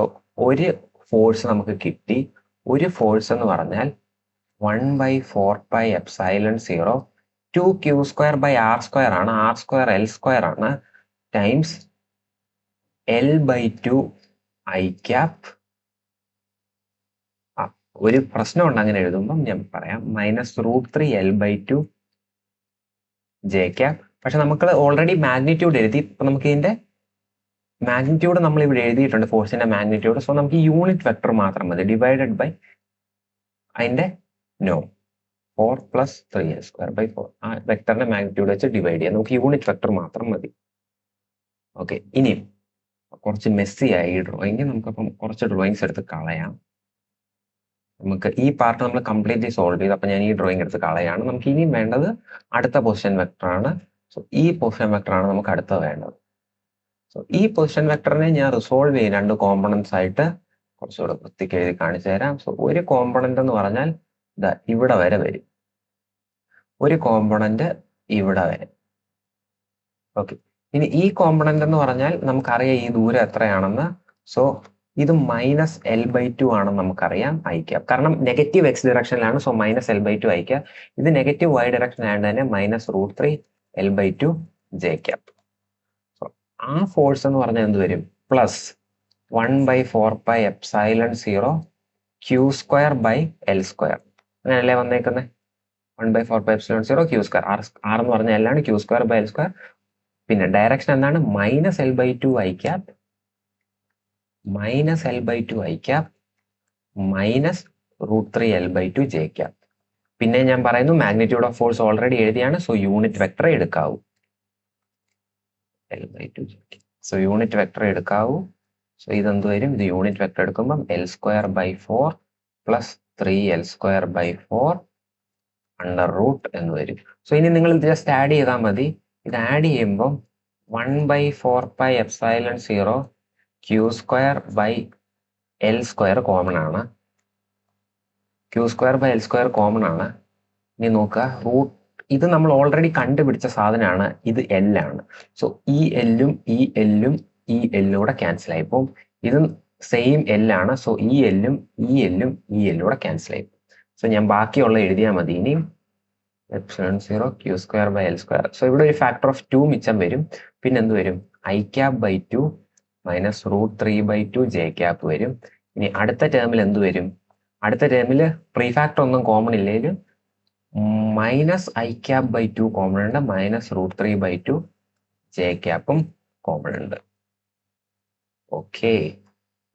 ഒരു ഫോഴ്സ് നമുക്ക് കിട്ടി. ഒരു ഫോഴ്സ് എന്ന് പറഞ്ഞാൽ 1/4πε0 2q²/r² ആണ്. r² L² ആണ് ടൈംസ് L/2 i ക്യാപ്പ്. ഒരു പ്രശ്നമുണ്ട് അങ്ങനെ എഴുതുമ്പം, ഞാൻ പറയാം. -√3 L/2 j ക്യാപ്പ്. പക്ഷെ നമുക്ക് ഓൾറെഡി മാഗ്നിറ്റ്യൂഡ് എഴുതി. ഇപ്പൊ നമുക്ക് ഇതിന്റെ മാഗ്നിറ്റ്യൂഡ് നമ്മൾ ഇവിടെ എഴുതിയിട്ടുണ്ട്, ഫോഴ്സിന്റെ മാഗ്നിറ്റ്യൂഡ്. സോ നമുക്ക് യൂണിറ്റ് വെക്ടർ മാത്രം മതി, ഡിവൈഡഡ് ബൈ അതിന്റെ നോം 4 + 3l²/4. ആ വെക്ടറിന്റെ മാഗ്നിറ്റ്യൂഡ് വെച്ച് ഡിവൈഡ് ചെയ്യാം. നമുക്ക് യൂണിറ്റ് വെക്ടർ മാത്രം മതി. ഓക്കെ, ഇനി കുറച്ച് മെസ്സി ആയി ഡ്രോയിങ്. നമുക്കപ്പം കുറച്ച് ഡ്രോയിങ്സ് എടുത്ത് കളയാം. നമുക്ക് ഈ പാർട്ട് നമ്മൾ കംപ്ലീറ്റ്ലി സോൾവ് ചെയ്ത്, അപ്പൊ ഞാൻ ഈ ഡ്രോയിങ് എടുത്ത് കളയാണ്. നമുക്ക് ഇനിയും വേണ്ടത് അടുത്ത പൊസിഷൻ വെക്ടർ ആണ്. സോ ഈ പൊസിഷൻ വെക്ടർ ആണ് നമുക്ക് അടുത്ത വേണ്ടത്. സോ ഈ പൊസിഷൻ വെക്ടറിനെ ഞാൻ റിസോൾവ് ചെയ്യും 2 കോമ്പണൻസ് ആയിട്ട്. കുറച്ചുകൂടെ വൃത്തിക്ക് എഴുതി കാണിച്ചു തരാം. സോ ഒരു കോമ്പണന്റ് എന്ന് പറഞ്ഞാൽ ഇവിടെ വരെ വരും, ഒരു കോമ്പണന്റ് ഇവിടെ വരെ. ഓക്കെ, ഇനി ഈ കോമ്പണന്റ് എന്ന് പറഞ്ഞാൽ നമുക്കറിയാം ഈ ദൂരം എത്രയാണെന്ന്. സോ ഇത് -L/2 ആണെന്ന് നമുക്കറിയാം i ക്യാപ്പ്. കാരണം നെഗറ്റീവ് എക്സ് ഡിറക്ഷനിലാണ്. സോ -L/2 i ക്യാപ്പ്. ഇത് നെഗറ്റീവ് y ഡിറക്ഷൻ ആയതുകൊണ്ട് തന്നെ -√3 L/2 j ക്യാപ്പ്. സോ ആ ഫോഴ്സ് എന്ന് പറഞ്ഞാൽ എന്ത് വരും? +1/4πε0 q²/L². അങ്ങനെയല്ലേ വന്നേക്കുന്നത്? 1/4πε0 q². r എന്ന് പറഞ്ഞാൽ L ആണ്, q²/L². പിന്നെ ഡയറക്ഷൻ എന്താണ്? -L/2 i cap -L/2 i cap -√3 L/2 j cap. പിന്നെ ഞാൻ പറയുന്നു മാഗ്നിറ്റ്യൂഡ് ഓഫ് ഫോഴ്സ് ഓൾറെഡി എഴുതിയാണ്. സോ യൂണിറ്റ് വെക്ടർ എടുക്കാവൂ. L/2 j cap. So unit vector എടുക്കാവൂ. സോ ഇതെന്ത് വരും? ഇത് യൂണിറ്റ് വെക്ടർ എടുക്കുമ്പം L²/4 + 3l²/4 √ എന്ന് വരും. സോ ഇനി നിങ്ങൾ ഇത് ജസ്റ്റ് ആഡ് ചെയ്താൽ മതി. ഇത് ആഡ് ചെയ്യുമ്പം 1/4πε0 q²/L² കോമൺ ആണ്. q²/L² കോമൺ ആണ്. ഇനി നോക്കുക, ഇത് നമ്മൾ ഓൾറെഡി കണ്ടുപിടിച്ച സാധനമാണ്. ഇത് L ആണ്. സോ ഈ L-ഉം ഈ L-ഉം ഈ L-ഉം കൂടെ ക്യാൻസൽ ആയി പോകും. ഇത് സെയിം L ആണ്. സോ ഈ L-ഉം ഈ L-ഉം ഈ L-ഉം കൂടെ ക്യാൻസൽ ആയി പോകും. സോ ഞാൻ ബാക്കിയുള്ള എഴുതിയാൽ മതി. ഇനി ε0 q²/L². സോ ഇവിടെ ഒരു ഫാക്ടർ ഓഫ് 2 മിച്ചം വരും. പിന്നെ എന്ത് വരും? i²/2 -√3/2 j ക്യാപ്പ് വരും. ഇനി അടുത്ത ടേമിൽ എന്ത് വരും? അടുത്ത ടേമിൽ പ്രീഫാക്ടർ ഒന്നും കോമൺ ഇല്ലെങ്കിലും -i²/2 കോമൺ ഉണ്ട്, -√3/2 j ക്യാപ്പും കോമൺ ഉണ്ട്. ഓക്കെ,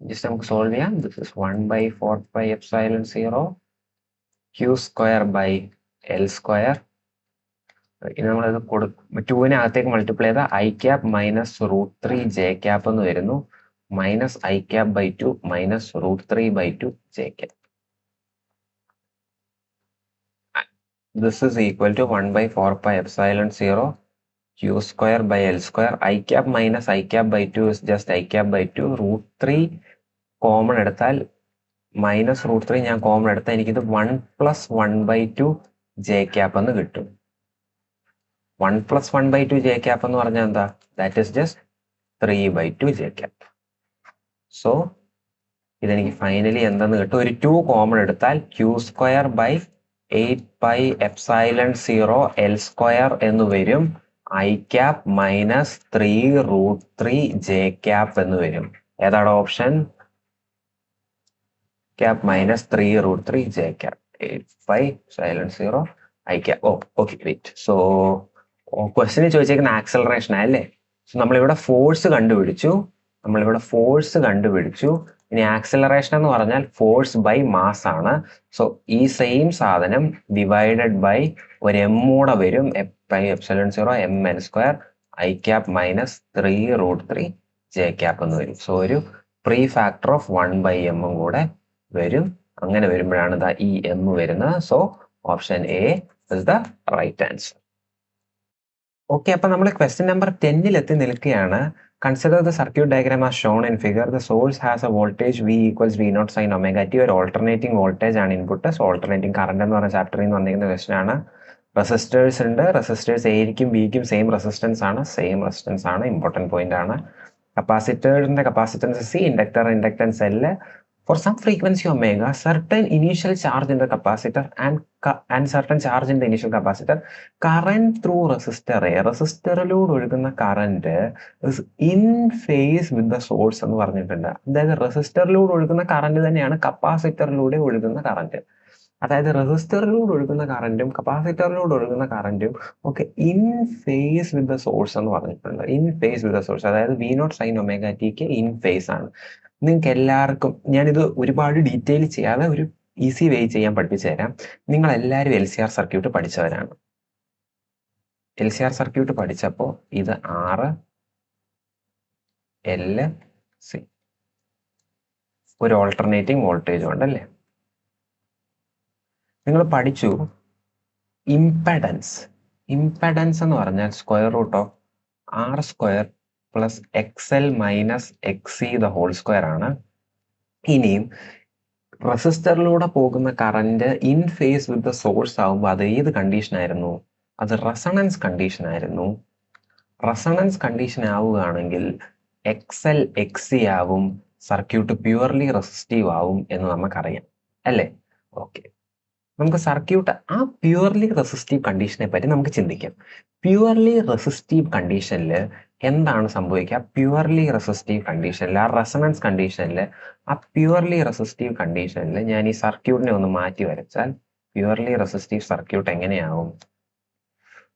ജസ്റ്റ് നമുക്ക് സോൾവ് ചെയ്യാം. This is 1/4πε0 q²/L². ഇനി നമ്മളത് 2-നെ അകത്തേക്ക് മൾട്ടിപ്ലൈ ചെയ്താൽ i ക്യാപ്പ് -√3 j ക്യാപ്പ് എന്ന് വരുന്നു. -i²/2 -√3/2 j cap. This is equal to 1/4πε0 q²/L². i cap -i²/2 is just i²/2. √3 common എടുത്താൽ -√3 ഞാൻ കോമൺ എടുത്താൽ എനിക്കിത് 1 + 1/2 j ക്യാപ്പ് എന്ന് കിട്ടും. 1 + 1/2 j ക്യാപ്പ് എന്ന് പറഞ്ഞാൽ എന്താ? That is just 3/2 j cap. So ഇതെനിക്ക് ഫൈനലി എന്തെന്ന് കിട്ടും? ഒരു 2 കോമൺ എടുത്താൽ q²/8πε0 L² എന്ന് വരും. i ക്യാപ്പ് -3√3 j ക്യാപ്പ് എന്ന് വരും. ഏതാണ് option? Cap -3√3 j cap 8πε0 i cap. Okay, wait. So ക്വസ്റ്റ്യനിൽ ചോദിച്ചേക്കുന്ന ആക്സലറേഷൻ അല്ലേ? സോ നമ്മളിവിടെ ഫോഴ്സ് കണ്ടുപിടിച്ചു. ഇനി ആക്സലറേഷൻ എന്ന് പറഞ്ഞാൽ ഫോഴ്സ് ബൈ മാസ് ആണ്. സോ ഈ സെയിം സാധനം ഡിവൈഡഡ് ബൈ ഒരു m കൂടെ വരും, πε0 ml². i cap -3√3 J cap എന്ന് വരും. സോ ഒരു പ്രീ ഫാക്ടർ ഓഫ് 1/m കൂടെ വരും. അങ്ങനെ വരുമ്പോഴാണ് ദാ ഈ m വരുന്നത്. So option A is the right answer. Okay, അപ്പൊ നമ്മൾ ക്വസ്റ്റ്യൻ നമ്പർ 10 എത്തി നിൽക്കുകയാണ്. Consider the circuit diagram as shown in figure. The source has a voltage V equals V0 sin omega t. ഒരു ഓൾട്ടർനേറ്റിംഗ് വോൾട്ടേജ് ആണ് input. So alternating current എന്ന് പറഞ്ഞ ചാപ്റ്ററിൽ നിന്ന് വന്നിരിക്കുന്ന ക്വസ്റ്റ്യൻ ആണ്. റെസിസ്റ്റേഴ്സ് ഉണ്ട്. റെസിസ്റ്റേഴ്സ് എയ്ക്കും ബിക്കും സെയിം റെസിസ്റ്റൻസ് ആണ്. ഇമ്പോർട്ടൻറ്റ് പോയിന്റ് ആണ്. കപ്പാസിറ്ററിന്റെ capacitance C, inductance L. For some frequency omega, certain initial charge in the capacitor and certain charge in the initial capacitor, current through resistor A, റെസിസ്റ്ററിലൂടെ ഒഴുകുന്ന current is in phase with the source എന്ന് പറഞ്ഞിട്ടുണ്ട്. അതായത് റെസിസ്റ്ററിലൂടെ ഒഴുകുന്ന current തന്നെയാണ് കപ്പാസിറ്ററിലൂടെ ഒഴുകുന്ന കറന്റ്. അതായത് റെസിസ്റ്ററിലൂടെ ഒഴുകുന്ന കറന്റും കപ്പാസിറ്ററിലൂടെ ഒഴുകുന്ന കറന്റും ഒക്കെ in phase with the source എന്ന് പറഞ്ഞിട്ടുണ്ട്. In phase with the source, അതായത് V0 sin omega t ക്ക് ഇൻ ഫേസ് ആണ്. നിങ്ങൾക്ക് എല്ലാവർക്കും ഞാനിത് ഒരുപാട് ഡീറ്റെയിൽ ചെയ്യാതെ ഒരു ഈസി വേ ചെയ്യാൻ പഠിപ്പിച്ചു തരാം. നിങ്ങൾ എല്ലാവരും LCR സർക്യൂട്ട് പഠിച്ചവരാണ്. LCR സർക്യൂട്ട് പഠിച്ചപ്പോൾ ഇത് R, L, C, ഒരു ഓൾട്ടർനേറ്റിംഗ് വോൾട്ടേജ് ഉണ്ടല്ലേ. നിങ്ങൾ പഠിച്ചു ഇംപെഡൻസ്. ഇംപെഡൻസ് എന്ന് പറഞ്ഞാൽ square root of R² plus XL minus XC the whole square ആണ്. ഇനിയും റെസിസ്റ്ററിലൂടെ പോകുന്ന current in phase with the source ആവുമ്പോൾ അത് ഏത് കണ്ടീഷൻ ആയിരുന്നു? അത് റെസണൻസ് കണ്ടീഷൻ ആയിരുന്നു. റെസണൻസ് കണ്ടീഷൻ ആവുകയാണെങ്കിൽ XL XC ആവും, സർക്യൂട്ട് പ്യുവർലി റെസിസ്റ്റീവ് ആവും എന്ന് നമുക്കറിയാം അല്ലേ. ഓക്കെ, നമുക്ക് സർക്യൂട്ട് ആ പ്യുവർലി റെസിസ്റ്റീവ് കണ്ടീഷനെ പറ്റി നമുക്ക് ചിന്തിക്കാം. പ്യുവർലി റെസിസ്റ്റീവ് കണ്ടീഷനിൽ എന്താണ് സംഭവിക്കുക? പ്യുവർലി റെസിസ്റ്റീവ് കണ്ടീഷനിൽ, ആ റെസണൻസ് കണ്ടീഷനിൽ, ആ പ്യുവർലി റെസിസ്റ്റീവ് കണ്ടീഷനിൽ ഞാൻ ഈ സർക്യൂട്ടിനെ ഒന്ന് മാറ്റി വരച്ചാൽ പ്യുവർലി റെസിസ്റ്റീവ് സർക്യൂട്ട് എങ്ങനെയാവും?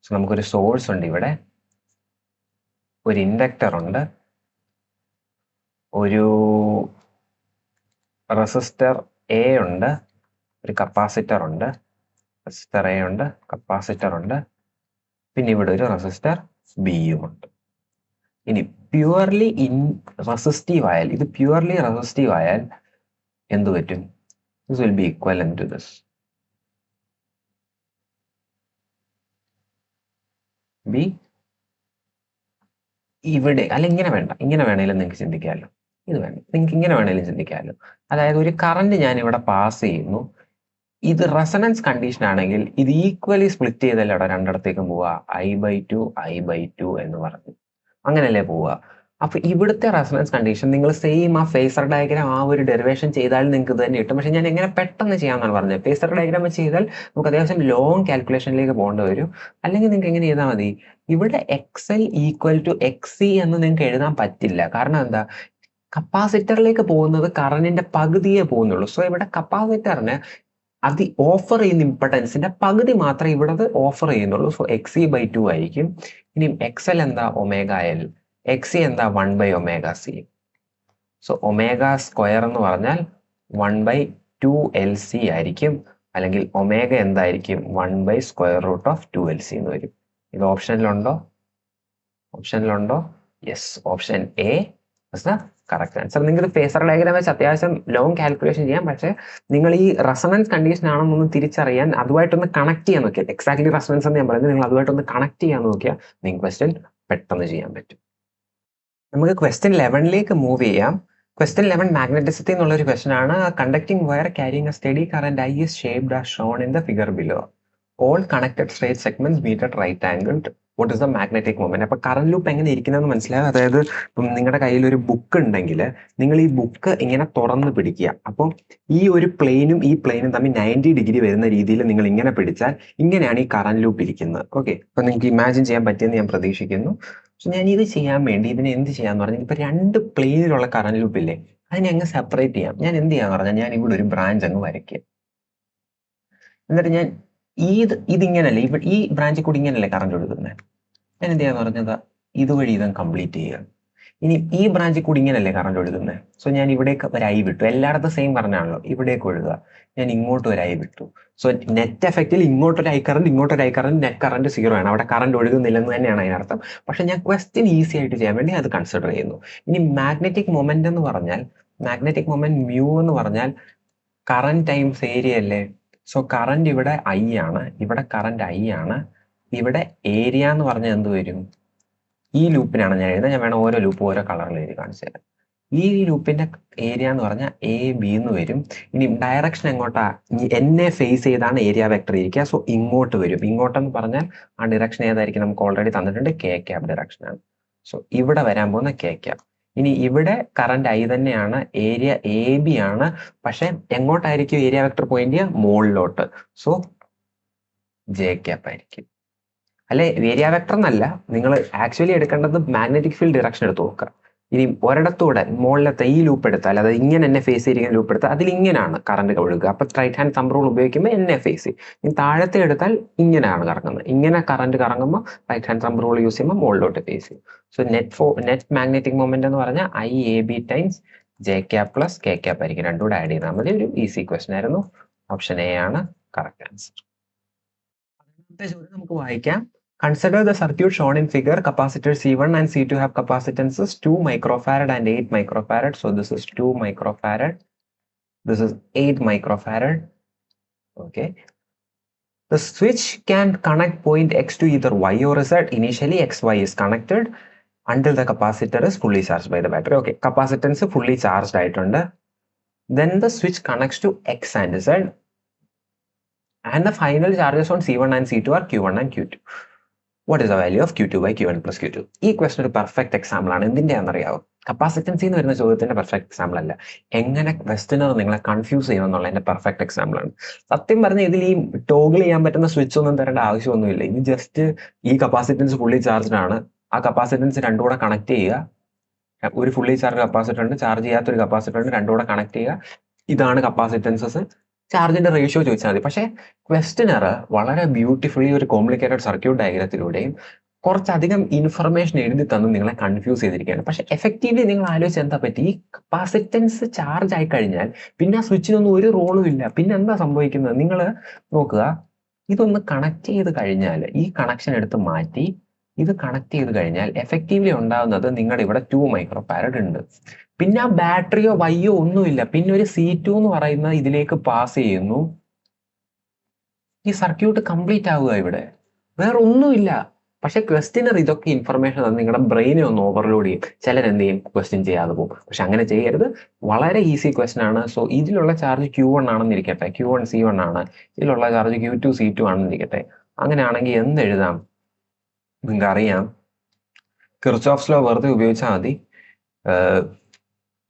സോ നമുക്കൊരു സോഴ്സ് ഉണ്ട്, ഇവിടെ ഒരു ഇൻഡക്ടർ ഉണ്ട്, ഒരു റെസിസ്റ്റർ എ ഉണ്ട്, ഒരു കപ്പാസിറ്റർ ഉണ്ട്, റെസിസ്റ്റർ എ ഉണ്ട്, കപ്പാസിറ്റർ ഉണ്ട്, പിന്നെ ഇവിടെ ഒരു റെസിസ്റ്റർ ബിയും ഉണ്ട്. ഇനി പ്യുവർലി റെസിസ്റ്റീവ് ആയാൽ, ഇത് പ്യുവർലി റെസിസ്റ്റീവ് ആയാൽ എന്ത് പറ്റും? This will be equivalent to this. B ഇവിടെ അല്ല, ഇങ്ങനെ വേണ്ട, ഇങ്ങനെ വേണേലും നിങ്ങൾക്ക് ചിന്തിക്കാമല്ലോ. ഇത് വേണ്ട, നിങ്ങൾക്ക് ഇങ്ങനെ വേണേലും ചിന്തിക്കാമല്ലോ. അതായത് ഒരു കറണ്ട് ഞാൻ ഇവിടെ പാസ് ചെയ്യുന്നു. ഇത് റെസണൻസ് കണ്ടീഷൻ ആണെങ്കിൽ ഇത് ഈക്വലി സ്പ്ലിറ്റ് ചെയ്തല്ലേ അവിടെ രണ്ടിടത്തേക്കും പോവുക. I/2 എന്ന് പറഞ്ഞു, അങ്ങനെയല്ലേ പോവുക. അപ്പൊ ഇവിടുത്തെ റെസണൻസ് കണ്ടീഷൻ നിങ്ങൾ സെയിം ആ ഫേസർ ഡയഗ്രാം ആ ഒരു ഡെറിവേഷൻ ചെയ്താൽ നിങ്ങൾക്ക് ഇത് തന്നെ കിട്ടും. പക്ഷെ ഞാൻ എങ്ങനെ പെട്ടെന്ന് ചെയ്യാമെന്നാണ് പറഞ്ഞത്. ഫേസർ ഡയഗ്രാം വെച്ച് ചെയ്താൽ നമുക്ക് അത്യാവശ്യം ലോങ് കാൽക്കുലേഷനിലേക്ക് പോകേണ്ടി വരും. അല്ലെങ്കിൽ നിങ്ങൾക്ക് എങ്ങനെ ചെയ്താൽ മതി, ഇവിടെ XL = XC എന്ന് നിങ്ങൾക്ക് എഴുതാൻ പറ്റില്ല. കാരണം എന്താ? കപ്പാസിറ്ററിലേക്ക് പോകുന്നത് കറണ്ടിന്റെ പകുതിയേ പോകുന്നുള്ളൂ. സോ ഇവിടെ കപ്പാസിറ്ററിന് അത് ഓഫർ ചെയ്യുന്ന ഇംപെഡൻസിന്റെ പകുതി മാത്രമേ ഇവിടെ ഓഫർ ചെയ്യുന്നുള്ളൂ. സോ XC/2 ആയിരിക്കും. ഇനി XL എന്താ? ωL. XC എന്താ? 1/ωc. സോ ω² എന്ന് പറഞ്ഞാൽ 1/2LC ആയിരിക്കും. അല്ലെങ്കിൽ ഒമേഗ എന്തായിരിക്കും? 1/√2LC എന്ന് വരും. ഇത് ഓപ്ഷനിലുണ്ടോ? Yes, option A is the correct answer. നിങ്ങൾക്ക് ഫേസർ ഡയഗ്രാം വെച്ച് അത്യാവശ്യം ലോങ് കാൽക്കുലേഷൻ ചെയ്യാം. പക്ഷേ നിങ്ങൾ ഈ റെസണൻസ് കണ്ടീഷൻ ആണെന്നൊന്ന് തിരിച്ചറിയാൻ, അതുമായിട്ടൊന്ന് കണക്ട് ചെയ്യാൻ നോക്കിയാൽ, എക്സാക്ട്ലി റെസണൻസ് എന്ന് ഞാൻ പറയുന്നത്, നിങ്ങൾ അതുമായിട്ടൊന്ന് കണക്ട് ചെയ്യാൻ നോക്കിയാൽ നിങ്ങൾക്ക് ക്വസ്റ്റ്യൻ പെട്ടെന്ന് ചെയ്യാൻ പറ്റും. നമുക്ക് ക്വസ്റ്റ്യൻ 11ലേക്ക് മൂവ് ചെയ്യാം. ക്വസ്റ്റ്യൻ 11 മാഗ്നറ്റിസിറ്റി എന്നുള്ള ഒരു ക്വസ്റ്റ്യൻ ആണ്. Conducting wire carrying A study current I is shaped as shown in the figure below. All connected straight segments meet at right angle. What is the magnetic moment? അപ്പൊ current loop എങ്ങനെ ഇരിക്കുന്നതെന്ന് മനസ്സിലാവും. അതായത് ഇപ്പം നിങ്ങളുടെ കയ്യിൽ ഒരു book ഉണ്ടെങ്കിൽ നിങ്ങൾ ഈ ബുക്ക് ഇങ്ങനെ തുറന്ന് പിടിക്കുക. അപ്പം ഈ ഒരു പ്ലെയിനും ഈ പ്ലെയിനും തമ്മിൽ 90 ഡിഗ്രി വരുന്ന രീതിയിൽ നിങ്ങൾ ഇങ്ങനെ പിടിച്ചാൽ ഇങ്ങനെയാണ് ഈ കറന്റ് ലൂപ്പ് ഇരിക്കുന്നത്. ഓക്കെ, അപ്പൊ നിങ്ങൾക്ക് ഇമാജിൻ ചെയ്യാൻ പറ്റിയെന്ന് ഞാൻ പ്രതീക്ഷിക്കുന്നു. സോ ഞാൻ ഇത് ചെയ്യാൻ വേണ്ടി ഇതിനെ എന്ത് ചെയ്യാന്ന് പറഞ്ഞാൽ, ഇപ്പൊ 2 പ്ലെയിനിലുള്ള കറന്റ് ലൂപ്പ് ഇല്ലേ, അതിനെ അങ്ങ് സെപ്പറേറ്റ് ചെയ്യാം. ഞാൻ എന്ത് ചെയ്യാന്ന് പറഞ്ഞാൽ, ഞാൻ ഇവിടെ ഒരു ബ്രാഞ്ച് അങ്ങ് വരയ്ക്കുക. എന്നിട്ട് ഞാൻ ഇതിങ്ങനല്ലേ, ഈ ബ്രാഞ്ചിൽ കൂടി ഇങ്ങനല്ലേ കറണ്ട് കൊടുക്കുന്നത്. ഞാൻ എന്ത് ചെയ്യാന്ന് പറഞ്ഞത്, ഇതുവഴി ഇതങ്ങ് കംപ്ലീറ്റ് ചെയ്യുക. ഇനി ഈ ബ്രാഞ്ചിൽ കൂടി ഇങ്ങനല്ലേ കറണ്ട് ഒഴുകുന്നത്. സോ ഞാൻ ഇവിടേക്ക് ഒരു ഐ വിട്ടു, എല്ലായിടത്തും സെയിം കറണ്ടാണല്ലോ, ഇവിടേക്ക് ഒഴുകുക. ഞാൻ ഇങ്ങോട്ട് ഒരു ഐ വിട്ടു. സോ നെറ്റ് എഫക്റ്റിൽ ഇങ്ങോട്ടൊരു ഐ കറണ്ട്, ഇങ്ങോട്ടൊരു ഐ കറണ്ട്, നെറ്റ് കറണ്ട് 0 ആണ്. അവിടെ കറണ്ട് ഒഴുകുന്നില്ലെന്ന് തന്നെയാണ് അതിനർത്ഥം. പക്ഷെ ഞാൻ ക്വസ്റ്റ്യൻ ഈസി ആയിട്ട് ചെയ്യാൻ വേണ്ടി അത് കൺസിഡർ ചെയ്യുന്നു. ഇനി മാഗ്നറ്റിക് മൊമെന്റ് എന്ന് പറഞ്ഞാൽ, മാഗ്നറ്റിക് മൊമെന്റ് മ്യൂ എന്ന് പറഞ്ഞാൽ കറന്റ് ടൈംസ് ഏരിയ അല്ലേ. സോ കറന്റ് ഇവിടെ ഐ ആണ്, ഇവിടെ കറന്റ് ഐ ആണ്, ഇവിടെ ഏരിയ എന്ന് പറഞ്ഞാൽ എന്ത് വരും? ഈ ലൂപ്പിനാണ് ഞാൻ എഴുതുന്നത്. ഞാൻ വേണം ഓരോ ലൂപ്പ് ഓരോ കളറിൽ എഴുതി കാണിച്ചു തരാം. ഈ ലൂപ്പിന്റെ ഏരിയ എന്ന് പറഞ്ഞാൽ എ ബി എന്ന് വരും. ഇനി ഡയറക്ഷൻ എങ്ങോട്ടാ? എന്നെ ഫേസ് ചെയ്താണ് ഏരിയ വെക്ടർ ഇരിക്കുക. സോ ഇങ്ങോട്ട് വരും. ഇങ്ങോട്ടെന്ന് പറഞ്ഞാൽ ആ ഡയറക്ഷൻ ഏതായിരിക്കും? നമുക്ക് ഓൾറെഡി തന്നിട്ടുണ്ട്, കെ ക്യാപ് ഡയറക്ഷൻ ആണ്. സോ ഇവിടെ വരാൻ പോകുന്ന കെ ക്യാപ്. ഇനി ഇവിടെ കറന്റ് ഐ തന്നെയാണ്, ഏരിയ എ ബി ആണ്, പക്ഷെ എങ്ങോട്ടായിരിക്കും ഏരിയ വെക്ടർ പോയിന്റ് ചെയ്യുക? മുകളിലോട്ട്. സോ ജെ ക്യാപ് ആയിരിക്കും. അല്ലെ, ഏരിയ വെക്ടർ എന്നല്ല, നിങ്ങൾ ആക്ച്വലി എടുക്കേണ്ടത് മാഗ്നറ്റിക് ഫീൽഡ് ഡയറക്ഷൻ എടുത്ത് നോക്കുക. ഇനി ഒരിടത്തൂടെ മുകളിലത്തെ ഈ ലൂപ്പ് എടുത്താൽ, അതായത് ഇങ്ങനെ എന്നെ ഫേസ് ചെയ്തിരിക്കുന്ന ലൂപ്പ് എടുത്താൽ അതിൽ ഇങ്ങനെയാണ് കറണ്ട് ഒഴുകുക. അപ്പൊ റൈറ്റ് ഹാൻഡ് തമ്പ് റൂൾ ഉപയോഗിക്കുമ്പോൾ എന്നെ ഫേസ് ചെയ്യും. ഇനി താഴത്തെ എടുത്താൽ ഇങ്ങനെയാണ് കറങ്ങുന്നത്. ഇങ്ങനെ കറണ്ട് കറങ്ങുമ്പോൾ right hand thumb rule use ചെയ്യുമ്പോൾ മുകളിലോട്ട് ഫേസ് ചെയ്യും. സോ നെറ്റ് മാഗ്നറ്റിക് മൊമെന്റ് എന്ന് പറഞ്ഞാൽ I A B times J cap plus K cap ആയിരിക്കും. രണ്ടും കൂടെ ആഡ് ചെയ്താൽ മതി. ഒരു ഈസി ക്വസ്റ്റൻ ആയിരുന്നു. ഓപ്ഷൻ എ ആണ് കറക്റ്റ് ആൻസർ. അടുത്ത ചോദ്യം നമുക്ക് വായിക്കാം. Consider the circuit shown in figure. Capacitors C1 and C2 have capacitances 2 microfarad and 8 microfarad. So this is 2 microfarad. This is 8 microfarad. Okay. The switch can connect point X to either Y or Z. Initially XY is connected until the capacitor is fully charged by the battery. Okay. Capacitance fully charged ആയിട്ടുണ്ട്. Then the switch connects to X and Z. And the final charges on C1 and C2 are Q1 and Q2. What is the value of Q2 by Q1 plus Q2? ഈ question ഒരു perfect example ആണ്. എന്തിൻ്റെയാണെന്നറിയാവോ? കപ്പാസിറ്റൻസി എന്ന് വരുന്ന ചോദ്യത്തിന്റെ perfect example അല്ല, എങ്ങനെ questioner നിങ്ങളെ confuse ചെയ്യുമെന്നുള്ളതിന്റെ perfect example ആണ്. സത്യം പറഞ്ഞാൽ ഇതിൽ ഈ ടോഗിൾ ചെയ്യാൻ പറ്റുന്ന സ്വിച്ച് ഒന്നും തരേണ്ട ആവശ്യമൊന്നുമില്ല. ഇത് ജസ്റ്റ് ഈ കപ്പാസിറ്റൻസ് ഫുള്ളി ചാർജ്ഡ് ആണ്, ആ കപ്പാസിറ്റൻസ് രണ്ടും കൂടെ കണക്ട് ചെയ്യുക. ഒരു ഫുള്ളി ചാർജ് കപ്പാസിറ്റർ ഉണ്ട്, ചാർജ് ചെയ്യാത്തൊരു കപ്പാസിറ്റർ ഉണ്ട്, രണ്ടും കൂടെ കണക്ട് ചെയ്യുക. ഇതാണ് കപ്പാസിറ്റൻസസ്. ചാർജിന്റെ റേഷ്യോ ചോദിച്ചാൽ മതി. പക്ഷേ ക്വസ്റ്റനർ വളരെ ബ്യൂട്ടിഫുള്ളി ഒരു കോംപ്ലിക്കേറ്റഡ് സർക്യൂട്ട് ഡയഗ്രത്തിലൂടെയും കുറച്ചധികം ഇൻഫർമേഷൻ എഴുതി തന്നു നിങ്ങളെ കൺഫ്യൂസ് ചെയ്തിരിക്കുകയാണ്. പക്ഷെ എഫക്റ്റീവ്ലി നിങ്ങൾ ആലോചിച്ച് എന്താ പറ്റി? ഈ കപ്പാസിറ്റൻസ് ചാർജ് ആയി കഴിഞ്ഞാൽ പിന്നെ ആ സ്വിച്ചിനൊന്നും ഒരു റോളും ഇല്ല. പിന്നെ എന്താ സംഭവിക്കുന്നത്? നിങ്ങൾ നോക്കുക, ഇതൊന്ന് കണക്ട് ചെയ്ത് കഴിഞ്ഞാൽ, ഈ കണക്ഷൻ എടുത്ത് മാറ്റി ഇത് കണക്ട് ചെയ്ത് കഴിഞ്ഞാൽ എഫക്റ്റീവ്ലി ഉണ്ടാകുന്നത് നിങ്ങളുടെ ഇവിടെ 2 മൈക്രോഫാരഡ് ഉണ്ട്. പിന്നെ ആ ബാറ്ററിയോ വൈയോ ഒന്നുമില്ല. പിന്നെ ഒരു C2 എന്ന് പറയുന്ന ഇതിലേക്ക് പാസ് ചെയ്യുന്നു. ഈ സർക്യൂട്ട് കംപ്ലീറ്റ് ആവുക. ഇവിടെ വേറെ ഒന്നുമില്ല. പക്ഷെ ക്വസ്റ്റ്യനർ ഇതൊക്കെ ഇൻഫർമേഷൻ നിങ്ങളുടെ ബ്രെയിനെ ഒന്ന് ഓവർലോഡ് ചെയ്യും. ചിലരെന്ത് ചെയ്യും? ക്വസ്റ്റ്യൻ ചെയ്യാതെ പോകും. പക്ഷെ അങ്ങനെ ചെയ്യരുത്. വളരെ ഈസി ക്വസ്റ്റ്യൻ ആണ്. സോ ഇതിലുള്ള ചാർജ് Q1 ആണെന്നിരിക്കട്ടെ, Q1 C1 ആണ്. ഇതിലുള്ള ചാർജ് Q2 C2 ആണെന്നിരിക്കട്ടെ. അങ്ങനെയാണെങ്കിൽ എന്ത് എഴുതാം? നിങ്ങൾക്ക് അറിയാം, കിർച്ചോഫ്സ് ലോ വെറുതെ ഉപയോഗിച്ചാൽ മതി.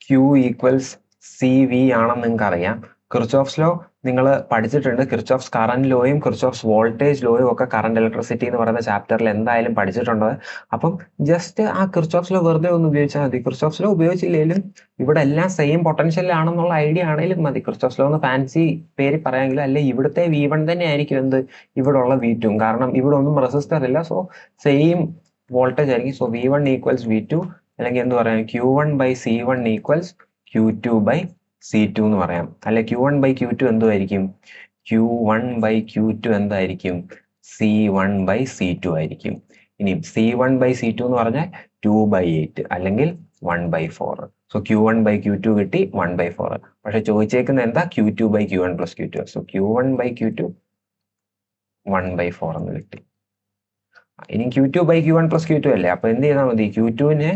Q ഈക്വൽസ് CV ആണെന്ന് നിങ്ങൾക്ക് അറിയാം. കിർച്ചോഫ്സ് ലോ നിങ്ങൾ പഠിച്ചിട്ടുണ്ട്. കിർച്ചോഫ്സ് കറന്റ് ലോയും കിർച്ചോഫ്സ് വോൾട്ടേജ് ലോയും ഒക്കെ കറന്റ് ഇലക്ട്രിസിറ്റി എന്ന് പറയുന്ന ചാപ്റ്ററിൽ എന്തായാലും പഠിച്ചിട്ടുണ്ട്. അപ്പം ജസ്റ്റ് ആ കിർച്ചോഫ്സ് ലോ വെറുതെ ഒന്ന് ഉപയോഗിച്ചാൽ മതി. കിർച്ചോഫ്സ് ലോ ഉപയോഗിച്ചില്ലെങ്കിലും ഇവിടെ എല്ലാം സെയിം പൊട്ടൻഷ്യലാണെന്നുള്ള ഐഡിയ ആണെങ്കിലും മതി. കിർച്ചോഫ്സ് ലോ എന്ന് ഫാൻസി പേര് പറയാമെങ്കിലും അല്ലെ, ഇവിടുത്തെ V1 തന്നെ ആയിരിക്കും എന്ത് ഇവിടെ ഉള്ള V2. കാരണം ഇവിടെ ഒന്നും റെസിസ്റ്റർ ഇല്ല. സോ സെയിം വോൾട്ടേജ് ആയിരിക്കും. സോ V1 ഈക്വൽസ് V2, അല്ലെങ്കിൽ എന്ത് പറയാം, Q1 by C1 equals Q2 by C2 എന്ന് പറയാം. അല്ലെ Q1 by Q2 എന്തുമായിരിക്കും? Q1 by Q2 എന്തായിരിക്കും? C1 by C2 ആയിരിക്കും. ഇനി C1 by C2 എന്ന് പറഞ്ഞാൽ 2/8 അല്ലെങ്കിൽ 1/4. സോ Q1 by Q2 കിട്ടി 1/4. പക്ഷെ ചോദിച്ചേക്കുന്നത് എന്താ? Q2 by Q1 plus Q2. So Q1 by Q2 1/4 എന്ന് കിട്ടി. ഇനി Q2 by Q1 plus Q2 അല്ലേ? അപ്പൊ എന്ത് ചെയ്താൽ മതി? Q2നെ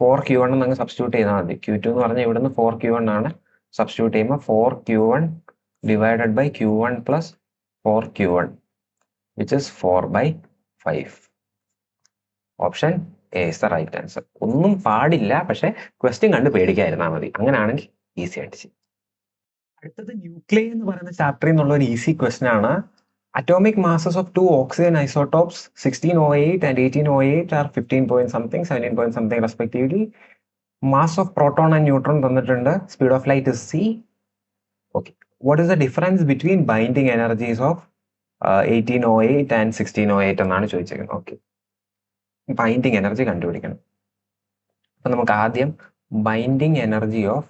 4Q1 എന്നങ്ങ് സബ്സ്റ്റിറ്റ്യൂട്ട് ചെയ്താൽ മതി. Q2 എന്ന് പറഞ്ഞാൽ ഇവിടുന്ന് 4Q1 ആണ്. സബ്സ്റ്റിറ്റ്യൂട്ട് ചെയ്യുമ്പോൾ 4Q1 divided by Q1 plus 4Q1 which is 4/5. Option A is the right answer. ഒന്നും പാടില്ല, പക്ഷെ ക്വസ്റ്റ്യൻ കണ്ട് പേടിക്കാതിരുന്നാൽ മതി. അങ്ങനെയാണെങ്കിൽ ഈസി ആയിട്ട് ചെയ്യും. അടുത്തത് ന്യൂക്ലിയർ എന്ന് പറയുന്ന ചാപ്റ്ററിൽ നിന്നുള്ള ഒരു ഈസി ക്വസ്റ്റ്യൻ ആണ്. Atomic masses of two oxygen isotopes 1608 and 1808 are 15 point something, 17 point something respectively. Mass of proton and neutron തന്നിട്ടുണ്ട്. Speed of light is c. Okay. What is the difference between binding energies of 1808 and 1608 എന്നാണ് ചോദിച്ചിരിക്കുന്നത്. Okay, binding energy കണ്ടുപിടിക്കണം. അപ്പൊ നമുക്ക് ആദ്യം binding energy of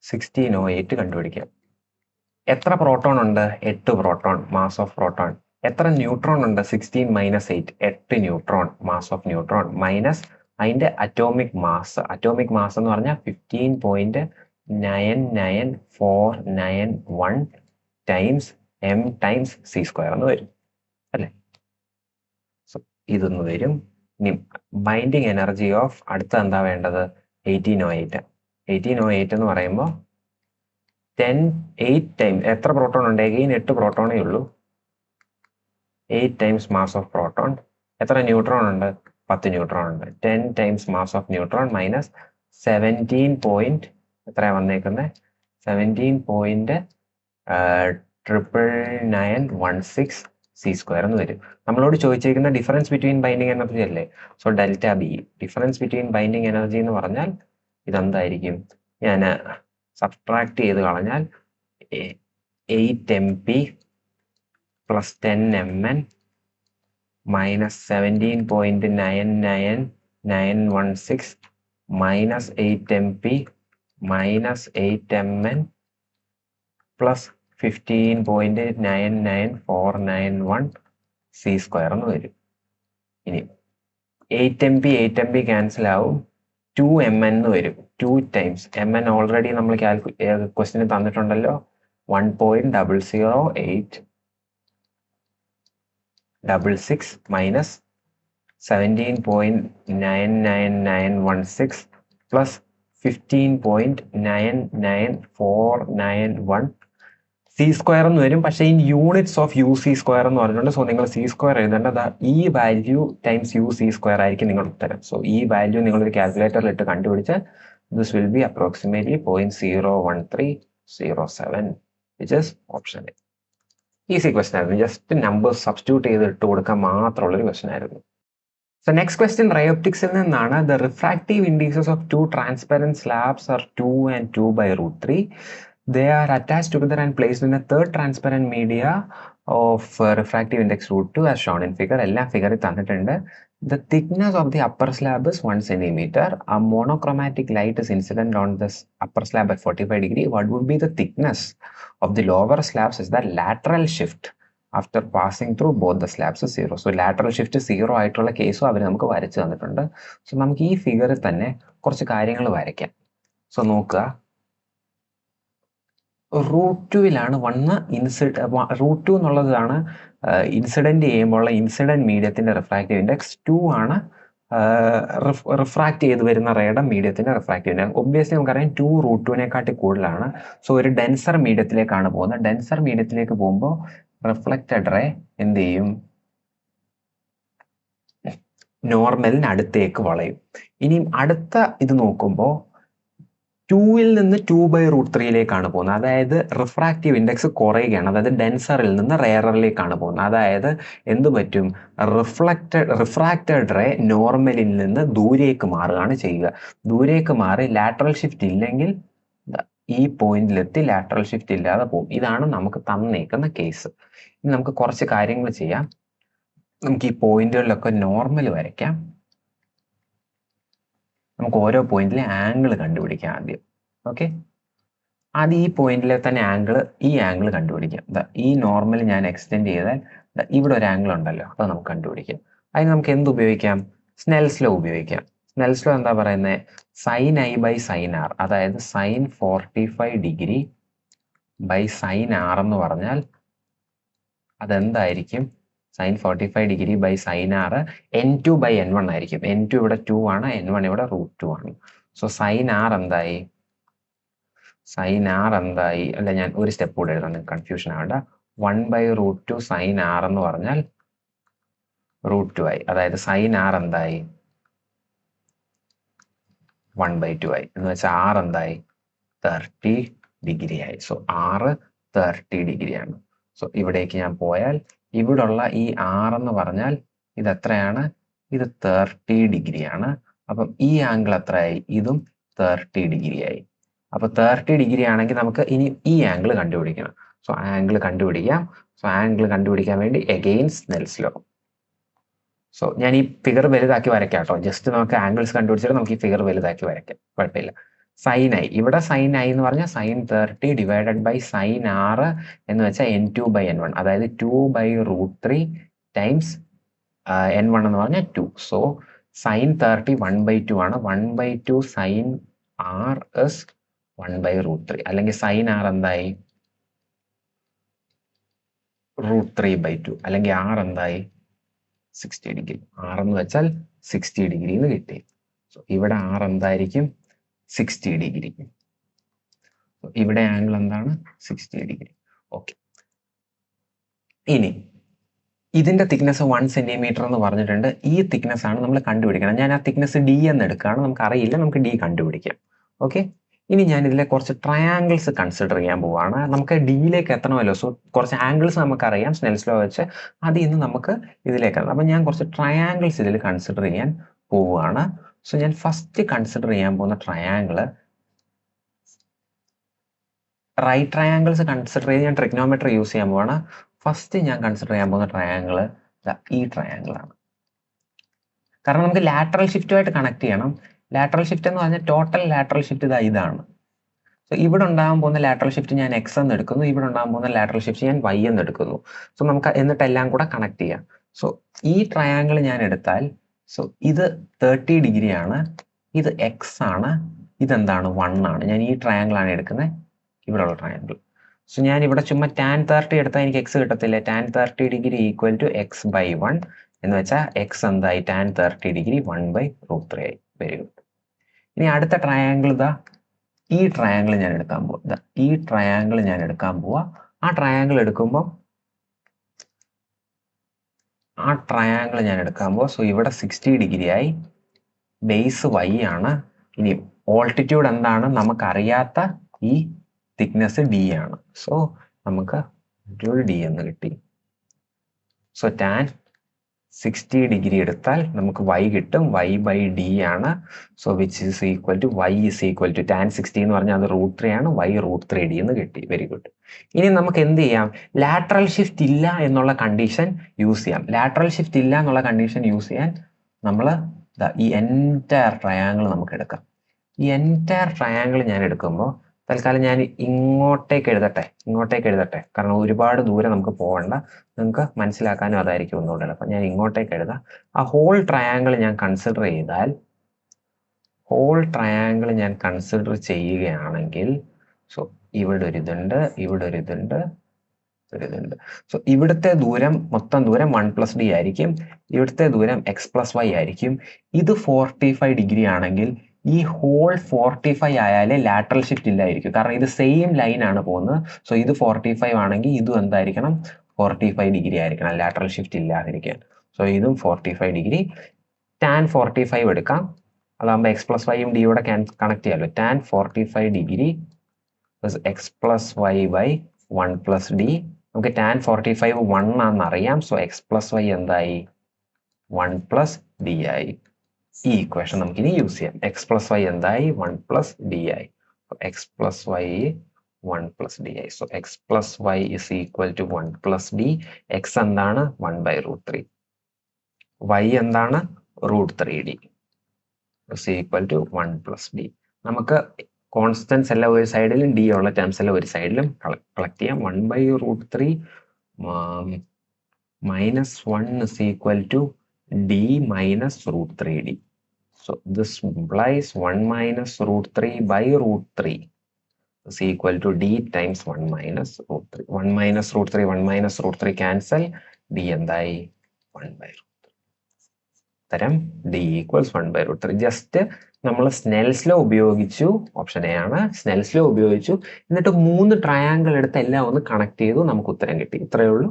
1608 കണ്ടുപിടിക്കാം. എത്ര proton ഉണ്ട്? 8 പ്രോട്ടോൺ, മാസ് ഓഫ് പ്രോട്ടോൺ. എത്ര ന്യൂട്രോൺ ഉണ്ട്? 16 minus 8, 8 neutron, mass of neutron, minus അതിന്റെ അറ്റോമിക് മാസ്. അറ്റോമിക് മാസ് എന്ന് പറഞ്ഞാൽ 15.99491 times m times c square എന്ന് വരും അല്ലെ. സോ ഇതൊന്ന് വരും. ഇനി ബൈൻഡിങ് എനർജി ഓഫ് അടുത്ത എന്താ വേണ്ടത്? 1808. 1808 എന്ന് പറയുമ്പോൾ 8 ടൈംസ് എത്ര പ്രോട്ടോൺ ഉണ്ട്? എഗെയിൻ 8 പ്രോട്ടോണേ ഉള്ളൂ. 8 ടൈംസ് മാസ് ഓഫ് പ്രോട്ടോൺ. എത്ര ന്യൂട്രോൺ ഉണ്ട്? 10 ന്യൂട്രോൺ ഉണ്ട്. 10 times mass of neutron minus 17 എത്രയാ വന്നേക്കുന്നത്? 17.99916 c സ്ക്വയർ എന്ന് വരും. നമ്മളോട് ചോദിച്ചിരിക്കുന്ന ഡിഫറൻസ് ബിറ്റ്വീൻ ബൈൻഡിങ് എനർജി അല്ലേ. So delta B, difference between binding energy എന്ന് പറഞ്ഞാൽ ഇതെന്തായിരിക്കും? ഞാൻ സബ്ട്രാക്ട് ചെയ്ത് കളഞ്ഞാൽ 8 mp plus 10 mn minus 17.99916 minus 8 mp minus 8 mn plus 15.99491 c square എന്ന് വരും. ഇനി 8 mp ക്യാൻസൽ ആവും. 2 mn എന്ന് വരും. 2 ടൈംസ് mn ഓൾറെഡി നമ്മൾ ക്വസ്റ്റിന് തന്നിട്ടുണ്ടല്ലോ. 1.08666 മൈനസ് 17.99916 പ്ലസ് 15.99491 c സ്ക്വയർ എന്ന് വരും. പക്ഷേ in units of U C square എന്ന് പറഞ്ഞിട്ടുണ്ട്. സോ നിങ്ങൾ c സ്ക്വയർ എഴുതേണ്ടത് ഈ value times U C square ആയിരിക്കും നിങ്ങളുടെ ഉത്തരം. സോ ഈ വാല്യൂ നിങ്ങളൊരു കാൽക്കുലേറ്ററിൽ ഇട്ട് കണ്ടുപിടിച്ച് this will B approximately 0.01307 which is option A. Easy question ആയിരുന്നു. ജസ്റ്റ് നമ്പേഴ്സ് സബ്സ്റ്റിറ്റ്യൂട്ട് ചെയ്ത് ഇട്ട് കൊടുക്കാൻ മാത്രമുള്ളൊരു ക്വസ്റ്റൻ ആയിരുന്നു. So next question, Rayoptics നിന്നാണ്. The refractive indices of two transparent slabs are 2 and 2 by root 3. They are attached together and placed in a third transparent media of refractive index root 2 as shown in figure. എല്ലാം ഫിഗറിൽ തന്നിട്ടുണ്ട്. The thickness of the upper slab is 1 centimeter. A monochromatic light is incident on this upper slab at 45 degree. What would be the thickness of the lower slabs is the lateral shift after passing through both the slabs is 0. So lateral shift 0 ആയിട്ടുള്ള കേസും അവർ നമുക്ക് വരച്ച് തന്നിട്ടുണ്ട്. So നമുക്ക് ഈ ഫിഗറിൽ തന്നെ കുറച്ച് കാര്യങ്ങൾ വരയ്ക്കാം. സോ നോക്കുക, റൂട്ട് 2 വന്ന് റൂട്ട് 2 എന്നുള്ളതാണ് ഇൻസിഡന്റ് ചെയ്യുമ്പോൾ ഇൻസിഡന്റ് മീഡിയത്തിന്റെ റിഫ്രാക്റ്റീവ് ഇൻഡെക്സ്. 2 ആണ് റിഫ്രാക്ട് ചെയ്ത് വരുന്ന റേയുടെ മീഡിയത്തിന്റെ റിഫ്രാക്റ്റീവ് ഇൻഡെക്സ്. ഒബ്വിയസ്ലി നമുക്കറിയാം 2 റൂട്ട് 2 കൂടുതലാണ്. സോ ഒരു ഡെൻസർ മീഡിയത്തിലേക്കാണ് പോകുന്നത്. ഡെൻസർ മീഡിയത്തിലേക്ക് പോകുമ്പോൾ റിഫ്ലക്റ്റഡ് റേ എന്ത് ചെയ്യും? നോർമലിന് അടുത്തേക്ക് വളയും. ഇനി അടുത്ത ഇത് നോക്കുമ്പോൾ 2 നിന്ന് 2/√3 പോകുന്നത്. അതായത് റിഫ്രാക്റ്റീവ് ഇൻഡെക്സ് കുറയുകയാണ്. അതായത് ഡെൻസറിൽ നിന്ന് റെയറിലേക്കാണ് പോകുന്നത്. അതായത് എന്ത് പറ്റും? റിഫ്രാക്റ്റഡ് റേ നോർമലിൽ നിന്ന് ദൂരേക്ക് മാറുകയാണ് ചെയ്യുക. ദൂരേക്ക് മാറി ലാറ്ററൽ ഷിഫ്റ്റ് ഇല്ലെങ്കിൽ ഈ പോയിന്റിലെത്തി ലാറ്ററൽ ഷിഫ്റ്റ് ഇല്ലാതെ പോകും. ഇതാണ് നമുക്ക് തന്നേക്കുന്ന കേസ്. ഇനി നമുക്ക് കുറച്ച് കാര്യങ്ങൾ ചെയ്യാം. നമുക്ക് ഈ പോയിന്റുകളിലൊക്കെ നോർമൽ വരയ്ക്കാം. നമുക്ക് ഓരോ പോയിന്റിലെ ആംഗിൾ കണ്ടുപിടിക്കാം ആദ്യം. ഓക്കെ, ആദ്യം ഈ പോയിന്റിലെ തന്നെ ഈ ആംഗിൾ കണ്ടുപിടിക്കാം. ഈ നോർമൽ ഞാൻ എക്സ്റ്റെൻഡ് ചെയ്താൽ ഇവിടെ ഒരു ആംഗിൾ ഉണ്ടല്ലോ, അത് നമുക്ക് കണ്ടുപിടിക്കാം. അതിന് നമുക്ക് എന്ത് ഉപയോഗിക്കാം? സ്നെൽസ് ലോ ഉപയോഗിക്കാം. സ്നെൽസ് ലോ എന്താ പറയുന്നത്? Sine I by sine R, അതായത് sine 45 degree by sine R എന്ന് പറഞ്ഞാൽ അതെന്തായിരിക്കും? Sine 45 degree by sine R n2 by n1 ആയിരിക്കും. n2 ഇവിടെ 2 ആണ്, n1 ഇവിടെ റൂട്ട് 2 ആണ്. സോ സൈൻ ആർ എന്തായി? അല്ല, ഞാൻ ഒരു സ്റ്റെപ്പ് കൂടെ എഴുതാം, കൺഫ്യൂഷൻ ആവണ്ട. 1/√2 സൈൻ ആർ എന്ന് പറഞ്ഞാൽ റൂട്ട് 2 ആയി. അതായത് സൈൻ ആർ എന്തായി? 1/2 ആയി. എന്ന് വെച്ചാൽ ആർ എന്തായി? 30 ഡിഗ്രി ആയി. സോ ആർ 30 ഡിഗ്രിയാണ്. സോ ഇവിടേക്ക് ഞാൻ പോയാൽ ഇവിടുള്ള ഈ ആർ എന്ന് പറഞ്ഞാൽ ഇത് എത്രയാണ്? ഇത് 30 ഡിഗ്രിയാണ്. അപ്പം ഈ ആംഗിൾ എത്രയായി? ഇതും 30 ഡിഗ്രി ആയി. അപ്പൊ 30 ഡിഗ്രി ആണെങ്കിൽ നമുക്ക് ഇനി ഈ ആംഗിൾ കണ്ടുപിടിക്കണം. സോ ആംഗിൾ കണ്ടുപിടിക്കാം. സോ ആംഗിൾ കണ്ടുപിടിക്കാൻ വേണ്ടി അഗെയിൻ സ്നെൽസ് ലോ. സോ ഞാൻ ഈ ഫിഗർ വലുതാക്കി വരയ്ക്കാം കേട്ടോ. ജസ്റ്റ് നമുക്ക് ആംഗിൾസ് കണ്ടുപിടിച്ചിട്ട് നമുക്ക് ഈ ഫിഗർ വലുതാക്കി വരയ്ക്കാം, കുഴപ്പമില്ല. സൈൻ ഐ, ഇവിടെ സൈൻ ഐ എന്ന് പറഞ്ഞാൽ sine 30 divided by sine r എന്ന് വെച്ചാൽ n2/n1, അതായത് 2/√3 ടൈംസ് n1 എന്ന് പറഞ്ഞാൽ 2. സോ സൈൻ 30 1/2 ആണ്. 1/2 സൈൻ r ഇസ് 1/√3, അല്ലെങ്കിൽ സൈൻ r എന്തായി √3/2, അല്ലെങ്കിൽ r എന്തായി 60 ഡിഗ്രി. r എന്ന് വെച്ചാൽ 60 ഡിഗ്രി എന്ന് കിട്ടി. സോ ഇവിടെ r എന്തായിരിക്കും 60 ഡിഗ്രി. ഇവിടെ ആംഗിൾ എന്താണ് 60 ഡിഗ്രി. ഓക്കെ, ഇനി ഇതിന്റെ തിക്നെസ് 1 സെന്റിമീറ്റർ എന്ന് പറഞ്ഞിട്ടുണ്ട്. ഈ തിക്നെസ് ആണ് നമ്മൾ കണ്ടുപിടിക്കണം. ഞാൻ ആ തിക്നെസ് d എന്ന് എടുക്കുകയാണ്, നമുക്ക് അറിയില്ല, നമുക്ക് d കണ്ടുപിടിക്കാം. ഓക്കെ, ഇനി ഞാൻ ഇതിലെ കുറച്ച് ട്രയാങ്കിൾസ് കൺസിഡർ ചെയ്യാൻ പോവാണ്. നമുക്ക് ഡിയിലേക്ക് എത്തണമല്ലോ. സോ കുറച്ച് ആംഗിൾസ് നമുക്കറിയാം സ്നെൽസ് ലോ വെച്ച്, അതിൽ നിന്ന് നമുക്ക് ഇതിലേക്ക് എത്തണം. അപ്പം ഞാൻ കുറച്ച് ട്രയാങ്കിൾസ് ഇതിൽ കൺസിഡർ ചെയ്യാൻ പോവുകയാണ്. സോ ഞാൻ ഫസ്റ്റ് കൺസിഡർ ചെയ്യാൻ പോകുന്ന ട്രയാങ്കിള് റൈറ്റ് ട്രയാങ്കിൾസ് കൺസിഡർ ചെയ്ത് ഞാൻ ട്രിഗ്നോമെട്രി യൂസ് ചെയ്യാൻ പോവാണ്. ഫസ്റ്റ് ഞാൻ കൺസിഡർ ചെയ്യാൻ പോകുന്ന ട്രയാങ്കിള് ഈ ട്രയാങ്കിൾ ആണ്. കാരണം നമുക്ക് ലാറ്ററൽ ഷിഫ്റ്റുമായിട്ട് കണക്ട് ചെയ്യണം. ലാറ്ററൽ ഷിഫ്റ്റ് എന്ന് പറഞ്ഞാൽ ടോട്ടൽ ലാറ്ററൽ ഷിഫ്റ്റ് ഇതാണ്. സോ ഇവിടെ ഉണ്ടാകാൻ പോകുന്ന ലാറ്ററൽ ഷിഫ്റ്റ് ഞാൻ എക്സ് എന്ന് എടുക്കുന്നു, ഇവിടെ ഉണ്ടാകാൻ പോകുന്ന ലാറ്ററൽ ഷിഫ്റ്റ് ഞാൻ വൈ എന്ന് എടുക്കുന്നു. സോ നമുക്ക് എന്നിട്ട് എല്ലാം കൂടെ കണക്ട് ചെയ്യാം. സോ ഈ ട്രയാങ്കിൾ ഞാൻ എടുത്താൽ, സോ ഇത് 30 ഡിഗ്രി ആണ്, ഇത് എക്സ് ആണ്, ഇതെന്താണ് 1 ആണ്. ഞാൻ ഈ ട്രയാങ്കിൾ ആണ് എടുക്കുന്നത്, ഇവിടെയുള്ള ട്രയാങ്കിൾ. സോ ഞാൻ ഇവിടെ ചുമ്മാ tan 30 എടുത്താൽ എനിക്ക് എക്സ് കിട്ടത്തില്ല. tan 30 degree equal to x/1 എന്ന് വെച്ചാൽ എക്സ് എന്തായി tan 30 ഡിഗ്രി 1/√3 ആയി. Very good. ഇനി അടുത്ത ട്രയാങ്കിൾ ഈ ട്രയാങ്കിൾ ഞാൻ എടുക്കാൻ പോവാ. ഈ ട്രയാങ്കിൾ ഞാൻ എടുക്കാൻ പോവാ. ആ ട്രയാങ്കിൾ എടുക്കുമ്പോൾ സോ ഇവിടെ 60 ഡിഗ്രി ആയി, ബേസ് y ആണ്. ഇനി ഓൾട്ടിറ്റ്യൂഡ് എന്താണ് നമുക്കറിയാത്ത ഈ തിക്നെസ് d ആണ്. സോ നമുക്ക് d എന്ന് കിട്ടി. സോ tan 60 ഡിഗ്രി എടുത്താൽ നമുക്ക് y കിട്ടും, y/d ആണ്. So which is equal to y is equal to tan 60 എന്ന് പറഞ്ഞാൽ അത് √3 ആണ്, y √3d എന്ന് കിട്ടി. Very good. ഇനി നമുക്ക് എന്ത് ചെയ്യാം, ലാറ്ററൽ ഷിഫ്റ്റ് ഇല്ല എന്നുള്ള കണ്ടീഷൻ യൂസ് ചെയ്യാം. ലാറ്ററൽ ഷിഫ്റ്റ് ഇല്ല എന്നുള്ള കണ്ടീഷൻ യൂസ് ചെയ്യാൻ നമ്മൾ ഈ എൻറ്റയർ ട്രയാങ്കിൾ നമുക്ക് എടുക്കാം. ഈ എൻറ്റയർ ട്രയാങ്കിൾ ഞാൻ എടുക്കുമ്പോൾ തൽക്കാലം ഞാൻ ഇങ്ങോട്ടേക്ക് എഴുതട്ടെ, കാരണം ഒരുപാട് ദൂരം നമുക്ക് പോകണ്ട, നിങ്ങൾക്ക് മനസ്സിലാക്കാനും അതായിരിക്കും ഒന്നുകൂടെ. അപ്പം ഞാൻ ഇങ്ങോട്ടേക്ക് എഴുതാം. ആ ഹോൾ ട്രയാങ്കിൾ ഞാൻ കൺസിഡർ ചെയ്യുകയാണെങ്കിൽ, സോ ഇവിടെ ഒരു ഇതുണ്ട്, സോ ഇവിടുത്തെ മൊത്തം ദൂരം 1 + d ആയിരിക്കും, ഇവിടുത്തെ ദൂരം x+y ആയിരിക്കും. ഇത് 45 ഡിഗ്രി ആണെങ്കിൽ ഈ ഹോൾ 45 ആയാലേ ലാറ്ററൽ ഷിഫ്റ്റ് ഇല്ലായിരിക്കും, കാരണം ഇത് സെയിം ലൈൻ ആണ് പോകുന്നത്. സോ ഇത് 45 ആണെങ്കിൽ ഇതും എന്തായിരിക്കണം 45 ഡിഗ്രി ആയിരിക്കണം, ലാറ്ററൽ ഷിഫ്റ്റ് ഇല്ലാതിരിക്കാൻ. സോ ഇതും 45 ഡിഗ്രി. tan 45 എടുക്കാം, അതാകുമ്പോൾ x+y-യും d യോടെ കണക്ട് ചെയ്യാമല്ലോ. tan 45 degree x+y/1 + d. നമുക്ക് tan 45 1 ആണെന്ന് അറിയാം. സോ x+y എന്തായി 1 + d ആയി. ഈ ഇക്വേഷൻ നമുക്ക് ഇനി യൂസ് ചെയ്യാം. x+y എന്തായി 1 + d ആയി. x+y 1 + d ആയി. So x+y is equal to 1 + d. x എന്താണ് 1/√3, y എന്താണ് √3d is equal to 1 + d. നമുക്ക് കോൺസ്റ്റൻസ് എല്ലാം ഒരു സൈഡിലും d ഉള്ള ടേംസ് എല്ലാം ഒരു സൈഡിലും കളക്ട് ചെയ്യാം. 1/√3 -1 is equal to d minus √3d. So this implies 1 minus √3/√3 is equal to d times 1 minus √3. 1 minus √3 cancel, d എന്തായി 1/√3. തരം d equals 1/√3. ജസ്റ്റ് നമ്മൾ സ്നെൽസ് ലോ ഉപയോഗിച്ചു, ഓപ്ഷൻ എ ആണ്, സ്നെൽസ് ലോ ഉപയോഗിച്ചു, എന്നിട്ട് 3 ട്രയാങ്കിൾ എടുത്ത് എല്ലാം ഒന്ന് കണക്ട് ചെയ്തു, നമുക്ക് ഉത്തരം കിട്ടി. ഇത്രയേ ഉള്ളൂ,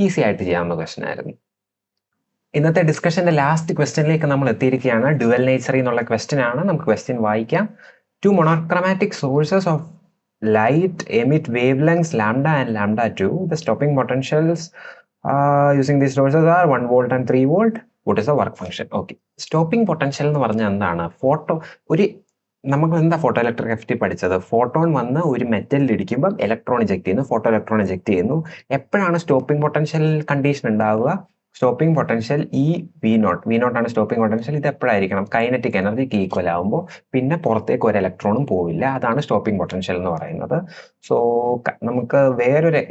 ഈസി ആയിട്ട് ചെയ്യാവുന്ന ക്വസ്റ്റൻ ആയിരുന്നു. ഇന്നത്തെ ഡിസ്കഷന്റെ ലാസ്റ്റ് ക്വസ്റ്റ്യനിലേക്ക് നമ്മൾ എത്തിയിരിക്കുകയാണ്. ഡ്യുവൽ നേച്ചറി എന്നുള്ള ക്വസ്റ്റ്യൻ ആണ്. നമുക്ക് ക്വസ്റ്റ്യൻ വായിക്കാം. 2 monochromatic sources of light emit wavelengths lambda and lambda2. The stopping potentials using these sources are 1 volt and 3 volt. What is the work function? Okay. Stopping potential എന്ന് പറഞ്ഞാൽ എന്താണ്? നമുക്ക് എന്താ ഫോട്ടോ ഇലക്ട്രിക് എഫക്റ്റ് പഠിച്ചത്? Photon വന്ന് ഒരു മെറ്റലിൽ ഇടിക്കുമ്പോൾ electron eject ചെയ്യുന്നു, photo electron eject ചെയ്യുന്നു. എപ്പോഴാണ് സ്റ്റോപ്പിംഗ് പൊട്ടൻഷ്യൽ കണ്ടീഷൻ ഉണ്ടാവുക? സ്റ്റോപ്പിംഗ് പൊട്ടൻഷ്യൽ ഈ വി നോട്ട് ആണ് സ്റ്റോപ്പിംഗ് പൊട്ടൻഷ്യൽ. ഇത് എപ്പോഴായിരിക്കണം? കൈനറ്റിക് എനർജിക്ക് ഈക്വൽ ആകുമ്പോൾ പിന്നെ പുറത്തേക്ക് ഒരു ഇലക്ട്രോണും പോവില്ല. അതാണ് സ്റ്റോപ്പിംഗ് പൊട്ടൻഷ്യൽ എന്ന് പറയുന്നത്. സോ നമുക്ക് വേറൊരു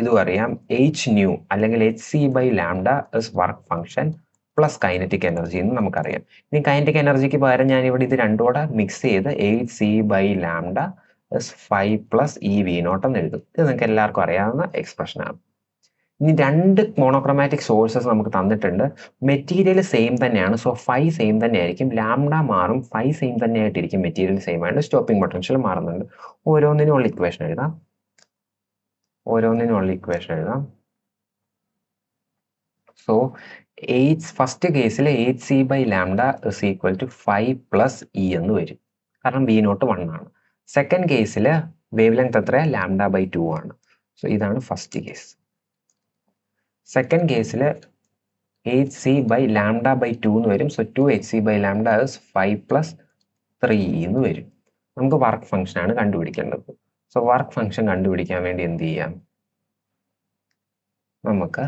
ഇതും അറിയാം, എച്ച് ന്യൂ അല്ലെങ്കിൽ hc/λ is work function plus kinetic energy എന്ന് നമുക്കറിയാം. ഇനി കൈനറ്റിക് എനർജിക്ക് പകരം ഞാൻ ഇവിടെ ഇത് രണ്ടും കൂടെ മിക്സ് ചെയ്ത് hc/λ ഇസ് 5 + eV0 എന്ന് എഴുതും. ഇത് നിങ്ങൾക്ക് എല്ലാവർക്കും അറിയാവുന്ന എക്സ്പ്രഷനാണ്. ഇനി രണ്ട് മോണോക്രോമാറ്റിക് സോഴ്സസ് നമുക്ക് തന്നിട്ടുണ്ട്. മെറ്റീരിയൽ സെയിം തന്നെയാണ്. സോ ഫൈ സെയിം തന്നെയായിരിക്കും. ലാംഡ മാറും, ഫൈ സെയിം തന്നെയായിട്ടിരിക്കും. മെറ്റീരിയൽ സെയിം ആയിട്ട് സ്റ്റോപ്പിംഗ് പൊട്ടൻഷ്യൽ മാറുന്നുണ്ട്. ഓരോന്നിനുള്ള ഇക്വേഷൻ എഴുതാം. സോ ഫസ്റ്റ് കേസിൽ hc/λ is equal to 5 + e എന്ന് വരും. കാരണം V0 1 ആണ്. സെക്കൻഡ് കേസിൽ വേവ് ലെങ്ത് എത്ര? λ/2 ആണ്. സോ ഇതാണ് ഫസ്റ്റ് കേസ്. സെക്കൻഡ് കേസിൽ hc/λ/2 എന്ന് വരും. സോ 2hc/λ ഇസ് 5 + 3e എന്ന് വരും. നമുക്ക് വർക്ക് ഫംഗ്ഷൻ ആണ് കണ്ടുപിടിക്കേണ്ടത്. സോ വർക്ക് ഫംഗ്ഷൻ കണ്ടുപിടിക്കാൻ വേണ്ടി എന്ത് ചെയ്യാം? നമുക്ക്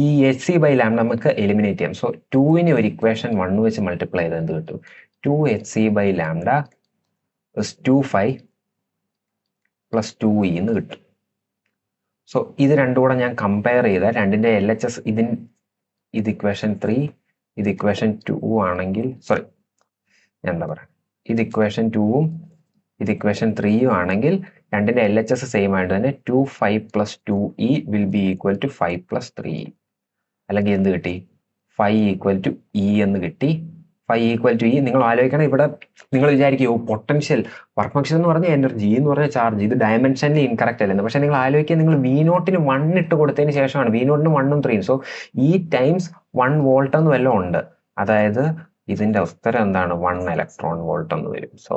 ഈ hc/λ നമുക്ക് എലിമിനേറ്റ് ചെയ്യാം. സോ 2നെ ഒരു ഇക്വേഷൻ 1 വെച്ച് മൾട്ടിപ്ലൈ ചെയ്ത് എന്ത് കിട്ടും? 2hc/λ ഇസ് 2 + 2e എന്ന് കിട്ടും. സോ ഇത് രണ്ടും കൂടെ ഞാൻ കമ്പയർ ചെയ്താൽ രണ്ടിന്റെ LHS ഇത് ഇക്വേഷൻ 3, ഇത് ഇക്വേഷൻ 2 ആണെങ്കിൽ, സോറി ഞാൻ എന്താ പറയുക, ഇത് ഇക്വേഷൻ 2ഉം ഇത് ഇക്വേഷൻ 3ഉം ആണെങ്കിൽ രണ്ടിന്റെ LHS സെയിം ആയിട്ട് തന്നെ 2 5 + 2e will be equal to 5 + 3e. അല്ലെങ്കിൽ എന്ത് കിട്ടി? 5 = e എന്ന് കിട്ടി. 5 = e. നിങ്ങൾ ആലോചിക്കണം, ഇവിടെ നിങ്ങൾ വിചാരിക്കും പൊട്ടൻഷ്യൽ വർക്ക് ഫംഗ്ഷൻ എന്ന് പറഞ്ഞ എനർജി എന്ന് പറഞ്ഞ ചാർജ്, ഇത് ഡയമെൻഷനിൽ ഇൻകറക്റ്റ് അല്ലെന്ന്. പക്ഷെ നിങ്ങൾ ആലോചിക്കുക, നിങ്ങൾ V0 1 ഇട്ട് കൊടുത്തതിന് ശേഷമാണ് V0 1ഉം 3ഉം. സോ ഈ ടൈംസ് 1 വോൾട്ട് എന്ന് വല്ലതും ഉണ്ട്. അതായത് ഇതിന്റെ ഉത്തരം എന്താണ്? 1 ഇലക്ട്രോൺ വോൾട്ട് എന്ന് വരും. So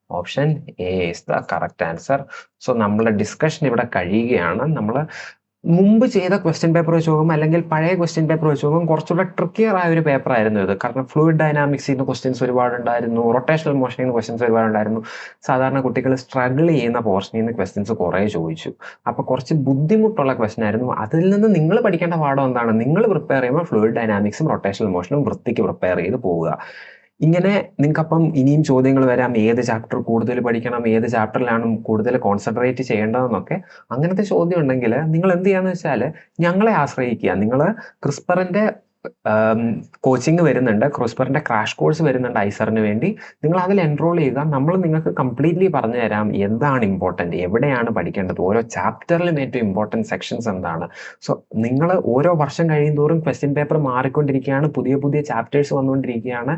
option A is the correct answer. So നമ്മുടെ ഡിസ്കഷൻ ഇവിടെ കഴിയുകയാണ്. നമ്മൾ മുമ്പ് ചെയ്ത ക്വസ്റ്റ്യൻ പേപ്പർ വെച്ച് നോക്കുമ്പോൾ അല്ലെങ്കിൽ പഴയ ക്വസ്റ്റ്യൻ പേപ്പർ വെച്ച് നോക്കുമ്പോൾ കുറച്ചുകൂടെ ട്രിക്കിയർ ആയ ഒരു പേപ്പർ ആയിരുന്നു ഇത്. കാരണം ഫ്ലൂയിഡ് ഡൈനാമിക്സിൽ നിന്ന് ക്വസ്റ്റ്യൻസ് ഒരുപാടുണ്ടായിരുന്നു, റൊട്ടേഷണൽ മോഷനിൽ നിന്ന് ക്വസ്റ്റ്യൻസ് ഒരുപാടുണ്ടായിരുന്നു. സാധാരണ കുട്ടികൾ സ്ട്രഗിൾ ചെയ്യുന്ന പോർഷനിൽ നിന്ന് ക്വസ്റ്റ്യൻസ് കുറേ ചോദിച്ചു. അപ്പോൾ കുറച്ച് ബുദ്ധിമുട്ടുള്ള ക്വസ്റ്റ്യൻ ആയിരുന്നു. അതിൽ നിന്ന് നിങ്ങൾ പഠിക്കേണ്ട പാഠം എന്താണ്? നിങ്ങൾ പ്രിപ്പയർ ചെയ്യുമ്പോൾ ഫ്ലൂയിഡ് ഡൈനാമിക്സും റൊട്ടേഷണൽ മോഷനും വൃത്തിക്ക് പ്രിപ്പയർ ചെയ്ത് പോവുക. ഇങ്ങനെ നിങ്ങൾക്കപ്പം ഇനിയും ചോദ്യങ്ങൾ വരാം, ഏത് ചാപ്റ്റർ കൂടുതൽ പഠിക്കണം, ഏത് ചാപ്റ്ററിലാണ് കൂടുതൽ കോൺസെൻട്രേറ്റ് ചെയ്യേണ്ടതെന്നൊക്കെ. അങ്ങനത്തെ ചോദ്യം ഉണ്ടെങ്കിൽ നിങ്ങൾ എന്ത് ചെയ്യാന്ന് വെച്ചാൽ ഞങ്ങളെ ആശ്രയിക്കുക. നിങ്ങൾ ക്രിസ്പറിന്റെ കോച്ചിങ് വരുന്നുണ്ട്, ക്രിസ്പറിന്റെ ക്രാഷ് കോഴ്സ് വരുന്നുണ്ട് ഐസറിന് വേണ്ടി. നിങ്ങൾ അതിൽ എൻറോൾ ചെയ്യുക. നമ്മൾ നിങ്ങൾക്ക് കംപ്ലീറ്റ്ലി പറഞ്ഞു തരാം എന്താണ് ഇമ്പോർട്ടൻറ്റ്, എവിടെയാണ് പഠിക്കേണ്ടത്, ഓരോ ചാപ്റ്ററിലും ഏറ്റവും ഇമ്പോർട്ടൻറ്റ് സെക്ഷൻസ് എന്താണ്. സോ നിങ്ങൾ ഓരോ വർഷം കഴിയുന്തോറും ക്വസ്റ്റ്യൻ പേപ്പർ മാറിക്കൊണ്ടിരിക്കുകയാണ്, പുതിയ പുതിയ ചാപ്റ്റേഴ്സ് വന്നുകൊണ്ടിരിക്കുകയാണ്,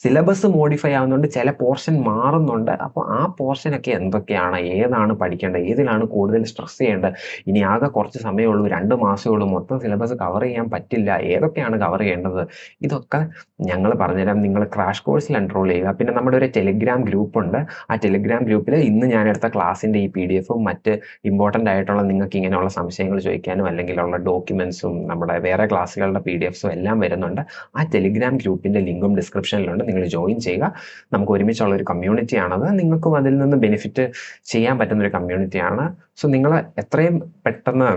സിലബസ് മോഡിഫൈ ആവുന്നുണ്ട്, ചില പോർഷൻ മാറുന്നുണ്ട്. അപ്പോൾ ആ പോർഷനൊക്കെ എന്തൊക്കെയാണ്, ഏതാണ് പഠിക്കേണ്ടത്, ഏതിലാണ് കൂടുതൽ സ്ട്രെസ് ചെയ്യേണ്ടത്, ഇനി ആകെ കുറച്ച് സമയമുള്ളൂ, 2 മാസമേ ഉള്ളൂ, മൊത്തം സിലബസ് കവർ ചെയ്യാൻ പറ്റില്ല, ഏതൊക്കെയാണ് കവർ ചെയ്യേണ്ടത്, ഇതൊക്കെ ഞങ്ങൾ പറഞ്ഞുതരാം. നിങ്ങൾ ക്രാഷ് കോഴ്സിൽ എൻറോൾ ചെയ്യുക. പിന്നെ നമ്മുടെ ഒരു ടെലിഗ്രാം ഗ്രൂപ്പ് ഉണ്ട്. ആ ടെലിഗ്രാം ഗ്രൂപ്പിൽ ഇന്ന് ഞാനെടുത്ത ക്ലാസ്സിൻ്റെ ഈ PDF-ഉം മറ്റ് ഇമ്പോർട്ടൻ്റ് ആയിട്ടുള്ള നിങ്ങൾക്ക് ഇങ്ങനെയുള്ള സംശയങ്ങൾ ചോദിക്കാനും അല്ലെങ്കിൽ ഉള്ള ഡോക്യുമെൻസും നമ്മുടെ വേറെ ക്ലാസ്സുകളുടെ PDFs-ഉം എല്ലാം വരുന്നുണ്ട്. ആ ടെലിഗ്രാം ഗ്രൂപ്പിൻ്റെ ലിങ്കും ഡിസ്ക്രിപ്ഷനിലുണ്ട്. നിങ്ങൾ ജോയിൻ ചെയ്യുക. നമുക്ക് ഒരുമിച്ചുള്ള ഒരു കമ്മ്യൂണിറ്റിയാണത്. നിങ്ങൾക്കും അതിൽ നിന്ന് ബെനിഫിറ്റ് ചെയ്യാൻ പറ്റുന്ന ഒരു കമ്മ്യൂണിറ്റിയാണ്. സോ നിങ്ങൾ എത്രയും പെട്ടെന്ന്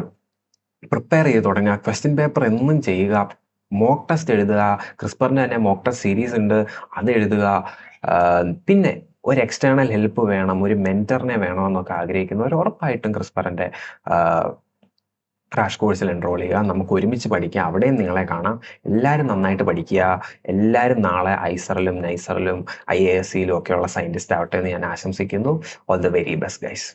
പ്രിപ്പയർ ചെയ്ത് തുടങ്ങുക. ക്വസ്റ്റ്യൻ പേപ്പർ എന്നും ചെയ്യുക. മോക്ക് ടെസ്റ്റ് എഴുതുക. ക്രിസ്പറിന് തന്നെ മോക്ക് ടെസ്റ്റ് സീരീസ് ഉണ്ട്, അത് എഴുതുക. പിന്നെ ഒരു എക്സ്റ്റേണൽ ഹെൽപ്പ് വേണം, ഒരു മെൻറ്ററിനെ വേണമെന്നൊക്കെ ആഗ്രഹിക്കുന്നവർ ഉറപ്പായിട്ടും ക്രിസ്പറിൻ്റെ ക്രാഷ് കോഴ്സിൽ എൻറോൾ ചെയ്യുക. നമുക്ക് ഒരുമിച്ച് പഠിക്കാം. അവിടെയും നിങ്ങളെ കാണാം. എല്ലാവരും നന്നായിട്ട് പഠിക്കുക. എല്ലാവരും നാളെ ഐസറിലും നൈസറിലും IASCയിലും ഒക്കെയുള്ള സയൻറ്റിസ്റ്റ് ആവട്ടെ എന്ന് ഞാൻ ആശംസിക്കുന്നു. All the very best guys.